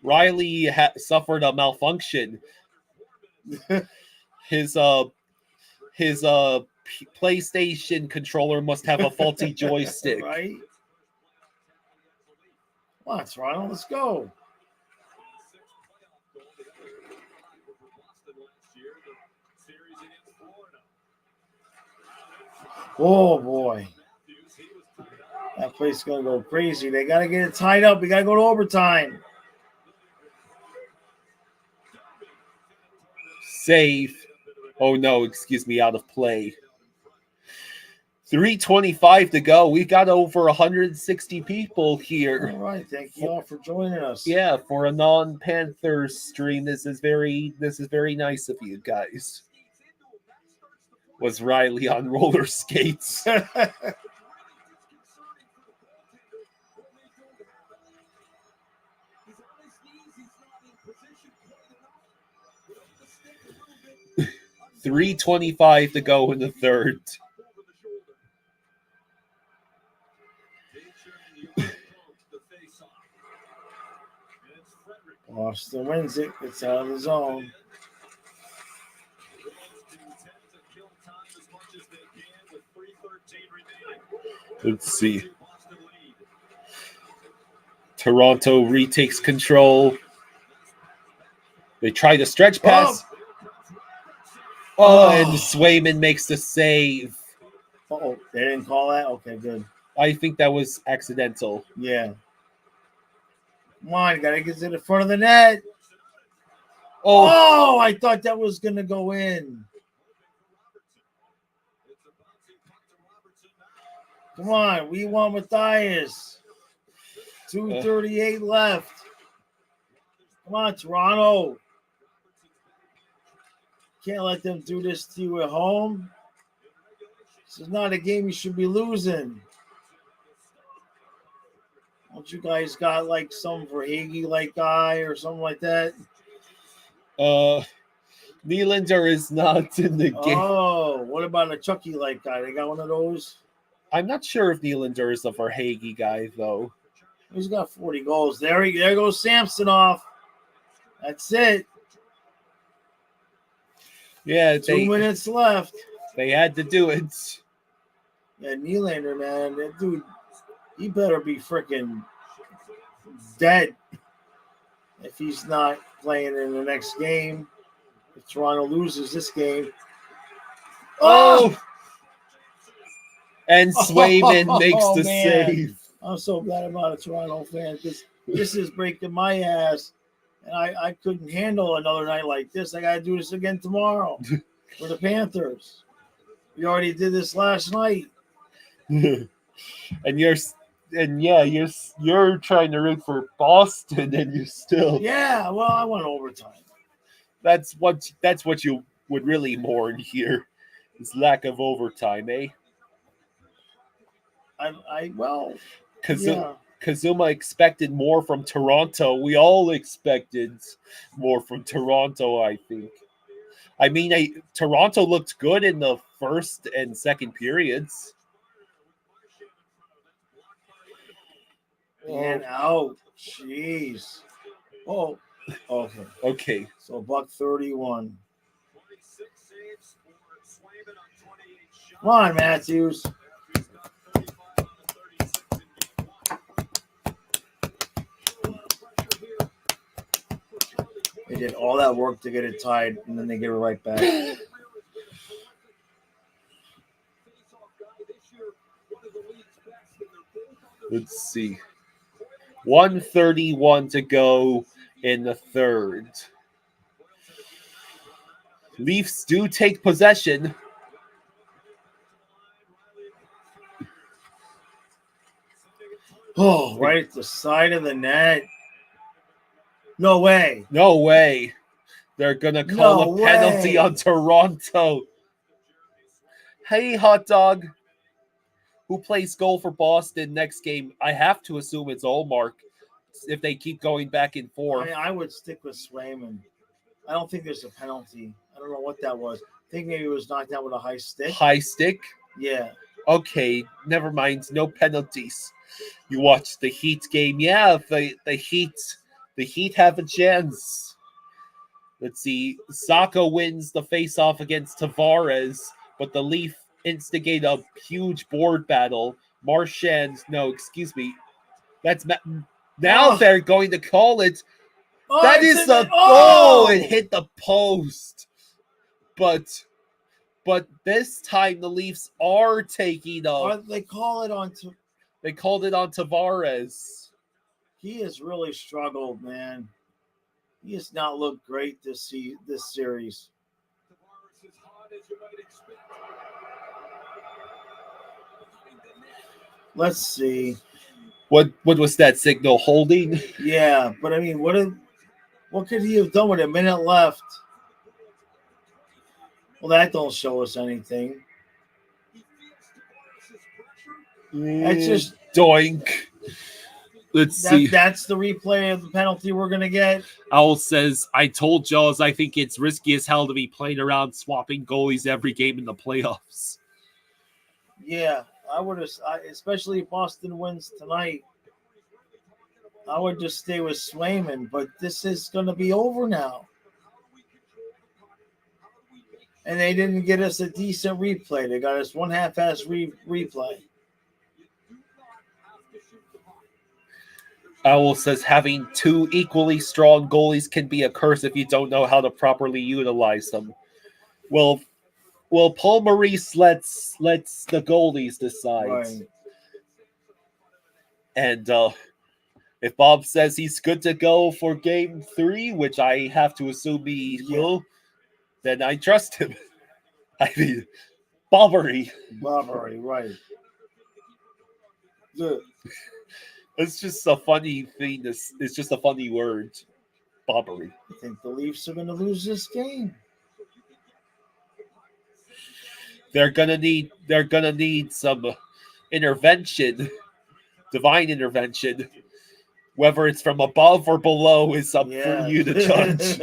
S1: Riley suffered a malfunction. His PlayStation controller must have a faulty joystick.
S4: Right? Come on, Toronto, let's go. Oh, boy. That place is going to go crazy. They got to get it tied up. We got to go to overtime.
S1: Save. Oh no, excuse me, out of play. 3:25 to go. We got over 160 people here.
S4: All right, thank you all for joining us.
S1: Yeah, for a non-Panthers stream, this is very nice of you guys. Was Riley on roller skates? $3:25 to go in the third.
S4: Boston wins it. It's out of the zone.
S1: Let's see. Toronto retakes control. They try to stretch pass. And Swayman makes the save.
S4: Oh, they didn't call that? Okay, good.
S1: I think that was accidental.
S4: Yeah. Come on, you gotta get to the front of the net.
S1: Oh,
S4: I thought that was gonna go in. Come on, we won Matthias. 2:38 left. Come on, Toronto. Can't let them do this to you at home. This is not a game you should be losing. Don't you guys got like some for Hagee like guy or something like that?
S1: Nylander is not in the game.
S4: Oh, what about a Chucky like guy? They got one of those?
S1: I'm not sure if Nylander is a Verhaeghe guy though.
S4: He's got 40 goals. There goes Samsonov. That's it.
S1: Yeah,
S4: 2 minutes left.
S1: They had to do it.
S4: Yeah, Nylander, man, that dude, he better be freaking dead if he's not playing in the next game. If Toronto loses this game.
S1: Oh! And Swayman makes the save.
S4: I'm so glad I'm not a Toronto fan because this is breaking my ass. And I couldn't handle another night like this. I got to do this again tomorrow for the Panthers. We already did this last night.
S1: and you're trying to root for Boston, and you still.
S4: Yeah, well, I want overtime.
S1: That's what you would really mourn here, is lack of overtime, eh? Kazuma expected more from Toronto. We all expected more from Toronto, I think. I mean, Toronto looked good in the first and second periods.
S4: And out. Jeez. Oh, okay.
S1: Okay.
S4: So $131. Come on, Matthews. They did all that work to get it tied, and then they give it right back.
S1: Let's see. 1:31 to go in the third. Leafs do take possession.
S4: Oh, right at the side of the net. No way.
S1: No way. They're going to call a penalty on Toronto. Hey, hot dog. Who plays goal for Boston next game? I have to assume it's Ullmark if they keep going back and forth.
S4: I would stick with Swayman. I don't think there's a penalty. I don't know what that was. I think maybe it was knocked out with a high stick.
S1: High stick?
S4: Yeah.
S1: Okay, never mind. No penalties. You watch the Heat game. Yeah, the Heat have a chance. Let's see. Saka wins the face-off against Tavares, but the Leaf instigate a huge board battle. Marchand, that's now they're going to call it. That is a goal. It hit the post, but this time the Leafs are taking up.
S4: They call it on.
S1: They called it on Tavares.
S4: He has really struggled, man. He has not looked great this series. Let's see.
S1: What was that signal holding?
S4: Yeah, but I mean, what could he have done with a minute left? Well, that don't show us anything. That's just
S1: doink. Let's see.
S4: That's the replay of the penalty we're gonna get.
S1: Owl says, "I told Jaws I think it's risky as hell to be playing around swapping goalies every game in the playoffs."
S4: Yeah, I would have, especially if Boston wins tonight. I would just stay with Swayman, but this is going to be over now. And they didn't get us a decent replay. They got us one half-ass replay.
S1: Owl says, "Having two equally strong goalies can be a curse if you don't know how to properly utilize them." Well, Paul Maurice lets the goalies decide.
S4: Right.
S1: And if Bob says he's good to go for game 3, which I have to assume he will, then I trust him. I mean, Bobbery,
S4: right. Good.
S1: It's just a funny thing. It's just a funny word. Bobbery.
S4: I think the Leafs are going to lose this game.
S1: They're gonna need some intervention, divine intervention. Whether it's from above or below is up for you to judge.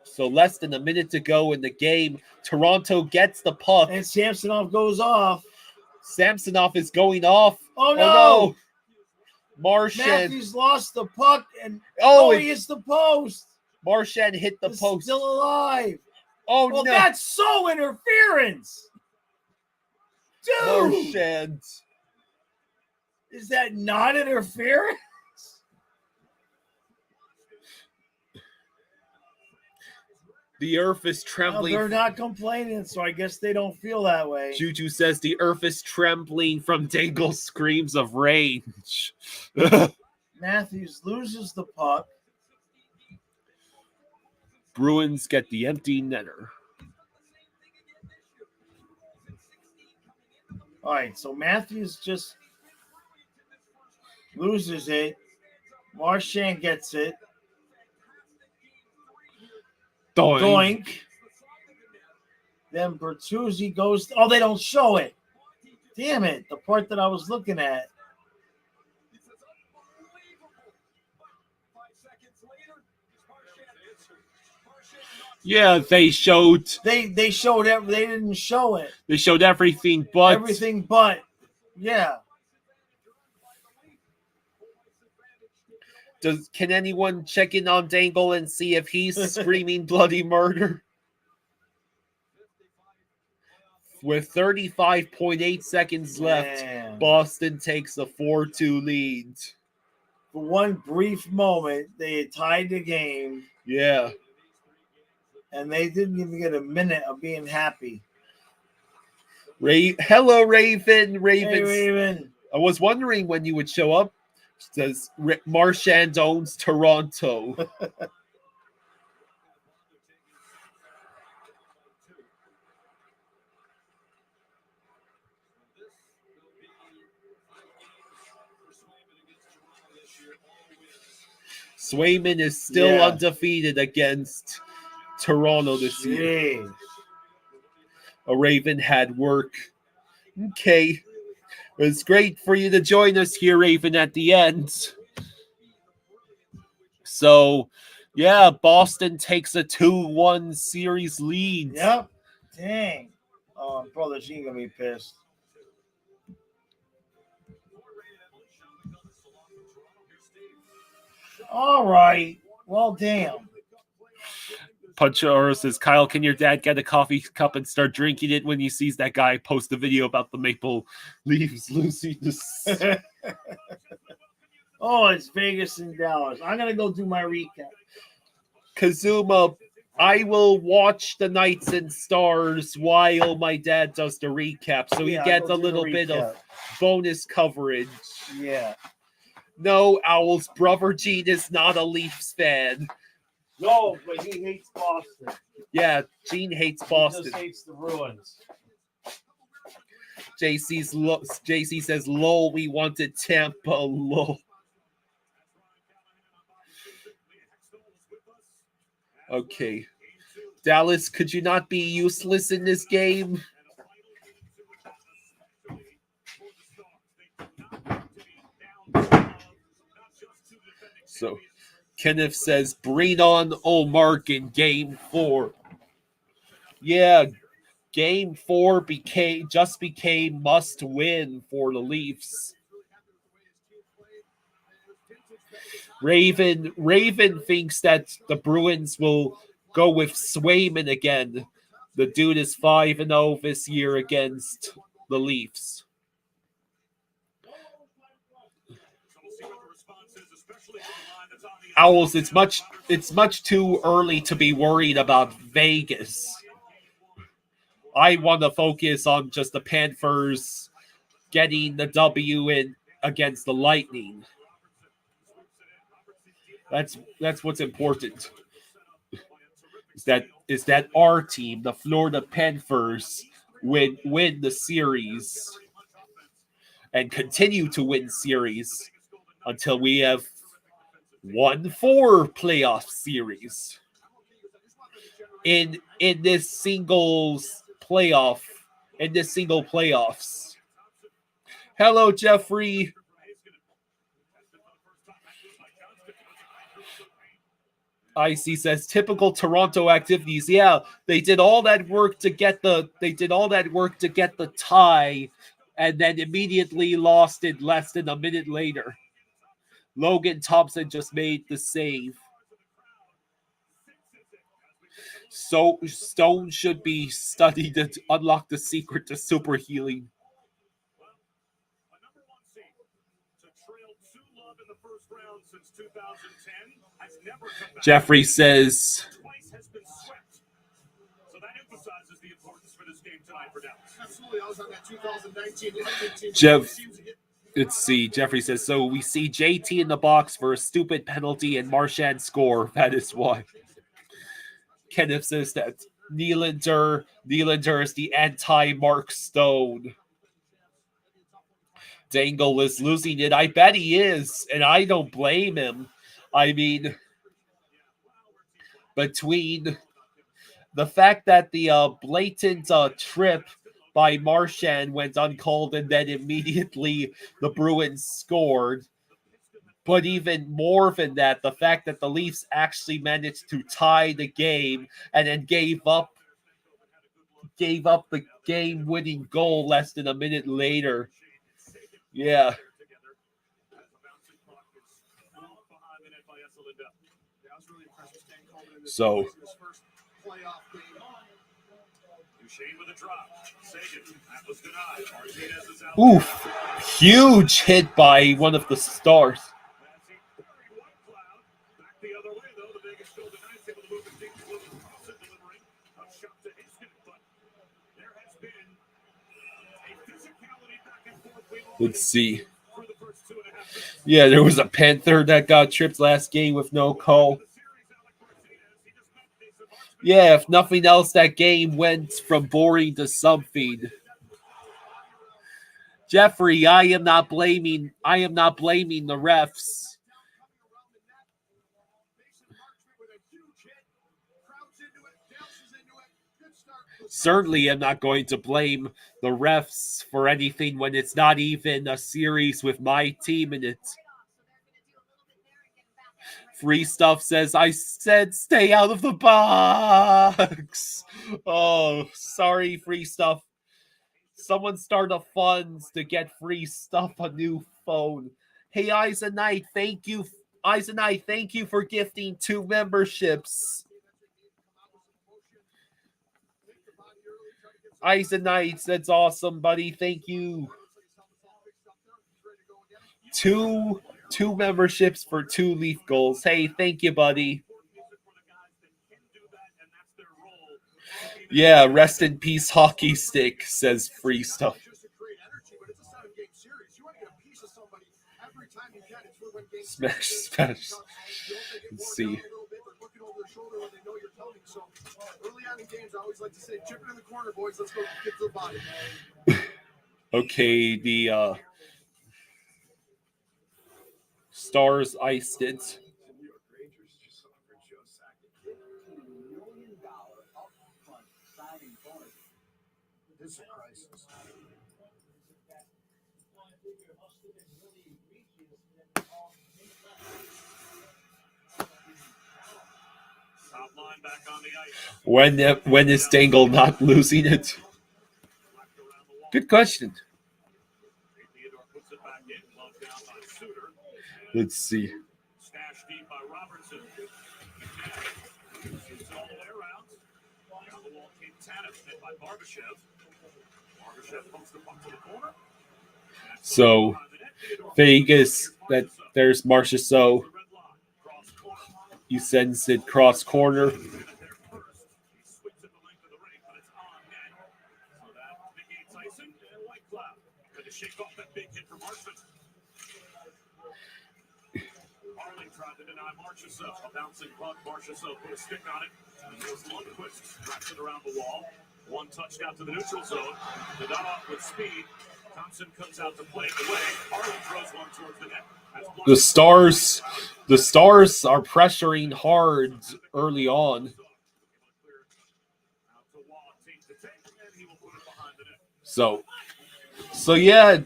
S1: So less than a minute to go in the game. Toronto gets the puck.
S4: And Samsonov goes off.
S1: Samsonov is going off.
S4: Oh, no.
S1: Marchand.
S4: Matthews lost the puck and he hits the post.
S1: Marchand hit the post.
S4: Still alive.
S1: Oh,
S4: well,
S1: no.
S4: That's so interference. Dude.
S1: Marchand.
S4: Is that not interference?
S1: The earth is trembling.
S4: Well, they're not complaining, so I guess they don't feel that way.
S1: Juju says the earth is trembling from Dangle's screams of rage.
S4: Matthews loses the puck.
S1: Bruins get the empty netter.
S4: All right, so Matthews just loses it. Marchand gets it. Doink. Then Bertuzzi goes. Oh, they don't show it. Damn it. The part that I was looking at.
S1: Yeah, they showed.
S4: They showed it. They didn't show it.
S1: They showed everything but.
S4: Everything but. Yeah.
S1: Can anyone check in on Dangle and see if he's screaming bloody murder? With 35.8 seconds left, Boston takes a 4-2 lead.
S4: For one brief moment, they had tied the game.
S1: Yeah.
S4: And they didn't even get a minute of being happy.
S1: Hello, Raven.
S4: Hey, Raven.
S1: I was wondering when you would show up. It says Marchand owns Toronto. Swayman is still undefeated against Toronto this year. A Raven had work. Okay. It's great for you to join us here, Raven, at the end. So, yeah, Boston takes a 2-1 series lead.
S4: Yep. Dang. Oh, brother, she's going to be pissed. All right. Well, damn.
S1: Puncharo says, Kyle, can your dad get a coffee cup and start drinking it when he sees that guy post a video about the Maple Leafs losing this?
S4: Oh, it's Vegas and Dallas. I'm going to go do my recap.
S1: Kazuma, I will watch the Knights and Stars while my dad does the recap. So he gets a little bit of bonus coverage.
S4: Yeah.
S1: No, Owl's brother Gene is not a Leafs fan.
S4: No, but he hates Boston.
S1: Yeah, Gene hates Boston.
S4: He just hates the Bruins.
S1: JC says, lol, we wanted Tampa, lol. Okay. Dallas, could you not be useless in this game? So, Kenneth says, bring on Olmark in Game 4. Yeah, Game 4 became must win for the Leafs. Raven thinks that the Bruins will go with Swayman again. The dude is 5-0 this year against the Leafs. Owls, it's much too early to be worried about Vegas. I want to focus on just the Panthers getting the W in against the Lightning. That's what's important. Is that our team, the Florida Panthers, win the series and continue to win series until we have won 4 playoff series in this single playoffs. Hello, Jeffrey. IC says typical Toronto activities. Yeah, they did all that work to get the tie, and then immediately lost it less than a minute later. Logan Thompson just made the save. So Stone should be studied to unlock the secret to super healing. Jeffrey says, let's see. Jeffrey says, so we see JT in the box for a stupid penalty and Marchand score. That is why. Kenneth says that Nylander is the anti-Mark Stone. Dangle is losing it. I bet he is, and I don't blame him. I mean, between the fact that the blatant trip by Marchand went uncalled and then immediately the Bruins scored, but even more than that, the fact that the Leafs actually managed to tie the game and then gave up the game-winning goal less than a minute later. Yeah. So, oof, huge hit by one of the stars. Let's see. Yeah, there was a Panther that got tripped last game with no call. Yeah, if nothing else, that game went from boring to something. Jeffrey, I am not blaming the refs. Certainly am not going to blame the refs for anything when it's not even a series with my team in it. Free Stuff says, I said stay out of the box. Oh, sorry, Free Stuff. Someone start a funds to get Free Stuff a new phone. Hey, Eisenite, thank you. Eisenite, thank you for gifting 2 memberships. Eisenite, that's awesome, buddy. Thank you. 2 memberships for 2 Leaf goals. Hey, thank you, buddy. Yeah, rest in peace, hockey stick, says Free Stuff. Smash. Let's see.
S20: Tony. So early on in games, I always like to say, chip it in the corner, boys. Let's go get to the body.
S1: Okay, the Stars iced it.
S2: The New York Rangers just offered Joe Sakic $15 million upfront signing bonus.
S20: This is a crisis.
S2: Top line back on the ice.
S1: When is Dangle not losing it? Good question.
S2: Theodore puts it back in, bumped down by Suter.
S1: Let's see.
S2: Stashed deep by Robertson. Shoots it all the way around. Down the wall came Tanev, hit by Barbashev. Barbashev pumps the puck to the corner.
S1: So Vegas, there's Marchessault. He sends it cross corner.
S2: Shake off that big hit from Marchessault. Harley tried to deny Marchessault. A bouncing puck. Marchessault put a stick on it. And goes Lundqvist. Tracks it around the wall. One touchdown to the neutral zone. Nadal with speed. Thompson comes out to play it away. Harley throws one towards the net.
S1: The Stars are pressuring hard early on. So yeah,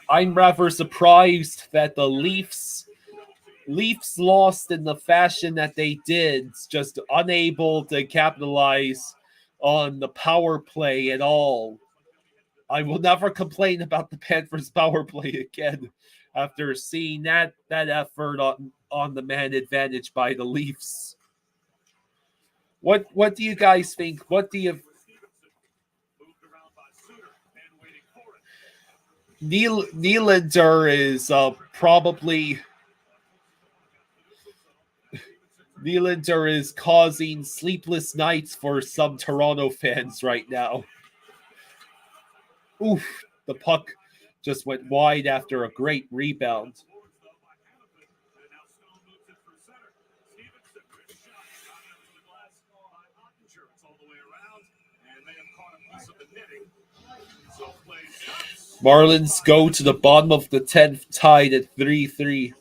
S1: I'm rather surprised that the Leafs lost in the fashion that they did, just unable to capitalize on the power play at all. I will never complain about the Panthers power play again after seeing that effort on the man advantage by the Leafs. What do you guys think? What do you Nylander is probably Nylander is causing sleepless nights for some Toronto fans right now. Oof, the puck just went wide after a great rebound. Marlins go to the bottom of the 10th, tied at 3-3.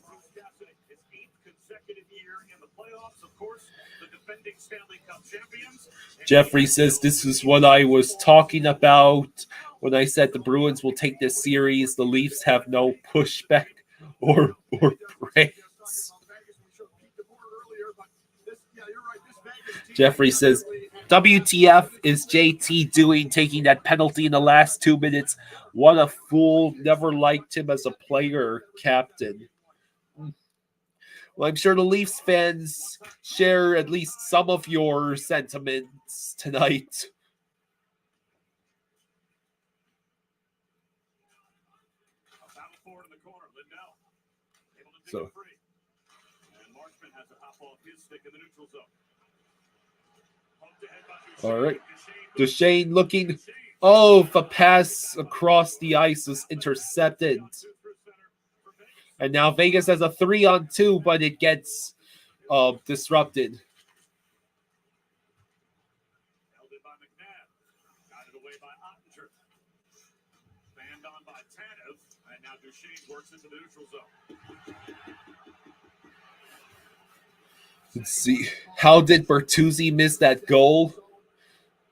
S1: Jeffrey says this is what I was talking about when I said the Bruins will take this series. The Leafs have no pushback or praise. Jeffrey says, WTF is JT doing taking that penalty in the last 2 minutes? What a fool. Never liked him as a player or captain. Well, I'm sure the Leafs fans share at least some of your sentiments tonight. So, all right. Duchesne looking. Oh, the pass across the ice was intercepted. And now Vegas has a 3-on-2, but it gets disrupted.
S2: Held in by McNabb. Got it away by Ottinger. Banned on by Tanev. And now Duchesne works into the neutral zone.
S1: Let's see. How did Bertuzzi miss that goal?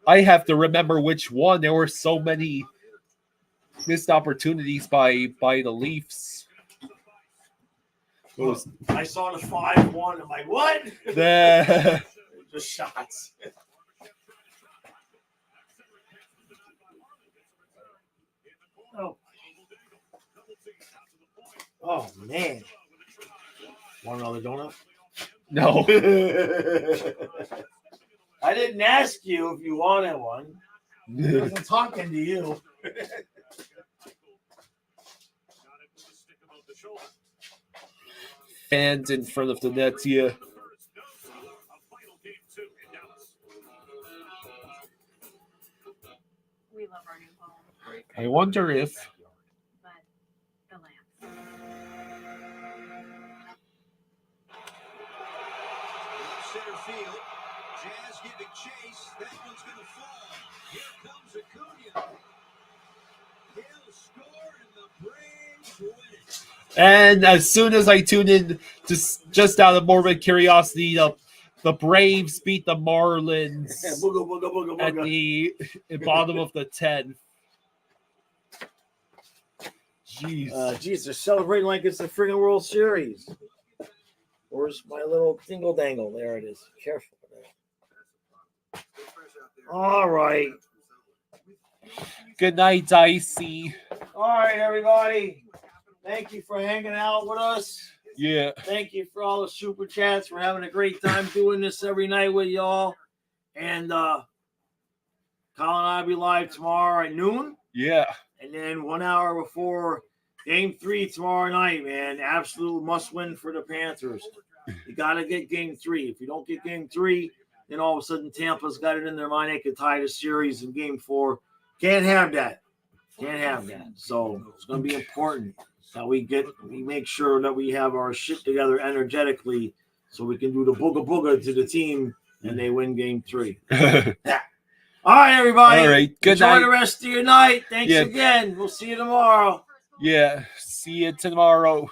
S1: I have to remember which one. There were so many missed opportunities by the Leafs.
S4: I saw the 5-1. I'm like, what? Just shots. Oh, man. Want another donut?
S1: No.
S4: I didn't ask you if you wanted one. I wasn't talking to you.
S1: Fans in front of the net here.
S10: We love our new home.
S1: I wonder if
S10: But the lamps.
S6: Center field. Jazz get
S12: chase. That one's going to fall. Here comes Acuna. He'll score, and the Braves win it.
S1: And as soon as I tuned in, just out of morbid curiosity, the Braves beat the Marlins at the bottom of the 10th.
S4: Jeez, they're celebrating like it's the friggin' World Series. Where's my little dingle dangle? There it is. Careful. All right.
S1: Good night, Dicey.
S4: All right, everybody. Thank you for hanging out with us.
S1: Yeah.
S4: Thank you for all the super chats. We're having a great time doing this every night with y'all. And Colin and I will be live tomorrow at noon.
S1: Yeah.
S4: And then 1 hour before Game 3 tomorrow night, man. Absolute must-win for the Panthers. You got to get Game 3. If you don't get Game 3, then all of a sudden Tampa's got it in their mind they could tie the series in Game 4. Can't have that. Can't have that. So it's going to be important that we make sure that we have our shit together energetically so we can do the booga booga to the team and they win Game 3. Yeah. All right, everybody.
S1: All right. Good
S4: Enjoy
S1: night.
S4: the rest of your night. Thanks again. We'll see you tomorrow.
S1: Yeah. See you tomorrow.